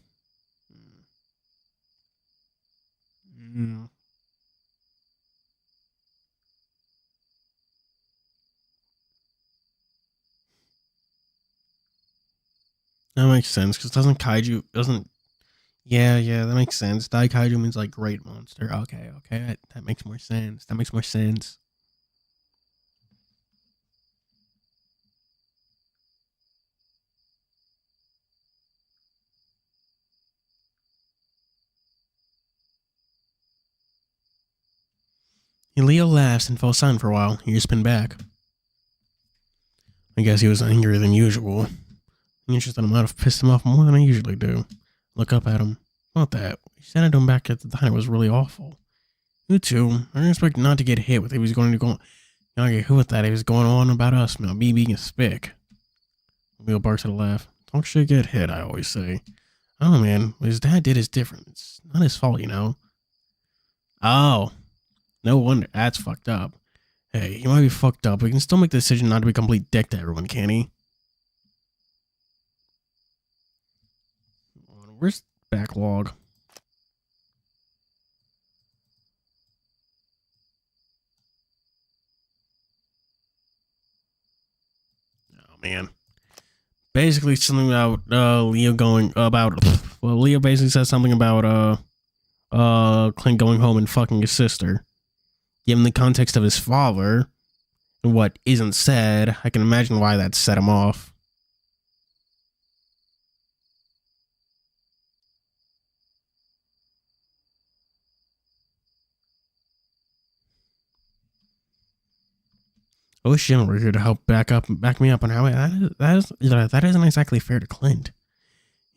That makes sense, because doesn't kaiju, yeah, that makes sense. Dai kaiju means like great monster. Okay, that makes more sense. Leo laughs and falls silent for a while. Ears spin back. I guess he was angrier than usual. Interested, I might have pissed him off more than I usually do. Look up at him. What that? He sent him back at the diner was really awful. You too. I didn't expect not to get hit with it. He was going to go. Not get hit with that. He was going on about us now. Me being a spick. Leo barks at a laugh. Don't shit get hit, I always say. Oh man, what his dad did is different. It's not his fault, you know. Oh. No wonder. That's fucked up. Hey, he might be fucked up, but he can still make the decision not to be a complete dick to everyone, can he? Where's backlog? Oh man. Basically something about Leo going about Leo basically says something about Clint going home and fucking his sister. Given the context of his father and what isn't said, I can imagine why that set him off. I wish Jim were here to help back me up on how that isn't exactly fair to Clint.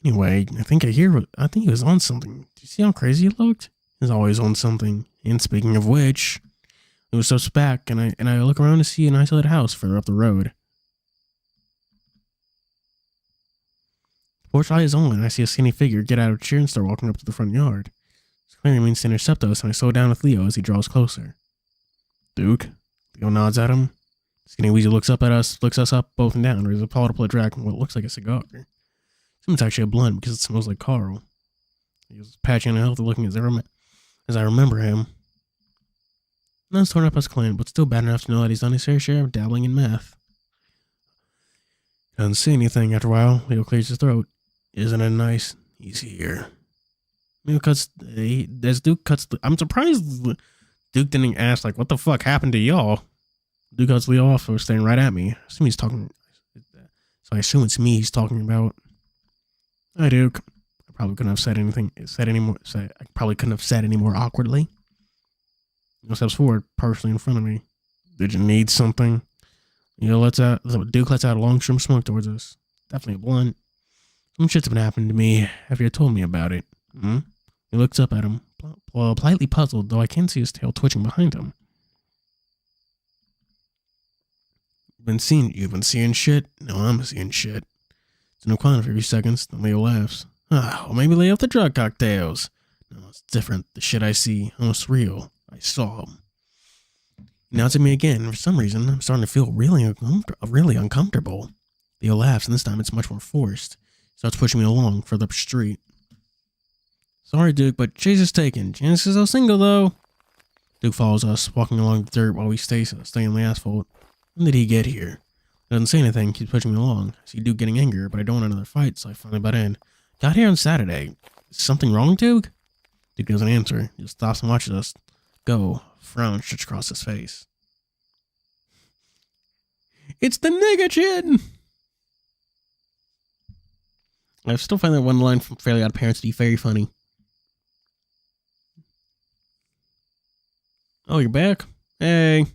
Anyway, I think he was on something. Do you see how crazy he looked? He's always on something. And speaking of which, it was steps back, and I look around to see an isolated house further up the road. The porch light is on, and I see a skinny figure get out of a chair and start walking up to the front yard. This clearly means to intercept us, and I slow down with Leo as he draws closer. Duke? Leo nods at him. Skinny Weasel looks us up both and down, raises a paw to pull a drag on what looks like a cigar. It's actually a blunt because it smells like Carl. He was patchy and healthy looking as I remember him. Not as torn up as Clint, but still bad enough to know that he's done his fair share of dabbling in meth. Doesn't see anything after a while. Leo clears his throat. Isn't it nice? He's here. Duke cuts I'm surprised Duke didn't ask, like, what the fuck happened to y'all? Duke cuts Leo off for staring right at me. I assume he's talking. So I assume it's me he's talking about. Hi, Duke. I probably couldn't have said any more awkwardly. He steps forward, partially in front of me. Did you need something? Duke lets out a long stream of smoke towards us. Definitely a blunt. Some shit's been happening to me after you told me about it. He looks up at him, politely puzzled, though I can see his tail twitching behind him. You've been seeing shit? No, I'm seeing shit. It's no quiet for a few seconds, then Leo laughs. Well, maybe lay off the drug cocktails. No, it's different. The shit I see, almost real. I saw him. He nods at me again, and for some reason, I'm starting to feel really uncomfortable. Leo laughs, and this time it's much more forced. He starts pushing me along further up the street. Sorry, Duke, but Chase is taken. Janice is so single, though. Duke follows us, walking along the dirt while we stay on the asphalt. When did he get here? Doesn't say anything, keeps pushing me along. I see Duke getting angrier, but I don't want another fight, so I finally butt in. Got here on Saturday. Is something wrong, Duke? Duke doesn't answer. He just stops and watches us go. Frown stretched across his face. It's the nigga chin! I still find that one line from Fairly Odd Parents to be very funny. Oh, you're back? Hey.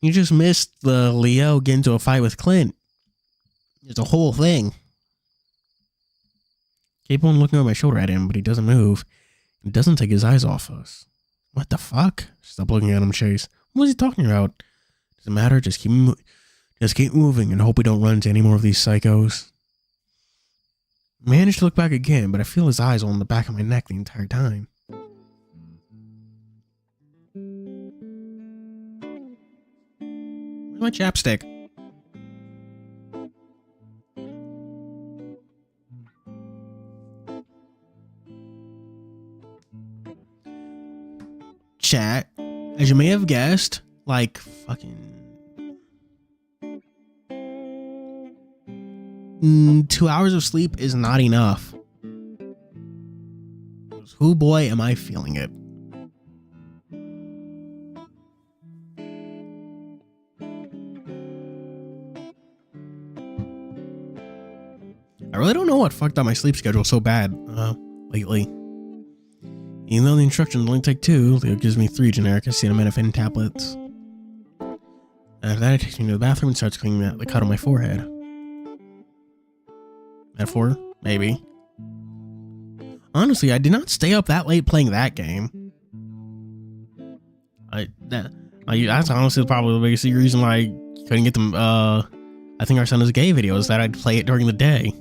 You just missed the Leo get into a fight with Clint. It's a whole thing. Keep on looking over my shoulder at him, but he doesn't move. He doesn't take his eyes off us. What the fuck? Stop looking at him, Chase. What is he talking about? Doesn't matter. Just keep moving and hope we don't run into any more of these psychos. Managed to look back again, but I feel his eyes on the back of my neck the entire time. Where's my chapstick? Chat, as you may have guessed, like fucking 2 hours of sleep is not enough. Who boy am I feeling it? I really don't know what fucked up my sleep schedule so bad lately. Even though the instructions only take 2, Leo gives me 3 generic acetaminophen tablets. After that, it takes me to the bathroom and starts cleaning the cut on my forehead. Metaphor? Maybe. Honestly, I did not stay up that late playing that game. That's honestly probably the biggest reason why I couldn't get them, I think our son is gay videos, that I'd play it during the day.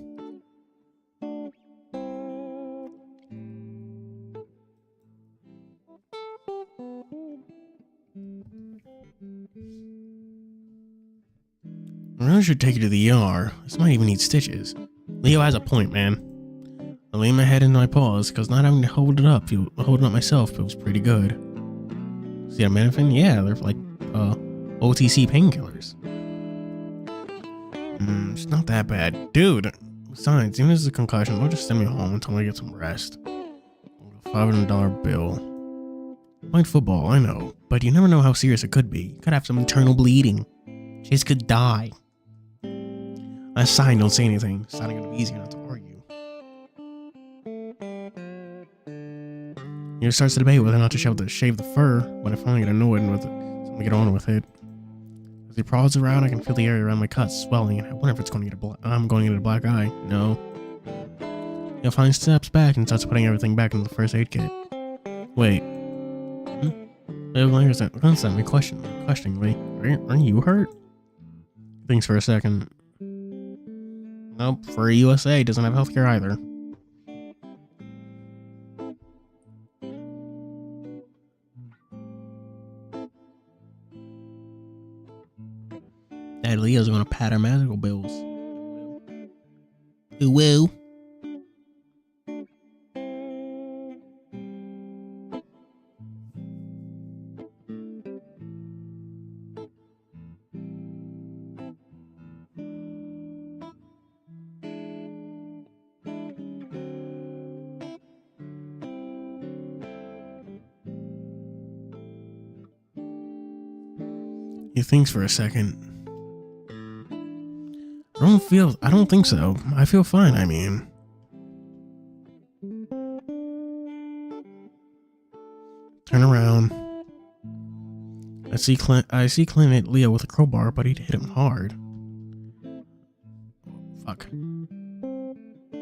I really should take you to the ER. This might even need stitches. Leo has a point, man. I lay my head into my paws because not having to hold it up myself feels pretty good. See a manifin? Yeah, they're like OTC painkillers. It's not that bad, dude. Besides, even if it's a concussion, they'll just send me home until I get some rest. A $500 bill. Playing football, I know, but you never know how serious it could be. You could have some internal bleeding. Chase could die. I sign, don't say anything. It's not gonna be easy not to argue. He starts to debate whether or not to shave the fur, but I finally get annoyed with it, so I get on with it. As he prowls around, I can feel the area around my cuts swelling, and I wonder if it's going to get I'm going to get a black eye. No. He finally steps back and starts putting everything back into the first aid kit. Wait. Leo glares at me questioningly. Aren't you hurt? Thinks for a second. Nope, Fuuri USA doesn't have healthcare either. Dad Leo's gonna pat our medical bills. Who will? He thinks for a second. I don't think so. I feel fine, I mean. Turn around. I see Clint hit Leo with a crowbar, but he'd hit him hard. Fuck.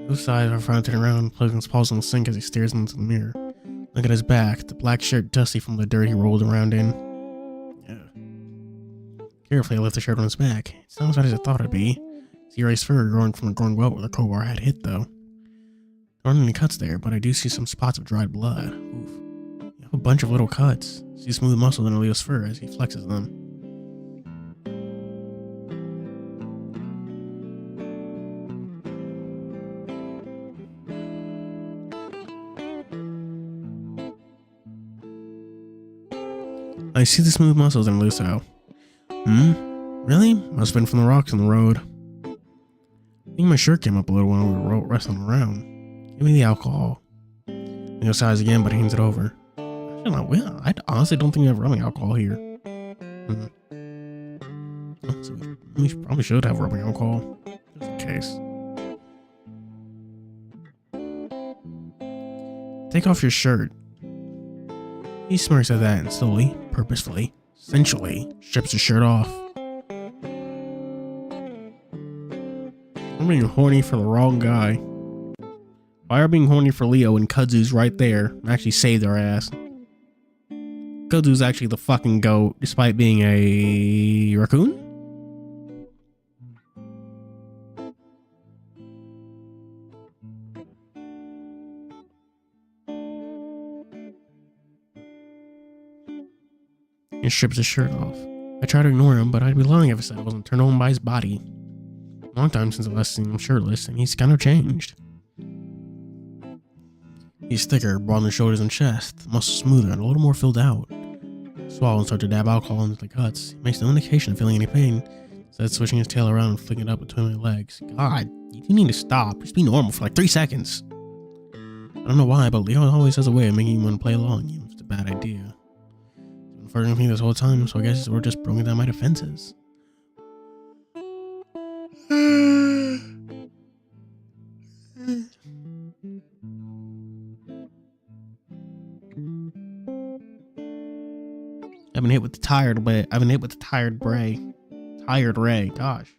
Both sides are front turn around, placing his paws on the sink as he stares into the mirror. Look at his back, the black shirt dusty from the dirt he rolled around in. Yeah. Carefully, I lift the shirt on his back. It's not as bad as I thought it'd be. See erased fur growing from a growing welt where the crowbar had hit, though. There aren't any cuts there, but I do see some spots of dried blood. Oof. You have a bunch of little cuts. See smooth muscle in Leo's fur as he flexes them. I see the smooth muscles in Luso. Really? Must have been from the rocks on the road. I think my shirt came up a little while we were wrestling around. Give me the alcohol. Leo sighs again, but hands it over. I honestly don't think we have rubbing alcohol here. So we probably should have rubbing alcohol, just in case. Take off your shirt. He smirks at that and slowly, purposefully, sensually strips his shirt off. I'm being horny for the wrong guy. Why are being horny for Leo and Kudzu's right there and actually saved our ass? Kudzu's actually the fucking goat, despite being a raccoon? He strips his shirt off. I try to ignore him, but I'd be lying if I said I wasn't turned on by his body. A long time since I last seen him shirtless, and he's kind of changed. He's thicker, broad on the shoulders and chest, the muscles smoother and a little more filled out. Swallow and start to dab alcohol into the cuts. He makes no indication of feeling any pain, instead switching his tail around and flicking it up between my legs. God, you do need to stop. Just be normal for like 3 seconds. I don't know why, but Leo always has a way of making you want to play along, even if it's a bad idea. He's been flirting with me this whole time, so I guess we're just broken down my defenses. I've been hit with the tired way. I've been hit with the tired Ray. Tired Ray. Gosh.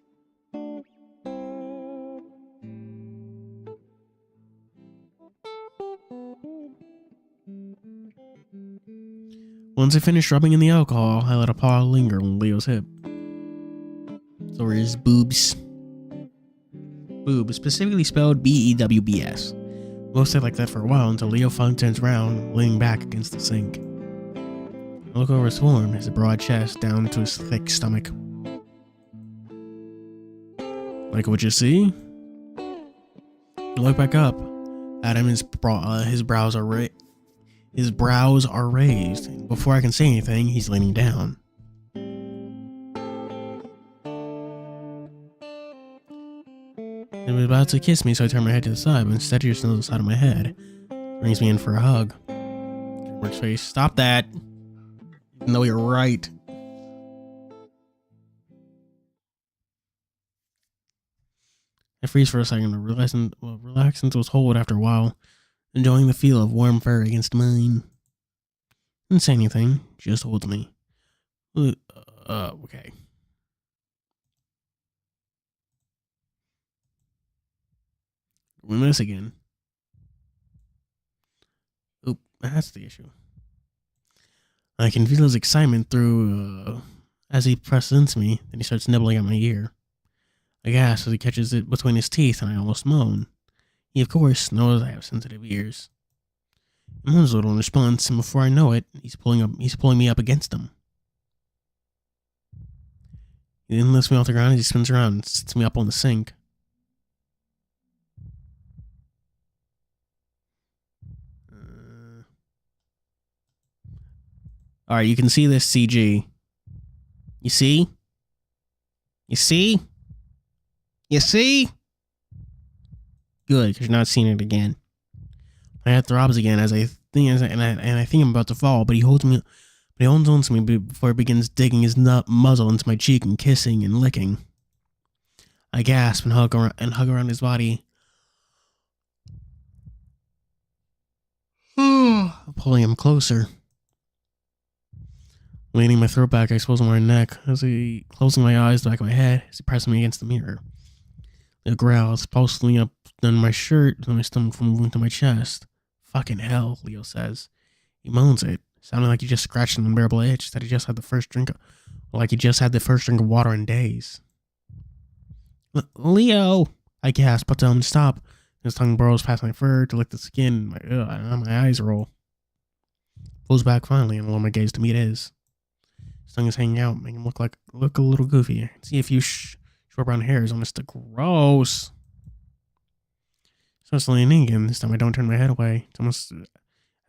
Once I finish rubbing in the alcohol, I let a paw linger on Leo's hip. So are his boobs. Boob, specifically spelled B-E-W-B-S. We'll stay like that for a while until Leo finally turns around, leaning back against the sink. I look over his form, his broad chest down to his thick stomach. Like what you see? I look back up at him. His brows are raised. And before I can say anything, he's leaning down. He was about to kiss me, so I turn my head to the side, but instead he just knows the side of my head. Brings me in for a hug. Works face. Stop that. No, you're right. I freeze for a second to relax into his hold after a while, enjoying the feel of warm fur against mine. Didn't say anything, just holds me. Okay. We miss again. Oop, that's the issue. I can feel his excitement through, as he presses into me, then he starts nibbling at my ear. I gasp as he catches it between his teeth, and I almost moan. He, of course, knows I have sensitive ears. He moans a little in response, and before I know it, he's pulling me up against him. He then lifts me off the ground as he spins around and sits me up on the sink. Alright, you can see this CG. You see? You see? You see? Good, because you're not seeing it again. My head throbs again as I think, and I think I'm about to fall, but he holds on to me before he begins digging his muzzle into my cheek and kissing and licking. I gasp and hug around his body, pulling him closer. Leaning my throat back, I expose my neck as he closing my eyes, the back of my head, as he presses me against the mirror. It growls, pulsing me up on my shirt, and my stomach from moving to my chest. Fucking hell, Leo says. He moans it, sounding like he just scratched an unbearable itch that he just had the first drink of water in days. Leo, I gasp, but tell him to stop. His tongue burrows past my fur to lick the skin. My eyes roll. Pulls back finally and lower my gaze to meet his. His tongue is hanging out, making him look a little goofy. I can see a few short brown hairs on his stick. Gross. Starts leaning in. This time I don't turn my head away. As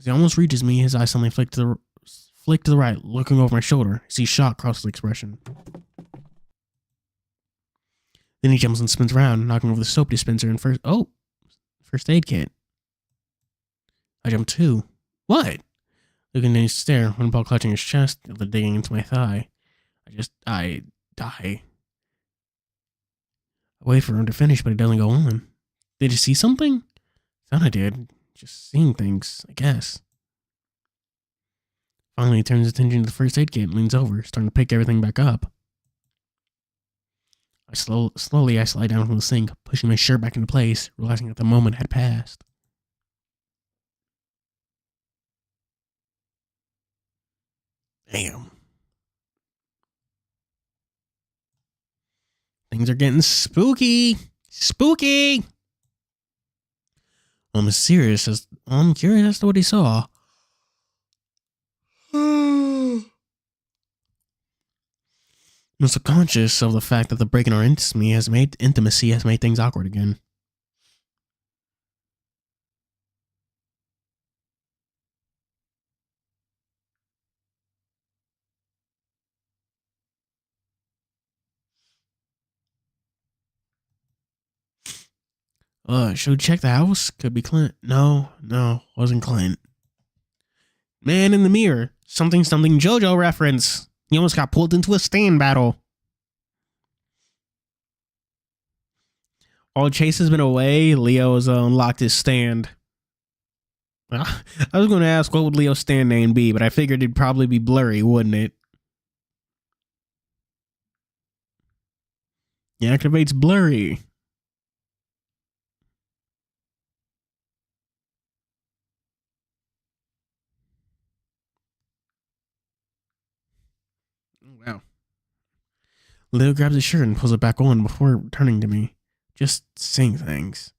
he almost reaches me, his eyes suddenly flick flick to the right, looking over my shoulder. I see shock cross the expression. Then he jumps and spins around, knocking over the soap dispenser and first aid kit. I jump too. What? Luke continues to stare, one paw clutching his chest, the other digging into my thigh. I die. I wait for him to finish, but he doesn't go on. Did you see something? Thought I did. Just seeing things, I guess. Finally, he turns his attention to the first aid kit and leans over, starting to pick everything back up. Slowly, I slide down from the sink, pushing my shirt back into place, realizing that the moment had passed. Damn. Things are getting spooky. Spooky! I'm curious as to what he saw. I'm subconscious of the fact that the break in our intimacy has made things awkward again. Should we check the house? Could be Clint. No, wasn't Clint. Man in the mirror. Something JoJo reference. He almost got pulled into a stand battle. While Chase has been away, Leo has unlocked his stand. I was going to ask what would Leo's stand name be, but I figured it'd probably be Blurry, wouldn't it? He activates Blurry. Wow. Leo grabs his shirt and pulls it back on before turning to me. Just saying things.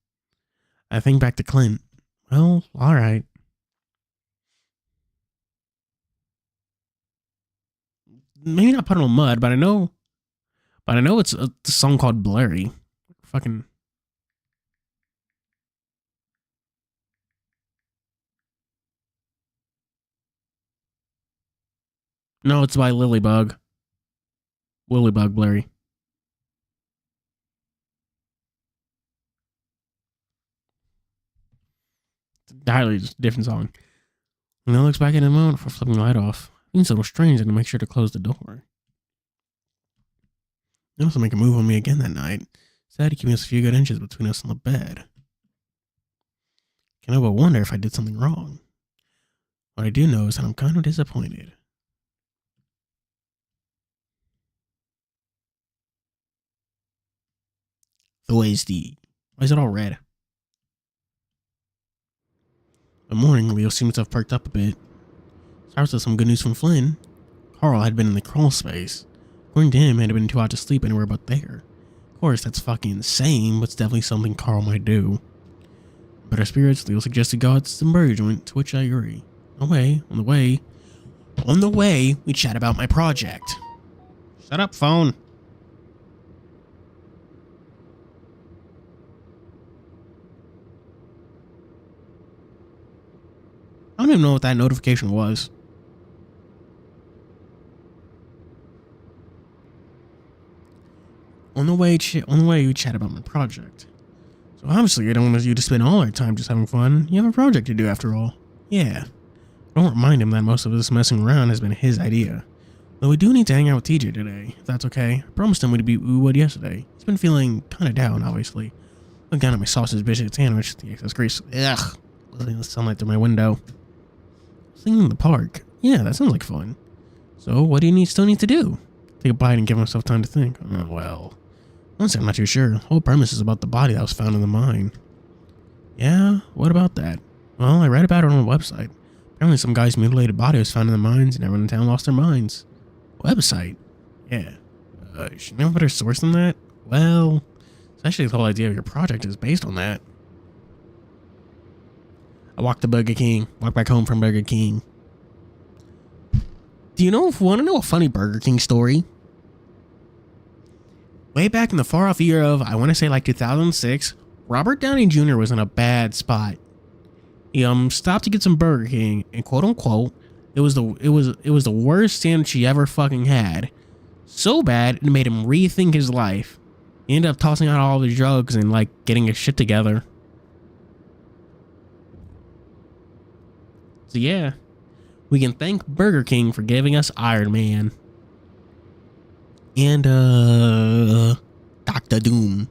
I think back to Clint. Well, alright. Maybe not Puddle of Mud, but I know it's a song called Blurry. Fucking... No, it's by Lilybug. Lilybug Blurry. It's entirely just a different song. And then looks back in a moment before flipping the light off. Seems a little strange and to make sure to close the door. He also make a move on me again that night. Sad to keep us a few good inches between us and the bed. Can't help but wonder if I did something wrong. What I do know is that I'm kind of disappointed. Why is it all red? One morning, Leo seems to have perked up a bit. Starts with some good news from Flynn. Carl had been in the crawl space. According to him, he had been too hot to sleep anywhere but there. Of course, that's fucking insane, but it's definitely something Carl might do. Better spirits, Leo suggested go out to some burger joint, to which I agree. On the way, we chat about my project. Shut up, phone. I don't even know what that notification was. On the way, we chat about my project. So obviously, I don't want you to spend all our time just having fun. You have a project to do after all. Yeah. Don't remind him that most of this messing around has been his idea. Though we do need to hang out with TJ today, if that's okay. I promised him we would yesterday. He's been feeling kind of down, obviously. Look down at my sausage biscuit sandwich, the excess grease. Ugh. Letting the sunlight through my window. Singing in the park. Yeah, that sounds like fun. So, what do you still need to do? Take a bite and give myself time to think. Oh, well. Honestly, I'm not too sure. The whole premise is about the body that was found in the mine. Yeah? What about that? Well, I read about it on a website. Apparently some guy's mutilated body was found in the mines and everyone in town lost their minds. Website? Yeah. Shouldn't have a better source than that? Well, especially the whole idea of your project is based on that. I walk back home from Burger King. Do you want to know a funny Burger King story? Way back in the far off year of, I want to say like 2006, Robert Downey Jr. was in a bad spot. He stopped to get some Burger King, and quote unquote, it it was the worst sandwich he ever fucking had. So bad it made him rethink his life. He ended up tossing out all the drugs and like getting his shit together. So yeah, we can thank Burger King for giving us Iron Man. And Dr. Doom.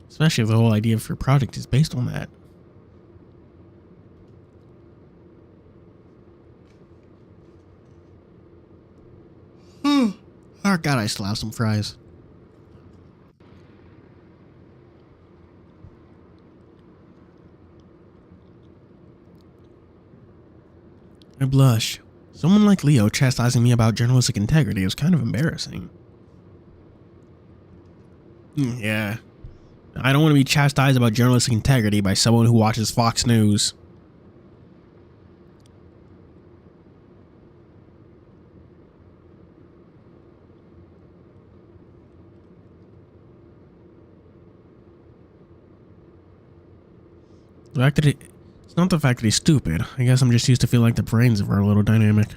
Especially if the whole idea of your project is based on that. Oh god, I still have some fries. I blush. Someone like Leo chastising me about journalistic integrity is kind of embarrassing. Yeah. I don't want to be chastised about journalistic integrity by someone who watches Fox News. The fact that it's not the fact that he's stupid. I guess I'm just used to feel like the brains are a little dynamic.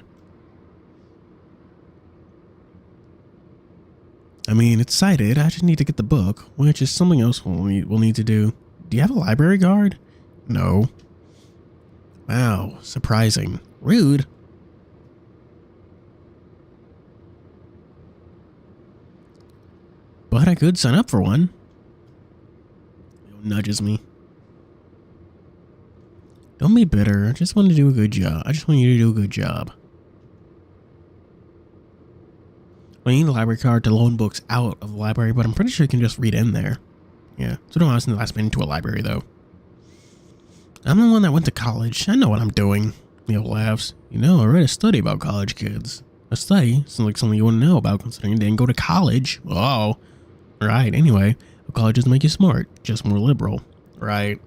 I mean, it's cited. I just need to get the book, which is something else we'll need to do. Do you have a library card? No. Wow, surprising. Rude. But I could sign up for one. It nudges me. Don't be bitter. I just want to do a good job. I just want you to do a good job. I need a library card to loan books out of the library, but I'm pretty sure you can just read in there. Yeah. So don't ask me the last been to a library, though. I'm the one that went to college. I know what I'm doing. Leo laughs. You know, I read a study about college kids. A study? Sounds like something you wouldn't know about considering you didn't go to college. Oh. Right. Anyway, college doesn't make you smart, just more liberal. Right.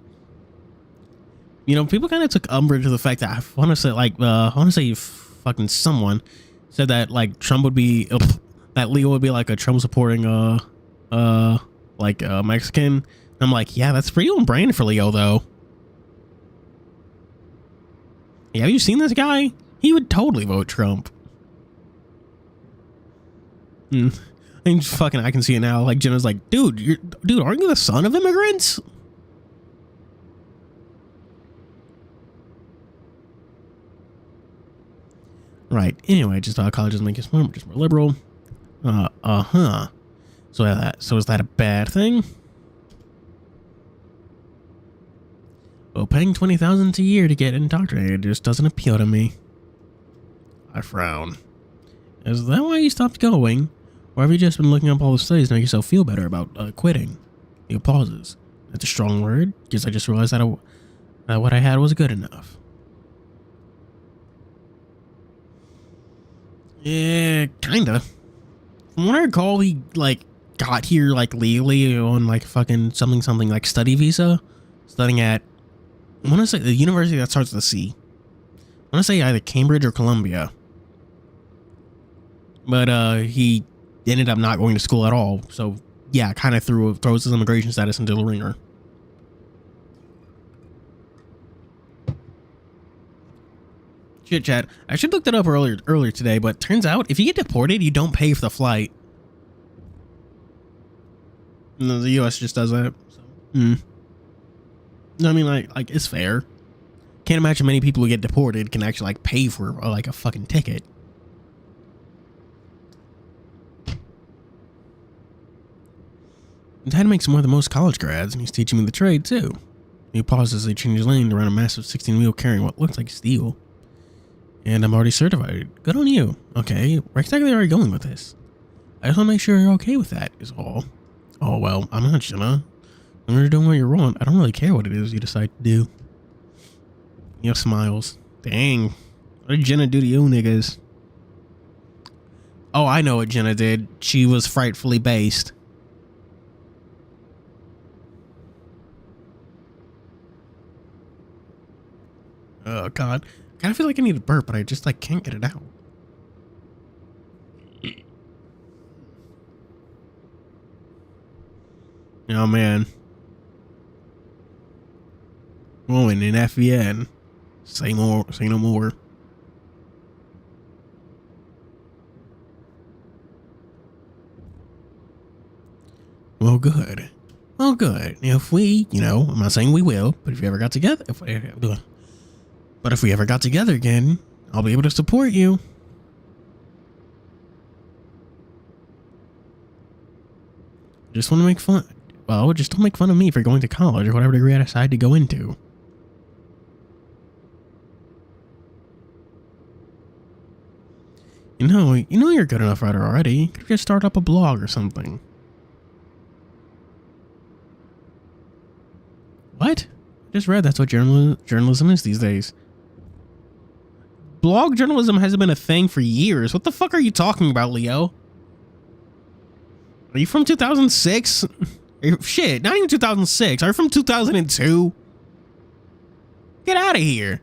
You know, people kind of took umbrage to the fact that I want to say, like, fucking someone said that, like, Trump would be, that Leo would be like a Trump supporting, Mexican. I'm like, yeah, that's pretty on brand for Leo, though. Yeah, have you seen this guy? He would totally vote Trump. I mean, fucking, I can see it now. Like, Jenna's like, dude, aren't you the son of immigrants? Right. Anyway, just college doesn't make you smart, just more liberal. So is that a bad thing? Well, paying $20,000 a year to get indoctrinated just doesn't appeal to me. I frown. Is that why you stopped going? Or have you just been looking up all the studies to make yourself feel better about quitting? He pauses. That's a strong word, because I just realized that what I had was good enough. Yeah, kinda. From what I recall, he, like, got here, like, legally on, like, fucking something, like, study visa. Studying at, I want to say, the university that starts with a C. I want to say either Cambridge or Columbia. But, he ended up not going to school at all. So, yeah, kind of throws his immigration status into the ringer. Shit, chat. I should looked it up earlier today, but turns out if you get deported, you don't pay for the flight. No, the U.S. just does that. So. I mean, like it's fair. Can't imagine many people who get deported can actually like pay for like a fucking ticket. Dad makes more than most college grads, and he's teaching me the trade too. He pauses as he changes lane around a massive 16-wheel carrying what looks like steel. And I'm already certified. Good on you. Okay, where exactly are you going with this? I just want to make sure you're okay with that, is all. Oh, well, I'm not, Jenna. When you're doing what you want, I don't really care what it is you decide to do. You know, smiles. Dang. What did Jenna do to you niggas? Oh, I know what Jenna did. She was frightfully based. Oh, God. I kind of feel like I need a burp, but I just, like, can't get it out. Oh, man. Oh, and in FVN. Say more. Say no more. Well, good. Well, good. If we, I'm not saying we will, but if we ever got together, but if we ever got together again, I'll be able to support you. Just want to make fun. Well, just don't make fun of me for going to college or whatever degree I decide to go into. You're a good enough writer already. You could just start up a blog or something. What? I just read that's what journalism is these days. Blog journalism hasn't been a thing for years. What the fuck are you talking about, Leo? Are you from 2006? Shit, not even 2006. Are you from 2002? Get out of here.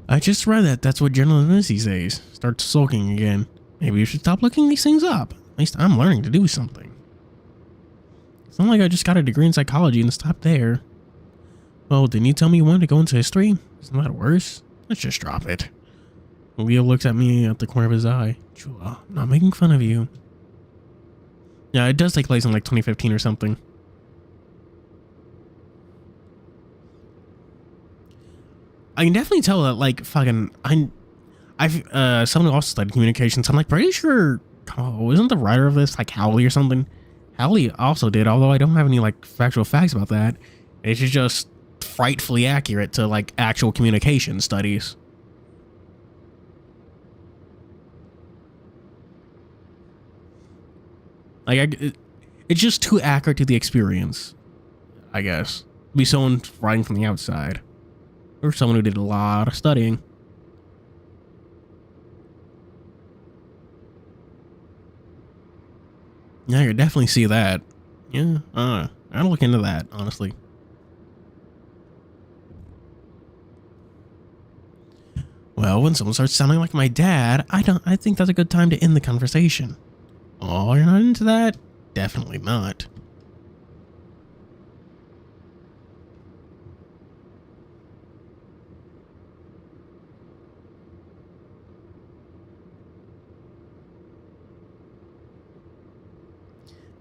I just read that's what journalism is these days. Start sulking again. Maybe you should stop looking these things up. At least I'm learning to do something. It's not like I just got a degree in psychology and stopped there. Well, didn't you tell me you wanted to go into history? Isn't that worse? Let's just drop it. Leo looks at me at the corner of his eye. Chula, I'm not making fun of you. Yeah, it does take place in like 2015 or something. I can definitely tell that, like, fucking, someone who also studied communications, I'm like pretty sure, isn't the writer of this like Howley or something? Howley also did, although I don't have any like factual facts about that. It's just frightfully accurate to like actual communication studies. Like, it's just too accurate to the experience, I guess. Be someone writing from the outside. Or someone who did a lot of studying. Yeah, I could definitely see that. Yeah, I'll look into that, honestly. Well, when someone starts sounding like my dad, I think that's a good time to end the conversation. Oh, you're not into that? Definitely not.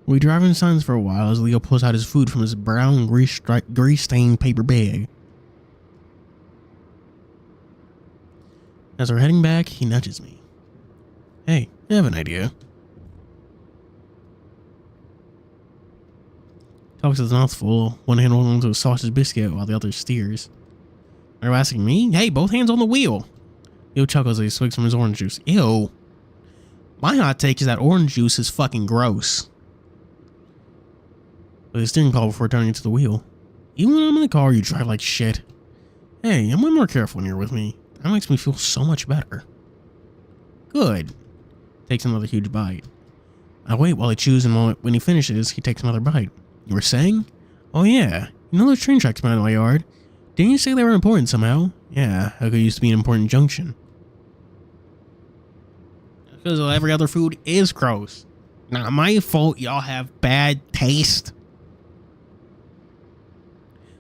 We drive in silence for a while as Leo pulls out his food from his brown, grease-stained paper bag. As we're heading back, he nudges me. Hey, I have an idea. Talks with his mouth full, one hand holding onto a sausage biscuit while the other steers. Are you asking me? Hey, both hands on the wheel. Leo chuckles as he swigs from his orange juice. Ew. My hot take is that orange juice is fucking gross. With the steering column before turning to the wheel. Even when I'm in the car, you drive like shit. Hey, I'm way more careful when you're with me. That makes me feel so much better. Good. Takes another huge bite. I wait while he chews, and when he finishes, he takes another bite. You were saying? Oh yeah, you know those train tracks behind my yard? Didn't you say they were important somehow? Yeah, how could it used to be an important junction? Because every other food is gross. Not my fault y'all have bad taste.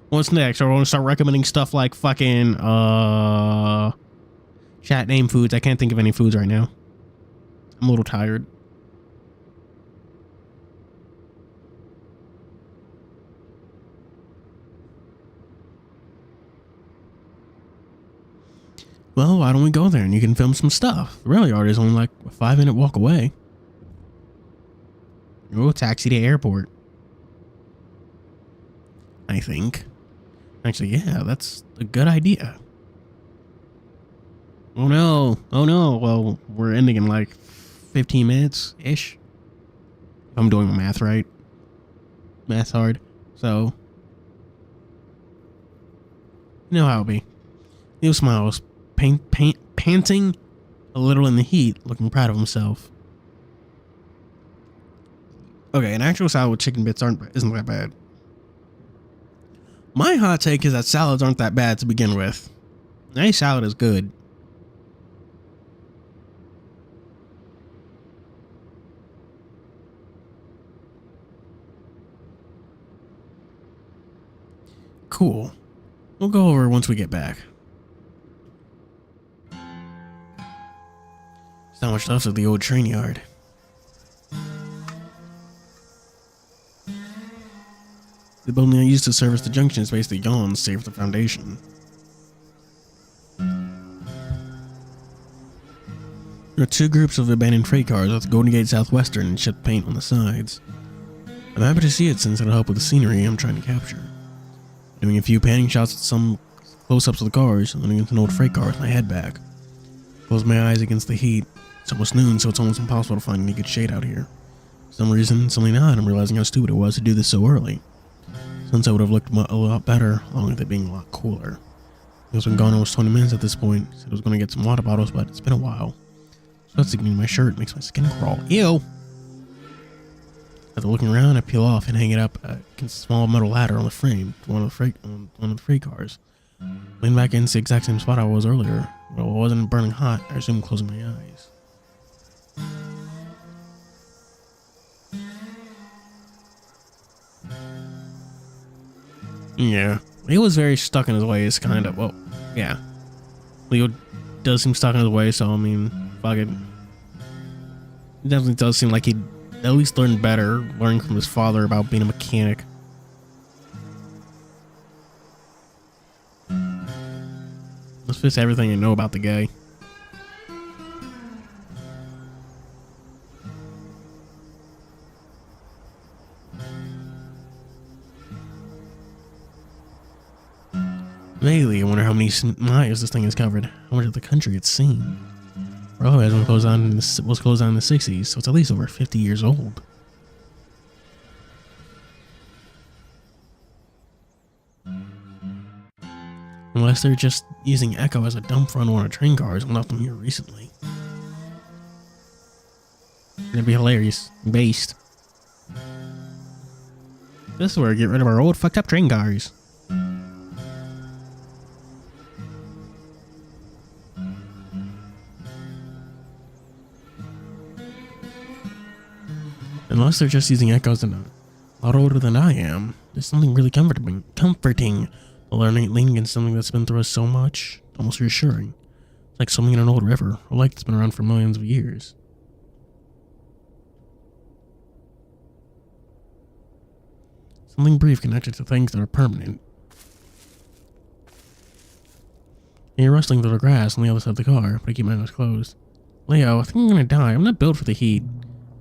What's next? I want to start recommending stuff like fucking, chat name foods. I can't think of any foods right now. I'm a little tired. Well, why don't we go there and you can film some stuff? The rail yard is only like a 5-minute walk away. We'll taxi to airport. I think. Actually, yeah, that's a good idea. Oh no. Oh no. Well, we're ending in like 15 minutes-ish. If I'm doing my math right. Math's hard. So. You know how it'll be. Leo smiles, panting a little in the heat, looking proud of himself. Okay, an actual salad with chicken bits isn't that bad. My hot take is that salads aren't that bad to begin with. Any salad is good. Cool. We'll go over once we get back. There's not much left of the old train yard. The building I used to service the junction is basically gone, save for the foundation. There are two groups of abandoned freight cars with Golden Gate Southwestern and chipped paint on the sides. I'm happy to see it since it'll help with the scenery I'm trying to capture. Doing a few panning shots with some close-ups of the cars, and then against an old freight car with my head back. Close my eyes against the heat. It's almost noon, so it's almost impossible to find any good shade out here. For some reason, suddenly now I'm realizing how stupid it was to do this so early. Sunset would have looked a lot better, along with it being a lot cooler. It's been gone almost 20 minutes at this point. Said I was going to get some water bottles, but it's been a while. Sweat's sticking in my shirt, makes my skin crawl. Ew! After looking around, I peel off and hang it up against a small metal ladder on the frame to one of the freight cars. Lean back into the exact same spot I was earlier. Well, it wasn't burning hot, I assumed closing my eyes. Yeah, Leo was very stuck in his ways, kind of. Well, yeah. Leo does seem stuck in his ways, so I mean, fuck it. It definitely does seem like he'd at least learn better, learning from his father about being a mechanic. This fits everything I know about the guy. Lately, I wonder how many miles this thing has covered, how much of the country it's seen. Otherwise, it was closed down in the 60s, so it's at least over 50 years old. Unless they're just using Echo as a dump for unwanted train cars and left them here recently. It'd be hilarious. Based. This is where we get rid of our old fucked up train cars. Unless they're just using Echoes and a lot older than I am, there's something really comforting leaning against something that's been through us so much, almost reassuring. It's like swimming in an old river, a lake that's been around for millions of years. Something brief connected to things that are permanent. And you're rustling through the grass on the other side of the car, but I keep my eyes closed. Leo, I think I'm gonna die. I'm not built for the heat.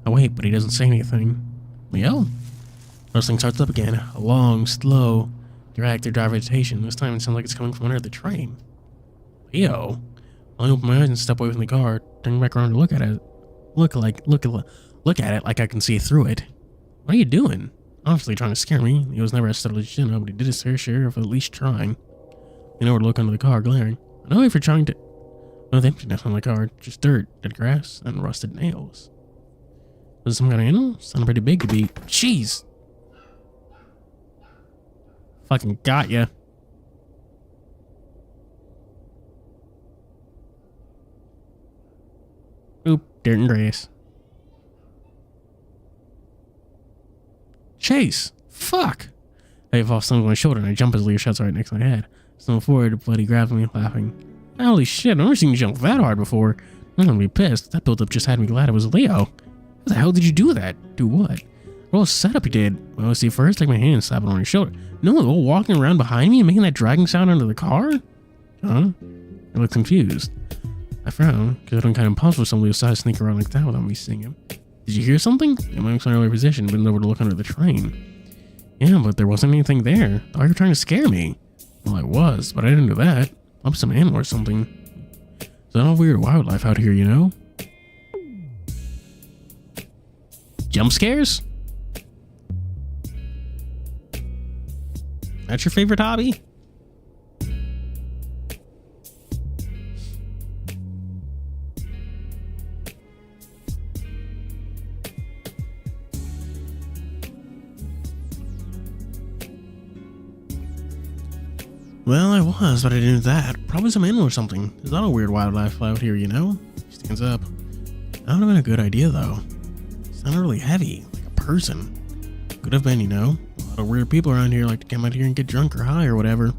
I wait, but he doesn't say anything. Leo? Rustling starts up again. A long, slow drag through dry vegetation. This time it sounds like it's coming from under the train. Leo? I open my eyes and step away from the car, turning back around to look at it. Look at it like I can see through it. What are you doing? Obviously trying to scare me. He was never as steadily as chin up, but he did his fair share of at least trying. You know where to look under the car, glaring. I know if you're trying to. No emptiness on the car, just dirt, dead grass, and rusted nails. Was it some kind of animal? Sounded pretty big to be. Jeez! Fucking got ya. Oop, dirt and grass. Chase! Fuck! I fall something on my shoulder and I jump as Leo shouts right next to my head. Stumble forward, but he grabs me, laughing. Holy shit, I've never seen you jump that hard before. I'm gonna be pissed. That build-up just had me glad it was Leo. How the hell did you do that? Do what? What a setup you did. Well, see, first take my hand and slap it on your shoulder. No, walking around behind me and making that dragging sound under the car? Huh? I look confused. I frown, because it would kind of impossible for somebody to sneak around like that without me seeing him. Did you hear something? I went to my earlier position, bent over to look under the train. Yeah, but there wasn't anything there. Thought you were trying to scare me. Well, I was, but I didn't do that. Up some animal or something. There's all weird wildlife out here, you know? Jump scares? That's your favorite hobby? Well, I was, but I didn't do that. Probably some animal or something. There's a lot of weird wildlife out here, you know? He stands up. That would have been a good idea, though. It's not really heavy, like a person. Could have been, you know? A lot of weird people around here like to come out here and get drunk or high or whatever.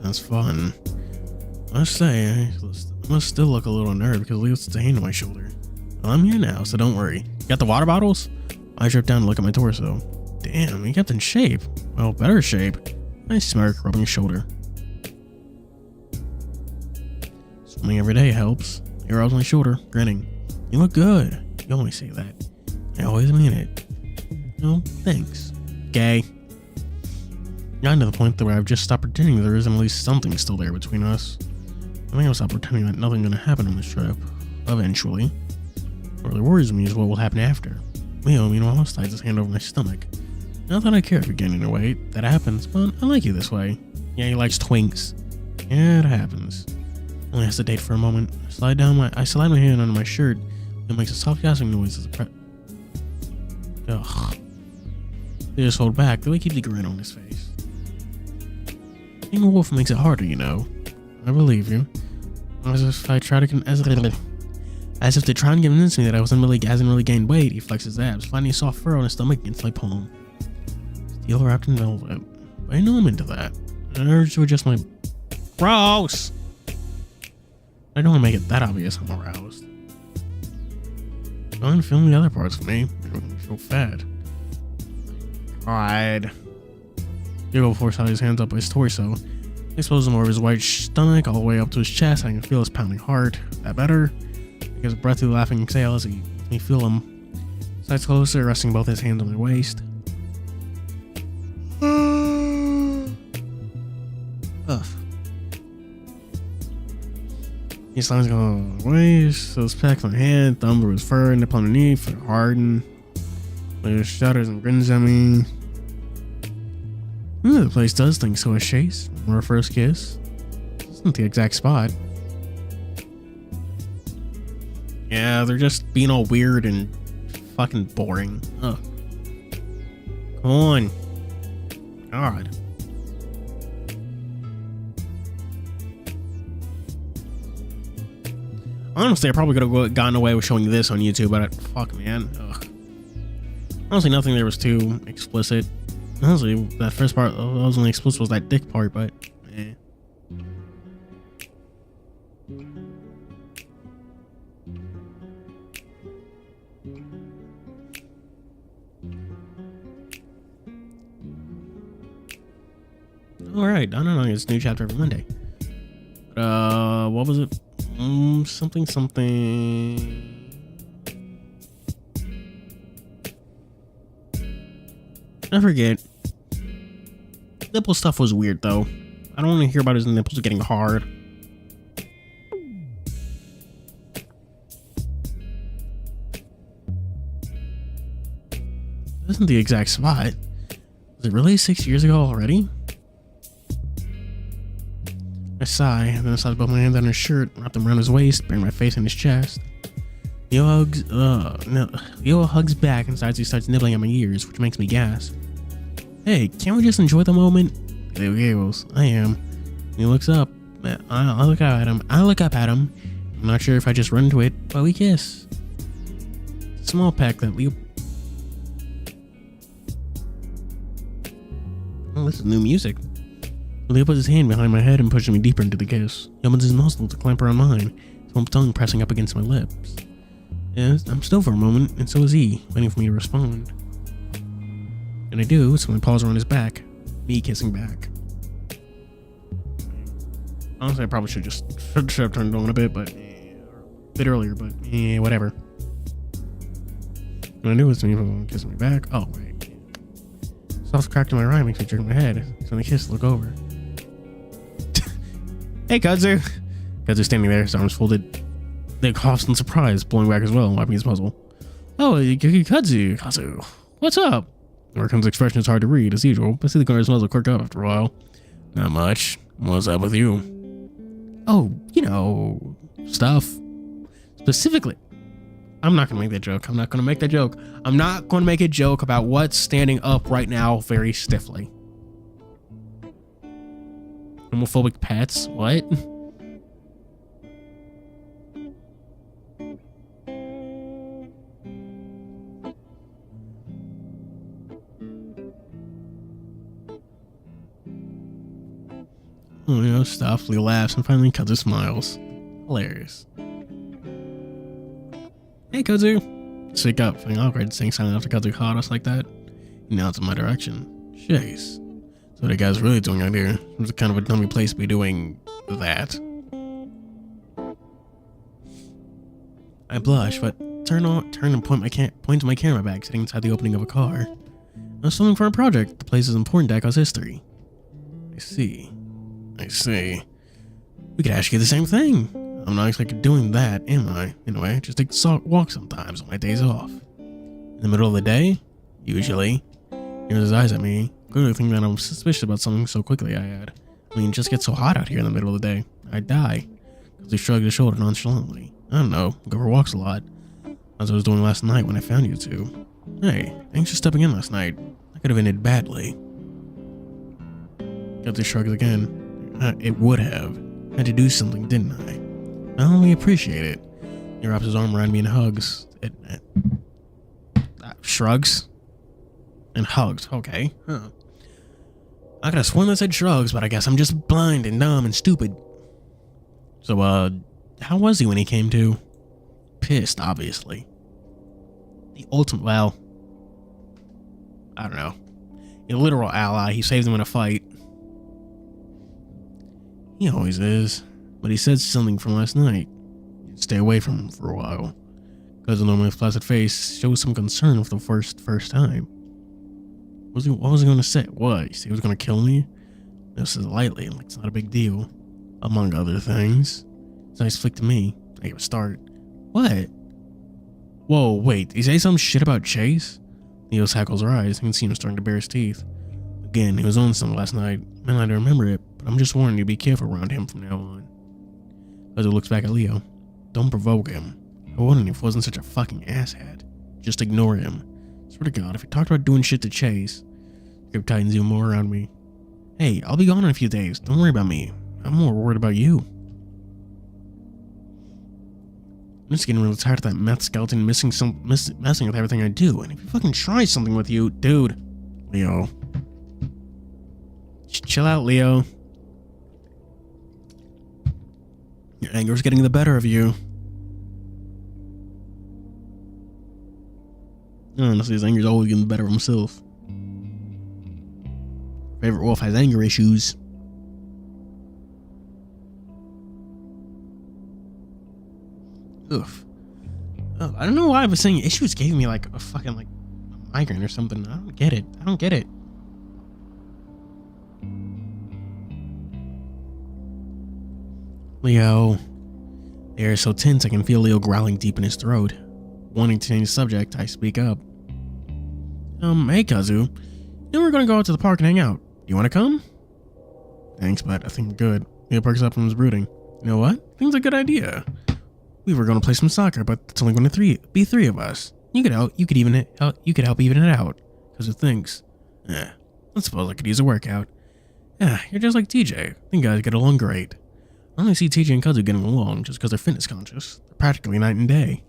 Sounds fun. I must say, I must still look a little nervous because Leo's a hand on my shoulder. Well, I'm here now, so don't worry. You got the water bottles? I dropped down to look at my torso. Damn, you kept in shape. Well, better shape. I smirk, rubbing his shoulder. Swimming every day helps. He rubs my shoulder, grinning. You look good. You always say that. I always mean it. No, thanks. Gay. Gotten to the point where I've just stopped pretending there isn't at least something still there between us. I think I'll stop pretending that nothing's gonna happen on this trip. Eventually. What really worries me is what will happen after. Leo, meanwhile, slides his hand over my stomach. Not that I care if you're gaining weight. That happens, but I like you this way. Yeah, he likes twinks. Yeah, it happens. Only hesitate for a moment. I slide my hand under my shirt. It makes a soft gasping noise as Ugh. They just hold back, though he keeps a grin on his face. Being a wolf makes it harder, you know. I believe you. As if they try to convince me that I hasn't really gained weight, he flexes his abs, finding a soft fur on his stomach against my palm. Steel wrapped in velvet. But I know I'm into that. An urge to adjust my... Gross! I don't want to make it that obvious I'm aroused. Go on, film the other parts of me. I feel fat. Alright. Diego forces his hands up his torso. He exposes more of his white stomach all the way up to his chest. I can feel his pounding heart. That better? He gives a breath through the laughing exhale as he lets me feel him. Slides closer, resting both his hands on my waist. Ugh. He slides on my waist, so his peck on my hand, thumb through his fur, nip underneath, for harden. Later shudders and grins at me. The place does think so as Chase. From our first kiss. This isn't the exact spot. Yeah, they're just being all weird and fucking boring. Ugh. Come on. God. Honestly, I probably could have gotten away with showing this on YouTube, but fuck, man. Ugh. Honestly, nothing there was too explicit. Honestly, that first part that was only explicit was that dick part, but eh. Alright, I don't know, it's a new chapter every Monday. But, what was it? Something. I forget. Nipple stuff was weird though. I don't want to hear about his nipples getting hard. This isn't the exact spot. Was it really 6 years ago already? I sigh, and then I slide both my hands on his shirt, wrap them around his waist, bury my face in his chest. Leo hugs back and he starts nibbling at my ears, which makes me gasp. Hey, can't we just enjoy the moment? Leo giggles. I am. He looks up. I look up at him. I'm not sure if I just run into it, but we kiss. It's a small peck that Leo... Oh, this is new music. Leo puts his hand behind my head and pushes me deeper into the kiss. He opens his muzzle to clamp around mine, his warm tongue pressing up against my lips. Yes, I'm still for a moment, and so is he, waiting for me to respond. And I do, so my paws around his back, me kissing back. Honestly, I probably should have turned on a bit, but a bit earlier, but whatever. When I knew it was me kissing me back. Oh, wait. Soft crack to my right makes me jerk my head. So when I kiss, look over. Hey, Kudzu! Kudzu's standing there, his arms folded. They coughs in surprise, blowing back as well and wiping his muzzle. Oh, Kudzu, what's up? Orkun's expression is hard to read, as usual, but I see the corner of his muzzle quirk up after a while. Not much. What's up with you? Oh, you know, stuff. Specifically, I'm not gonna make that joke. I'm not gonna make that joke. I'm not gonna make a joke about what's standing up right now very stiffly. Homophobic pets? What? Oh, stuff. Lee laughs and finally Kazu smiles. Hilarious. Hey, Kazu. Speak up, feeling awkward, saying silent after Kazu caught us like that. He nods in my direction. Jeez. So what the guy's really doing out here? It was kind of a dummy place to be doing that. I blush, but turn and point to my camera bag sitting inside the opening of a car. I was filming for a project. The place is important to Echo's history. I see. We could actually do the same thing. I'm not exactly doing that, am I? Anyway, just take a walk sometimes on my days off. In the middle of the day? Usually. He rolls his eyes at me, clearly thinking that I'm suspicious about something so quickly I add. I mean, it just gets so hot out here in the middle of the day. I'd die. Because he shrugged his shoulder nonchalantly. I don't know, go for walks a lot. As I was doing last night when I found you two. Hey, thanks for stepping in last night. I could have ended badly. Guilty shrugs again. It would have. I had to do something, didn't I? I only appreciate it. He wraps his arm around me and hugs. Shrugs? And hugs, okay. Huh. I could have sworn that said shrugs, but I guess I'm just blind and dumb and stupid. So, how was he when he came to? Pissed, obviously. The ultimate, well, I don't know. A literal ally, he saves him in a fight. He always is, but he said something from last night. Stay away from him for a while. Cousin normally with placid face shows some concern for the first time. What was he gonna say? What? He said he was gonna kill me? This is lightly, like it's not a big deal. Among other things. It's a nice flick to me. I gave a start. What? Whoa, wait, did he say some shit about Chase? Leos hackles her eyes. You can see him starting to bare his teeth. Again, he was on something last night. Man, I don't remember it, but I'm just warning you to be careful around him from now on. As he looks back at Leo. Don't provoke him. I wouldn't if he wasn't such a fucking asshat. Just ignore him. Swear to God, if he talked about doing shit to Chase, grip tightens even more around me. Hey, I'll be gone in a few days. Don't worry about me. I'm more worried about you. I'm just getting really tired of that meth skeleton messing with everything I do. And if he fucking tries something with you, dude. Leo. Just chill out, Leo. Your anger's getting the better of you. Honestly, his anger's always getting the better of himself. Favorite wolf has anger issues. Oof. Oh, I don't know why I was saying issues gave me like a fucking like a migraine or something. I don't get it. Leo. The air is so tense I can feel Leo growling deep in his throat. Wanting to change the subject, I speak up. Hey Kazu. We're gonna go out to the park and hang out. Do you wanna come? Thanks, but I think we're good. Leo perks up from his brooding. You know what? I think it's a good idea. We were gonna play some soccer, but it's only gonna be three of us. You could help even it out. Kazu thinks. I suppose I could use a workout. Yeah, you're just like TJ. I think guys get along great. I only see TJ and Kazu getting along just because they're fitness conscious. They're practically night and day.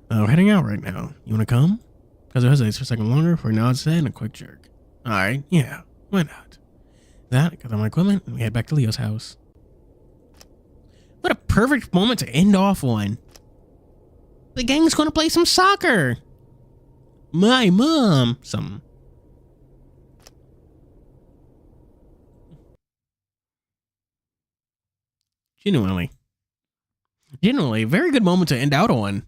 We're heading out right now. You wanna come? Kazu hesitates for a second longer before he nods his head and a quick jerk. Alright, yeah, why not? That, I gather my equipment, and we head back to Leo's house. What a perfect moment to end off on. The gang's gonna play some soccer. My mom. Something. Genuinely, very good moment to end out on.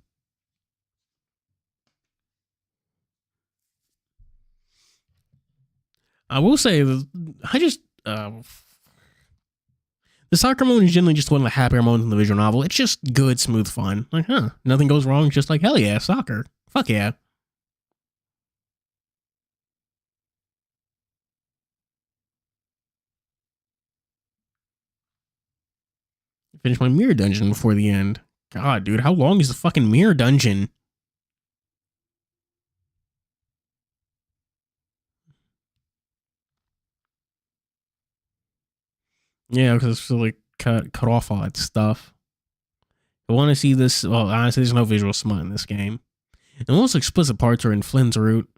I will say, the soccer moment is generally just one of the happier moments in the visual novel. It's just good, smooth fun. Like, nothing goes wrong. Just like, hell yeah, soccer. Fuck yeah. Finish my mirror dungeon before the end. God, dude, how long is the fucking mirror dungeon? Yeah, because it's like cut off all that stuff. I want to see this. Well, honestly, there's no visual smut in this game. The most explicit parts are in Flynn's route.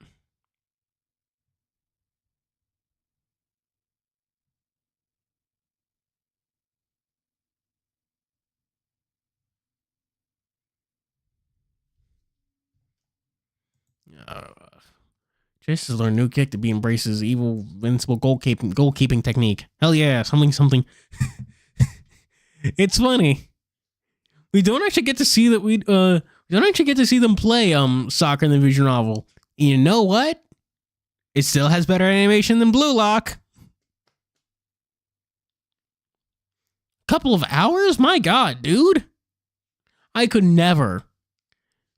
Chase has learned a new kick to be embraces evil, invincible goalkeeping technique. Hell yeah, something. It's funny. We don't actually get to see that we don't actually get to see them play soccer in the visual novel. You know what? It still has better animation than Blue Lock. Couple of hours? My god, dude. I could never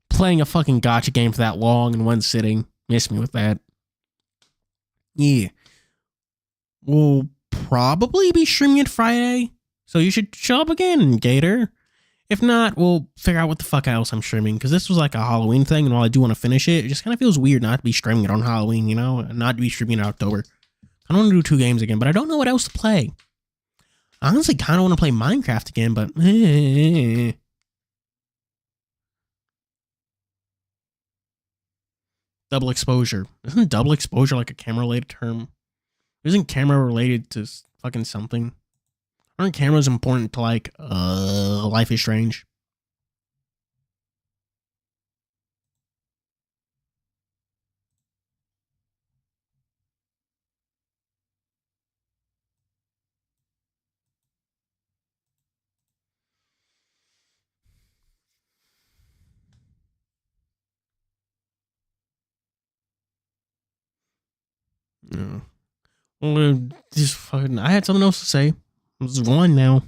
playing a fucking gacha game for that long in one sitting. Miss me with that. Yeah. We'll probably be streaming it Friday, so you should show up again, Gator. If not, we'll figure out what the fuck else I'm streaming, because this was like a Halloween thing, and while I do want to finish it, it just kind of feels weird not to be streaming it on Halloween, you know? Not to be streaming it in October. I don't want to do 2 games again, but I don't know what else to play. I honestly kind of want to play Minecraft again, but... Double exposure. Isn't double exposure like a camera-related term? Isn't camera related to fucking something? Aren't cameras important to like Life is Strange? Yeah. Well, just fucking. I had something else to say. This is one now.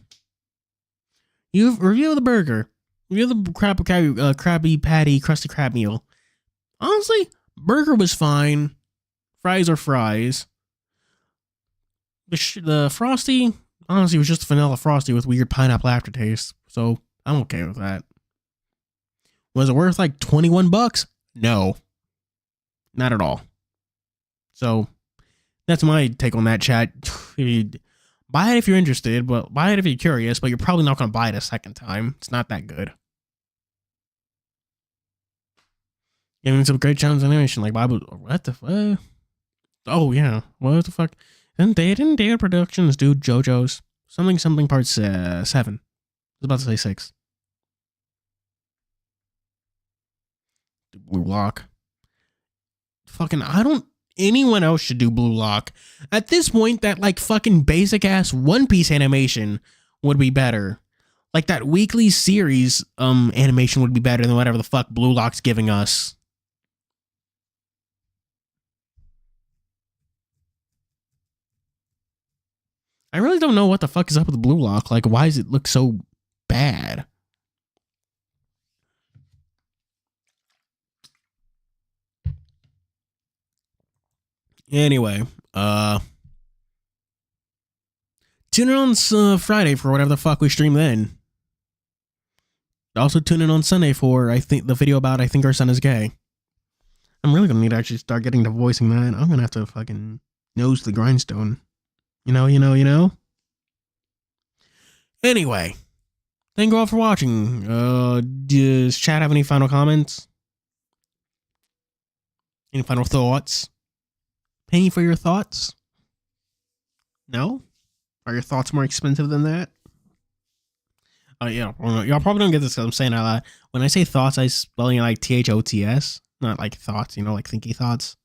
You review the burger. Review the Krabby Patty crusty crab meal. Honestly, burger was fine. Fries are fries. The frosty, honestly, was just a vanilla frosty with weird pineapple aftertaste. So I'm okay with that. Was it worth like $21? No, not at all. So that's my take on that, chat. Buy it if you're interested, but buy it if you're curious, but you're probably not going to buy it a second time. It's not that good. Giving some great challenge animation, like Bible. What the fuck? Oh, yeah. What the fuck? Didn't Data Productions do JoJo's? Something parts 7. I was about to say 6. Blue Lock. Fucking, anyone else should do Blue Lock. At this point, that like fucking basic ass One Piece animation would be better. Like that weekly series animation would be better than whatever the fuck Blue Lock's giving us. I really don't know what the fuck is up with Blue Lock. Like, why does it look so bad? Anyway, tune in on Friday for whatever the fuck we stream then. Also tune in on Sunday for, I think, the video about I Think Our Son Is Gay. I'm really gonna need to actually start getting to voicing that. I'm gonna have to fucking nose the grindstone. You know? Anyway, thank you all for watching. Does chat have any final comments? Any final thoughts? Paying for your thoughts? No? Are your thoughts more expensive than that? Yeah, y'all probably don't get this because I'm saying out loud. When I say thoughts, I spell it like THOTS, not like thoughts, like thinky thoughts.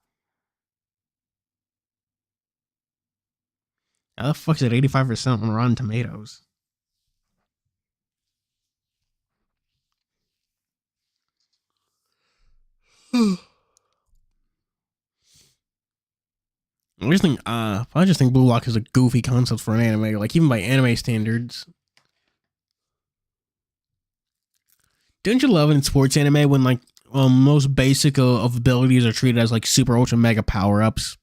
How the fuck's it 85% on Rotten Tomatoes? I just think Blue Lock is a goofy concept for an anime, like even by anime standards. Don't you love it in sports anime when like most basic of abilities are treated as like super ultra mega power ups?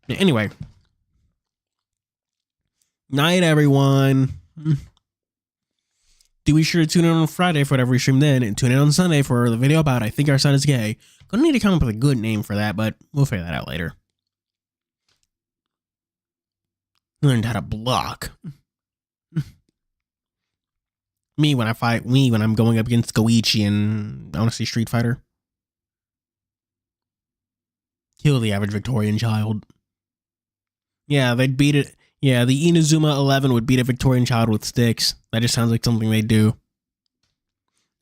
Anyway, night everyone. Do be sure to tune in on Friday for whatever we stream then, and tune in on Sunday for the video about I Think Our Son Is Gay. Gonna need to come up with a good name for that, but we'll figure that out later. Learned how to block. Me when I'm going up against Goichi and honestly Street Fighter. Kill the average Victorian child. Yeah, they'd beat it. Yeah, the Inazuma 11 would beat a Victorian child with sticks. That just sounds like something they do.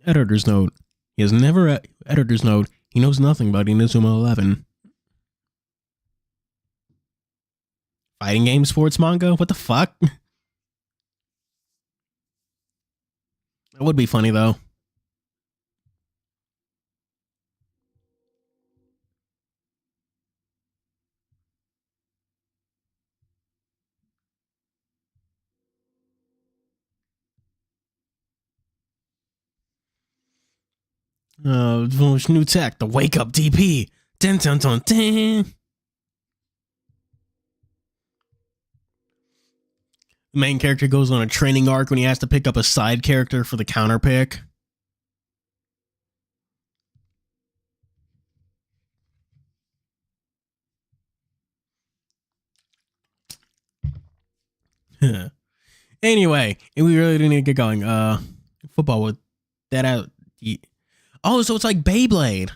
Editor's note. He has never... Editor's note. He knows nothing about Inazuma 11. Fighting game sports manga? What the fuck? That would be funny, though. New tech, the wake up DP. Dun, dun, dun, dun. The main character goes on a training arc when he has to pick up a side character for the counter pick. Anyway, we really do need to get going. Football with that out. Oh, so it's like Beyblade.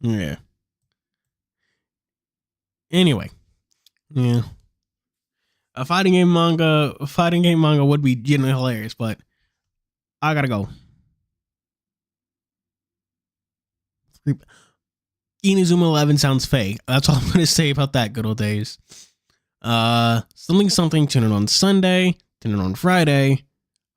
Yeah. Anyway, yeah. A fighting game manga would be genuinely hilarious, but I gotta go. Inazuma 11 sounds fake. That's all I'm gonna say about that. Good old days. Something. Tune in on Sunday. Tune in on Friday.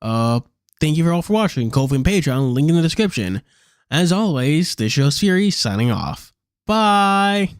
Thank you all for watching. Ko-fi and Patreon. Link in the description. As always, this show's Fuuri signing off. Bye.